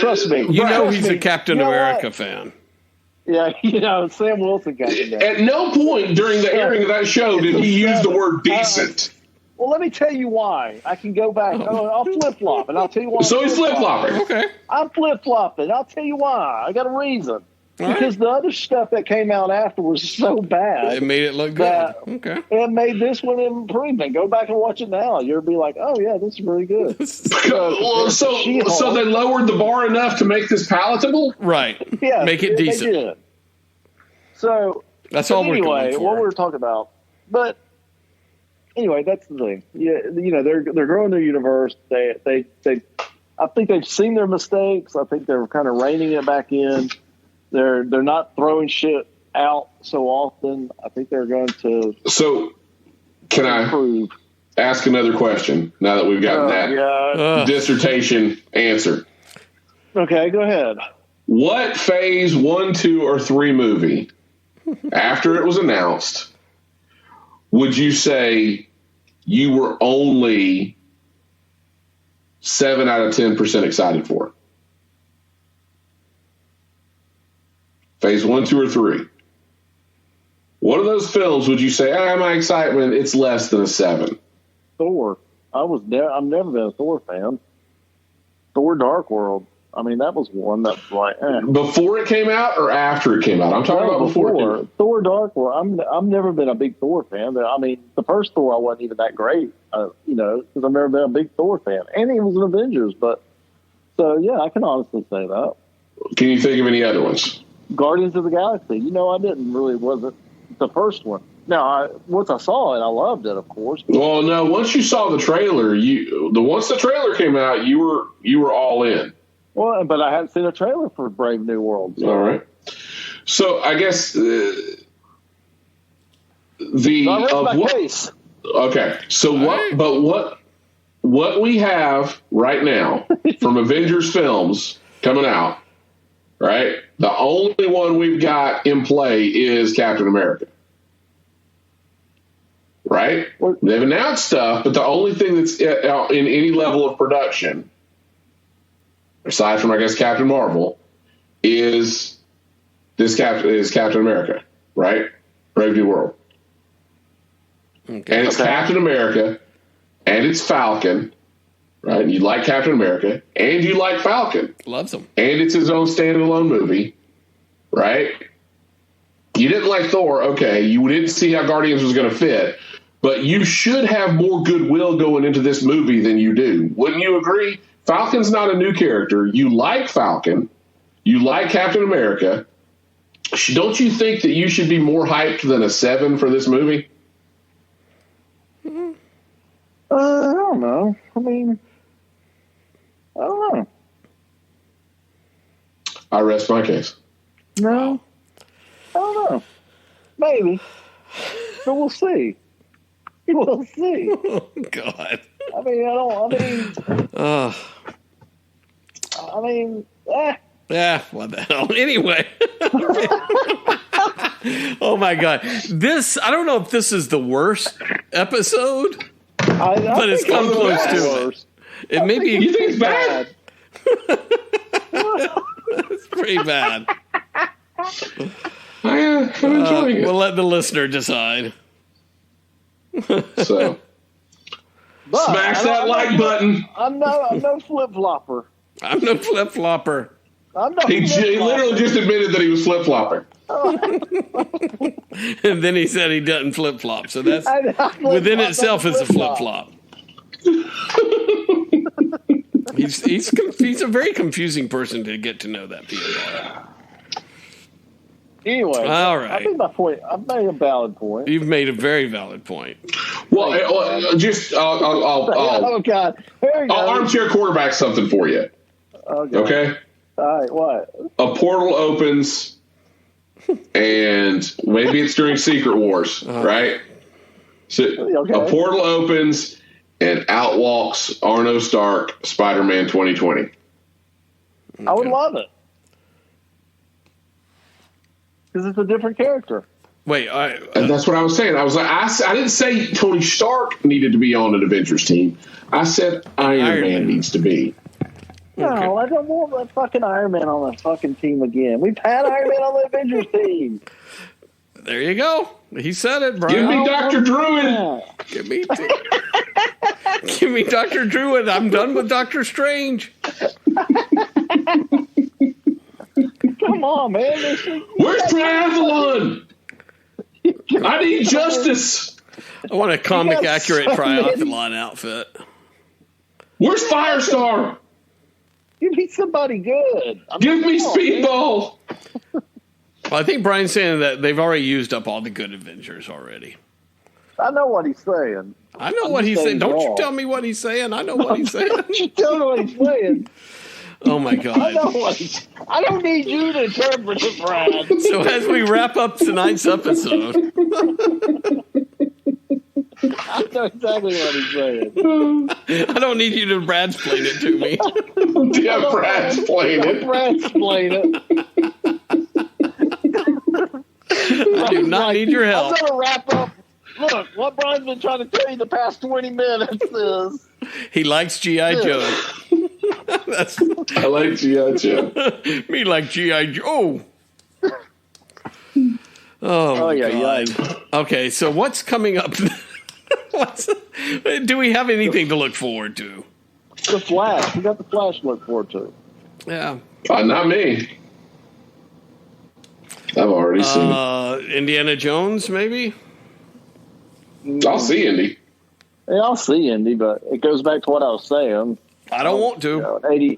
Speaker 3: Trust me.
Speaker 2: He's a Captain America fan.
Speaker 3: Yeah, Sam Wilson got it.
Speaker 1: At no point during the airing of that show did he use the word decent.
Speaker 3: Well, let me tell you why. I can go back. I'll flip-flop, and I'll tell you why.
Speaker 1: So he's flip-flopping.
Speaker 2: Okay.
Speaker 3: I'm flip-flopping. I'll tell you why. I got a reason. Because the other stuff that came out after was so bad.
Speaker 2: It made it look good. Okay.
Speaker 3: It made this one improvement. Go back and watch it now. You'll be like, oh, yeah, this is really good.
Speaker 1: So they lowered the bar enough to make this palatable?
Speaker 2: Right.
Speaker 3: Yeah.
Speaker 2: Make it decent.
Speaker 3: They did. So
Speaker 2: that's all we're going for.
Speaker 3: What we were talking about. But anyway, that's the thing. Yeah, they're growing their universe. They I think they've seen their mistakes. I think they're kind of reining it back in. They're not throwing shit out so often. I think they're going to.
Speaker 1: So, can improve. I ask another question now that we've gotten that dissertation answered?
Speaker 3: Okay, go ahead.
Speaker 1: What phase 1, 2, or 3 movie, after it was announced, would you say you were only 7 out of 10% excited for? Phase 1, 2, or 3. One of those films would you say, my excitement, it's less than a 7?
Speaker 3: Thor. I've never been a Thor fan. Thor Dark World. I mean, that was one that's like,
Speaker 1: Before it came out or after it came out? I'm talking about before.
Speaker 3: Thor Dark World. I've never been a big Thor fan. I mean, the first Thor I wasn't even that great, because I've never been a big Thor fan. And he was an Avengers, so yeah, I can honestly say that.
Speaker 1: Can you think of any other ones?
Speaker 3: Guardians of the Galaxy. Wasn't the first one. Now, once I saw it, I loved it, of course.
Speaker 1: Well, no, once you saw the trailer, once the trailer came out, you were all in.
Speaker 3: Well, but I hadn't seen a trailer for Brave New World. So.
Speaker 1: All right. So I guess
Speaker 3: case.
Speaker 1: Okay. So what we have right now from Avengers films coming out, right? The only one we've got in play is Captain America. Right? right? They've announced stuff, but the only thing that's out in any level of production, aside from, I guess, Captain Marvel, is Captain America, right? Brave New World. Okay. And it's Captain America, and it's Falcon, right? You like Captain America, and you like Falcon.
Speaker 2: Loves him.
Speaker 1: And it's his own standalone movie, right? You didn't like Thor, okay. You didn't see how Guardians was going to fit, but you should have more goodwill going into this movie than you do. Wouldn't you agree? Falcon's not a new character. You like Falcon. You like Captain America. Don't you think that you should be more hyped than a 7 for this movie?
Speaker 3: I don't know. I mean, I don't know.
Speaker 1: I rest my case.
Speaker 3: No. I don't know. Maybe. But we'll see. We'll see.
Speaker 2: Oh, God.
Speaker 3: I mean,
Speaker 2: Yeah, what the hell? Anyway. Oh, my God. I don't know if this is the worst episode, but it's come close to it. It may be.
Speaker 1: You think it's bad?
Speaker 2: It's pretty bad.
Speaker 1: I'm enjoying it.
Speaker 2: We'll let the listener decide.
Speaker 1: So, smash that like button.
Speaker 3: I'm no flip-flopper.
Speaker 2: I'm no flip-flopper.
Speaker 1: He literally just admitted that he was flip-flopping.
Speaker 2: And then he said he doesn't flip-flop. So that's within itself is a flip-flop. He's a very confusing person to get to know, that PMR.
Speaker 3: Anyway,
Speaker 2: all right.
Speaker 3: I made my point. I made a valid point.
Speaker 2: You've made a very valid point.
Speaker 1: Well, I'll
Speaker 3: oh God,
Speaker 1: I'll armchair quarterback something for you. Okay.
Speaker 3: All right. What?
Speaker 1: A portal opens, and maybe it's during Secret Wars, right? So a portal opens, and out walks Arno Stark, Spider-Man 2020.
Speaker 3: Okay. I would love it. Because it's a different character.
Speaker 2: Wait,
Speaker 1: and that's what I was saying. I was like, I didn't say Tony Stark needed to be on an Avengers team. I said Iron Man needs to be.
Speaker 3: No, I don't want that fucking Iron Man on the fucking team again. We've had Iron Man on the Avengers team.
Speaker 2: There you go. He said it, Brian.
Speaker 1: Give me Dr. Druid.
Speaker 2: Give me Dr. Druid. I'm done with Doctor Strange.
Speaker 3: Come on, man.
Speaker 1: Where's Triathlon? I need justice.
Speaker 2: I want a comic accurate triathlon outfit.
Speaker 1: Where's Firestar?
Speaker 3: Give me somebody good.
Speaker 1: Give me Speedball.
Speaker 2: Well, I think Brian's saying that they've already used up all the good Avengers already.
Speaker 3: I know what he's saying.
Speaker 2: I know what he's saying. Don't you tell me what he's saying. I know what he's saying.
Speaker 3: Don't you tell me what he's saying.
Speaker 2: Oh, my God.
Speaker 3: I don't need you to interpret it, Brad.
Speaker 2: So as we wrap up tonight's episode.
Speaker 3: I know exactly what he's saying.
Speaker 2: I don't need you to Bradsplain it to me.
Speaker 1: Yeah, Bradsplain it.
Speaker 3: Bradsplain it.
Speaker 2: I do not need your help.
Speaker 3: I'm going to wrap up. Look, what Brian's been trying to tell you the past 20 minutes is...
Speaker 2: He likes G.I. Joe.
Speaker 1: I like G.I. Joe.
Speaker 2: Me like G.I. Joe. Oh yeah, God. Yeah. Okay, so what's coming up? Do we have anything to look forward to?
Speaker 3: The Flash. We got the Flash to look forward to.
Speaker 2: Yeah.
Speaker 1: Not me. I've already seen it.
Speaker 2: Indiana Jones, maybe?
Speaker 1: I'll see Indy.
Speaker 3: Yeah, I'll see Indy, but it goes back to what I was saying.
Speaker 2: I don't want to.
Speaker 3: You know, an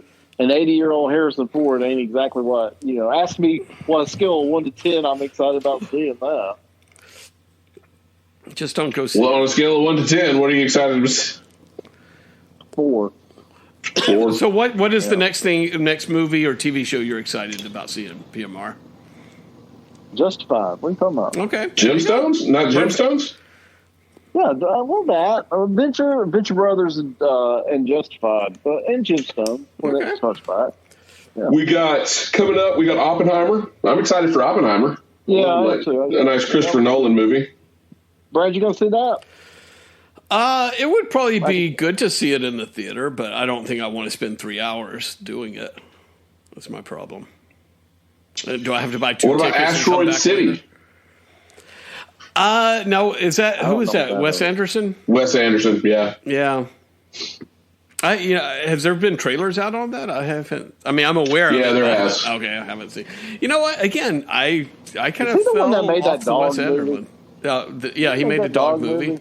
Speaker 3: 80-year-old Harrison Ford ain't exactly what, ask me what a scale of 1 to 10 I'm excited about seeing that.
Speaker 2: Just don't go see
Speaker 1: Well, on a scale of 1 to 10, what are you excited to see?
Speaker 3: 4.
Speaker 2: So what is the next movie or TV show you're excited about seeing, PMR?
Speaker 3: Justified. What are you talking about?
Speaker 2: Okay.
Speaker 1: Gemstones? Not Gemstones?
Speaker 3: Yeah, well, that Venture Brothers and Justified, and Gemstone. Well, that's much about. Yeah.
Speaker 1: We got Oppenheimer. I'm excited for Oppenheimer.
Speaker 3: Yeah,
Speaker 1: a nice Christopher Nolan movie.
Speaker 3: Brad, you gonna see that?
Speaker 2: It would probably be good to see it in the theater, but I don't think I want to spend 3 hours doing it. That's my problem. Do I have to buy 2
Speaker 1: What about
Speaker 2: tickets?
Speaker 1: Asteroid City?
Speaker 2: No, is that who is that? Wes Anderson?
Speaker 1: Wes Anderson, yeah.
Speaker 2: Yeah. Has there been trailers out on that? I haven't. I mean, I'm aware of it.
Speaker 1: Yeah, there has.
Speaker 2: Okay, I haven't seen. You know what? Again, I kind of
Speaker 3: the
Speaker 2: fell
Speaker 3: one that made
Speaker 2: off
Speaker 3: that
Speaker 2: the Wes
Speaker 3: dog
Speaker 2: Anderson.
Speaker 3: movie?
Speaker 2: Yeah, he made the dog movie.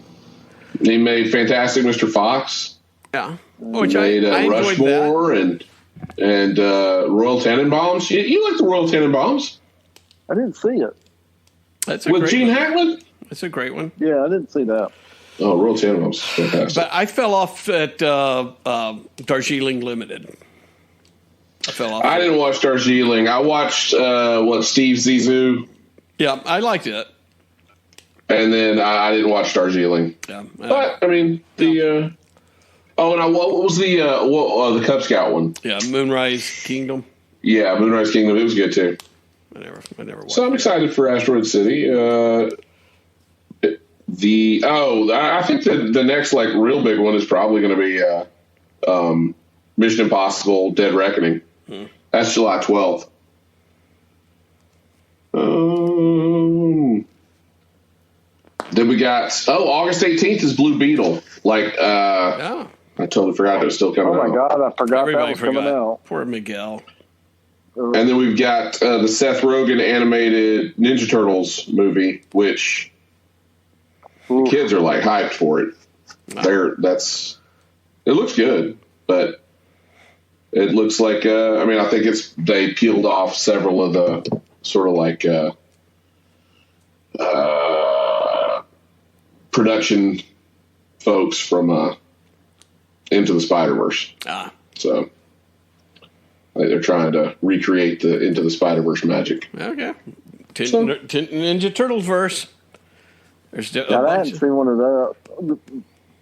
Speaker 1: He made Fantastic Mr. Fox.
Speaker 2: Yeah,
Speaker 1: He made
Speaker 2: I enjoyed
Speaker 1: Rushmore and Royal Tenenbaums. You like the Royal Tenenbaums?
Speaker 3: I didn't see it.
Speaker 2: That's a
Speaker 1: With
Speaker 2: great
Speaker 1: Gene
Speaker 2: one.
Speaker 1: Hackman?
Speaker 2: That's a great one.
Speaker 3: Yeah, I didn't see that.
Speaker 1: Oh, Royal Tenenbaums, fantastic.
Speaker 2: But I fell off at Darjeeling Limited. I fell off.
Speaker 1: I didn't watch Darjeeling. I watched Steve Zissou.
Speaker 2: Yeah, I liked it.
Speaker 1: And then I didn't watch Darjeeling.
Speaker 2: Yeah,
Speaker 1: But I mean and what was the Cub Scout one?
Speaker 2: yeah, Moonrise Kingdom.
Speaker 1: Yeah, Moonrise Kingdom. It was good too.
Speaker 2: I never watched.
Speaker 1: So I'm excited for Asteroid City. I think the next real big one is probably going to be Mission Impossible: Dead Reckoning. That's July 12th. Then we got August 18th is Blue Beetle. I totally forgot it was still coming out.
Speaker 3: Oh my god, I forgot
Speaker 2: Everybody
Speaker 3: that was coming out.
Speaker 2: Poor Miguel.
Speaker 1: And then we've got the Seth Rogen animated Ninja Turtles movie, which the kids are hyped for it. It looks good, but it looks like I think they peeled off several of the sort of production folks from Into the Spider-Verse. So they're trying to recreate the Into the Spider-Verse magic.
Speaker 2: Okay. Ninja Turtles verse. There's
Speaker 3: I hadn't seen one of those.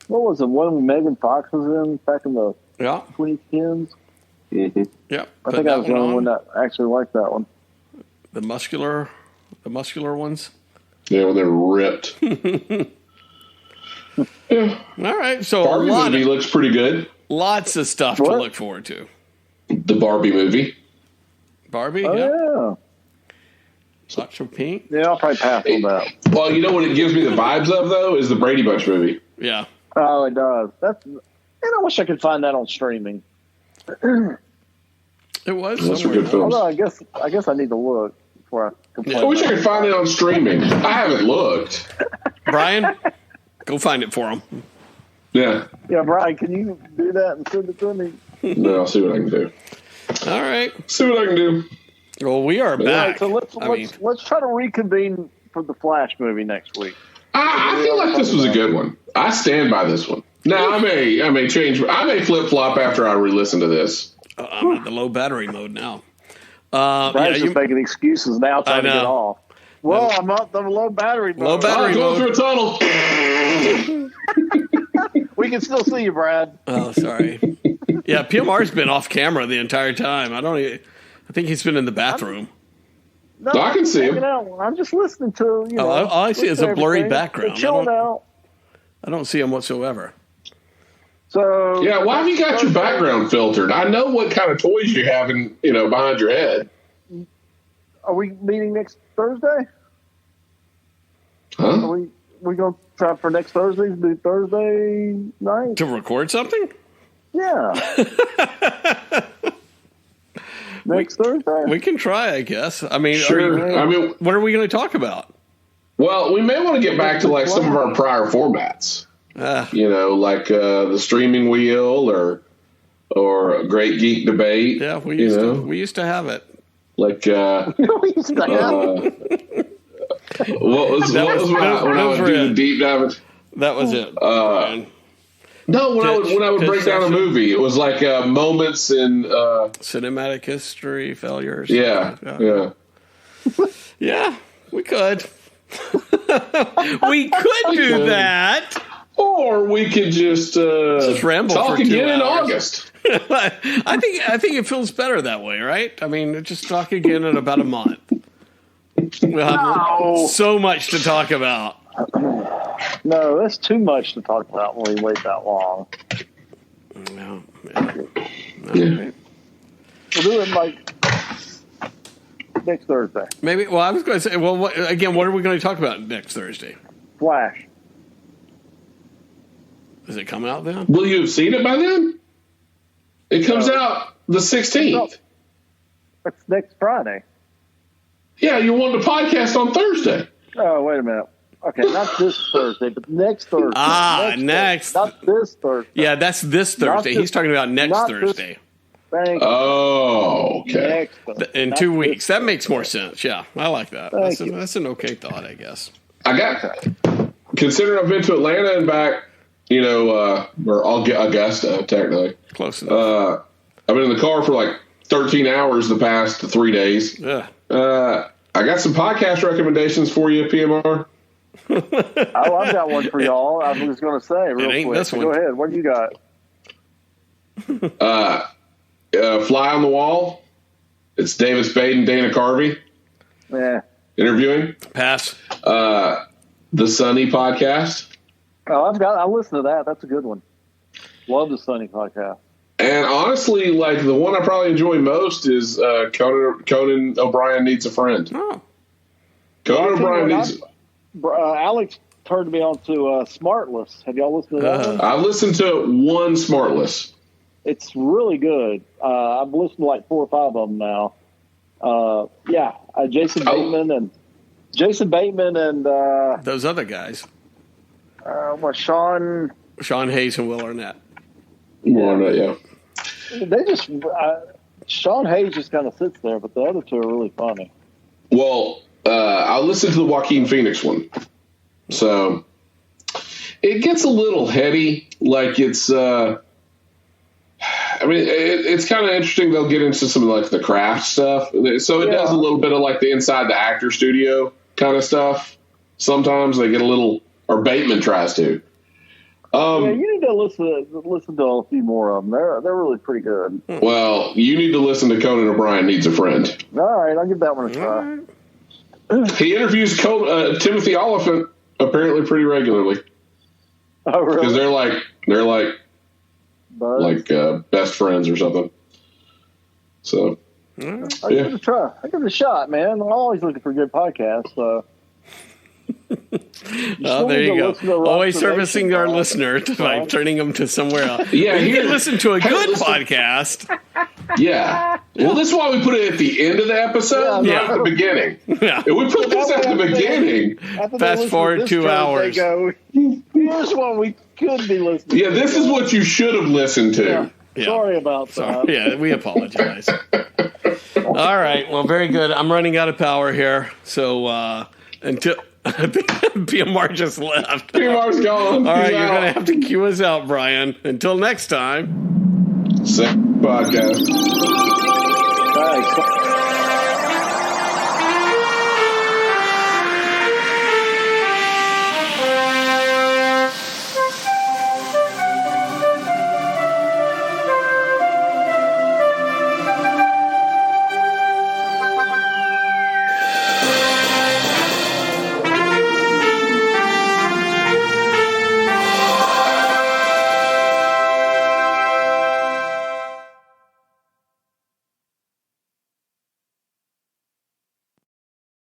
Speaker 3: What was the one Megan Fox was in back in the 2010s?
Speaker 1: Mm-hmm.
Speaker 2: Yeah.
Speaker 3: I think I was the only one that actually liked that one.
Speaker 2: The muscular ones.
Speaker 1: Yeah, when they're ripped. Yeah.
Speaker 2: All right. So
Speaker 1: Barbie movie looks pretty good.
Speaker 2: Lots of stuff to look forward to.
Speaker 1: The Barbie movie.
Speaker 2: Barbie?
Speaker 3: Oh, yeah.
Speaker 2: Lots of pink.
Speaker 3: Yeah, I'll probably pass on that.
Speaker 1: Well, you know what it gives me the vibes of, though, is the Brady Bunch movie.
Speaker 2: Yeah.
Speaker 3: Oh, it does. I wish I could find that on streaming.
Speaker 2: It was.
Speaker 1: Those were good films.
Speaker 3: Although I guess I need to look before I complain.
Speaker 1: I wish I could find it on streaming. I haven't looked.
Speaker 2: Brian, go find it for him.
Speaker 1: Yeah.
Speaker 3: Yeah, Brian, can you do that and send it to me?
Speaker 1: No, I'll see what I can do.
Speaker 2: All right.
Speaker 1: See what I can do.
Speaker 2: Well, we are back.
Speaker 3: So let's try to reconvene for the Flash movie next week.
Speaker 1: I feel like this was a good one. I stand by this one. Now, I may change. I may flip flop after I re-listen to this.
Speaker 2: I'm at the low battery mode now.
Speaker 3: Brian's just making excuses now trying to get off. Well, I'm up the low battery mode.
Speaker 2: Low battery
Speaker 1: going
Speaker 2: mode.
Speaker 1: through a tunnel.
Speaker 3: We can still see you, Brad.
Speaker 2: Oh, sorry. Yeah, PMR's been off camera the entire time. I think he's been in the bathroom.
Speaker 3: No,
Speaker 1: I can see him.
Speaker 3: I'm just listening to
Speaker 2: all I see is a blurry
Speaker 3: everything.
Speaker 2: background.
Speaker 3: They're chilling out.
Speaker 2: I don't see him whatsoever.
Speaker 3: So
Speaker 1: Yeah, why have you got your background filtered? I know what kind of toys you have behind your head.
Speaker 3: Are we meeting next Thursday?
Speaker 1: Huh?
Speaker 3: Are we going to try for next Thursday? Do Thursday night?
Speaker 2: To record something?
Speaker 3: Yeah. Next Thursday?
Speaker 2: We can try, I guess. I mean,
Speaker 1: Sure.
Speaker 2: what are we going to talk about?
Speaker 1: Well, we may want to get back to some of our prior formats. The streaming wheel or a great geek debate.
Speaker 2: Yeah, we used to have it.
Speaker 1: Like
Speaker 3: we used to have it.
Speaker 1: what was when I would do the deep dive?
Speaker 2: That was it.
Speaker 1: No, when I would break down a movie, it was like moments in
Speaker 2: cinematic history, failures.
Speaker 1: Yeah.
Speaker 2: Yeah, we could. We could do that.
Speaker 1: Or we could just
Speaker 2: ramble
Speaker 1: talk
Speaker 2: for 2
Speaker 1: again in
Speaker 2: hours.
Speaker 1: August.
Speaker 2: I think it feels better that way, right? I mean, just talk again in about a month. We'll have so much to talk about.
Speaker 3: No, that's too much to talk about when we wait that long.
Speaker 2: No.
Speaker 1: Yeah.
Speaker 3: We'll do it like next Thursday.
Speaker 2: Maybe. Well, I was going to say. Well, what are we going to talk about next Thursday?
Speaker 3: Flash.
Speaker 2: Does it come out then?
Speaker 1: Will you have seen it by then? It comes out the 16th.
Speaker 3: That's next Friday.
Speaker 1: Yeah, you wanted to podcast on Thursday.
Speaker 3: Oh, wait a minute. Okay, not this Thursday, but next Thursday.
Speaker 2: Next.
Speaker 3: Not this Thursday.
Speaker 2: Yeah, that's this Thursday. He's talking about next Thursday.
Speaker 3: Thank you.
Speaker 1: Oh, okay.
Speaker 2: In 2 weeks. That makes more sense. Yeah, I like that. That's an okay thought, I guess.
Speaker 1: Considering I've been to Atlanta and back, or Augusta, technically.
Speaker 2: Close enough.
Speaker 1: I've been in the car for like 13 hours the past 3 days.
Speaker 2: Yeah.
Speaker 1: I got some podcast recommendations for you, PMR.
Speaker 3: Oh, I've got one for y'all. I was going to say real quick.
Speaker 2: This one.
Speaker 3: Go ahead. What do you got?
Speaker 1: Fly on the Wall. It's David Spade and Dana Carvey.
Speaker 3: Yeah.
Speaker 1: Interviewing.
Speaker 2: Pass.
Speaker 1: The Sunny Podcast.
Speaker 3: Oh, I listened to that. That's a good one. Love the Sunny podcast.
Speaker 1: And honestly, like the one I probably enjoy most is Conan O'Brien Needs a Friend.
Speaker 2: Oh.
Speaker 1: Conan O'Brien needs.
Speaker 3: Alex turned me on to Smartless. Have y'all listened to that one?
Speaker 1: I listened to one Smartless.
Speaker 3: It's really good. I've listened to like 4 or 5 of them now. Jason Bateman and
Speaker 2: those other guys.
Speaker 3: Sean
Speaker 2: Hayes and Will Arnett.
Speaker 1: Yeah.
Speaker 3: They just Sean Hayes just kind of sits there, but the other two are really funny.
Speaker 1: Well, I listened to the Joaquin Phoenix one, so it gets a little heady. Like it's, it's kind of interesting. They'll get into some of like the craft stuff, so it does a little bit of like the inside the actor studio kind of stuff. Sometimes they get a little, or Bateman tries to. You
Speaker 3: need to listen to a few more of them. They're really pretty good.
Speaker 1: Well, you need to listen to Conan O'Brien Needs a Friend.
Speaker 3: All right, I'll give that one a try.
Speaker 1: He interviews Timothy Oliphant apparently pretty regularly.
Speaker 3: Oh, really?
Speaker 1: Because they're like best friends or something. So,
Speaker 3: I'll give it a try. I'll give it a shot, man. I'm always looking for good podcasts. So.
Speaker 2: Oh, there you go. Always servicing our listeners by turning them to somewhere else.
Speaker 1: Yeah,
Speaker 2: you can listen to a good podcast.
Speaker 1: Yeah. Well, this is why we put it at the end of the episode, not at the beginning.
Speaker 2: Yeah.
Speaker 1: If we put this at the beginning,
Speaker 2: fast forward 2 hours.
Speaker 3: They go, here's what we could be listening to.
Speaker 1: Yeah, this is what you should have listened to.
Speaker 3: Yeah. Sorry about that.
Speaker 2: Yeah, we apologize. All right. Well, very good. I'm running out of power here. So until... PMR just left.
Speaker 1: PMR's gone.
Speaker 2: All right, you're going to have to cue us out, Brian. Until next time.
Speaker 1: Same podcast.
Speaker 3: Thanks.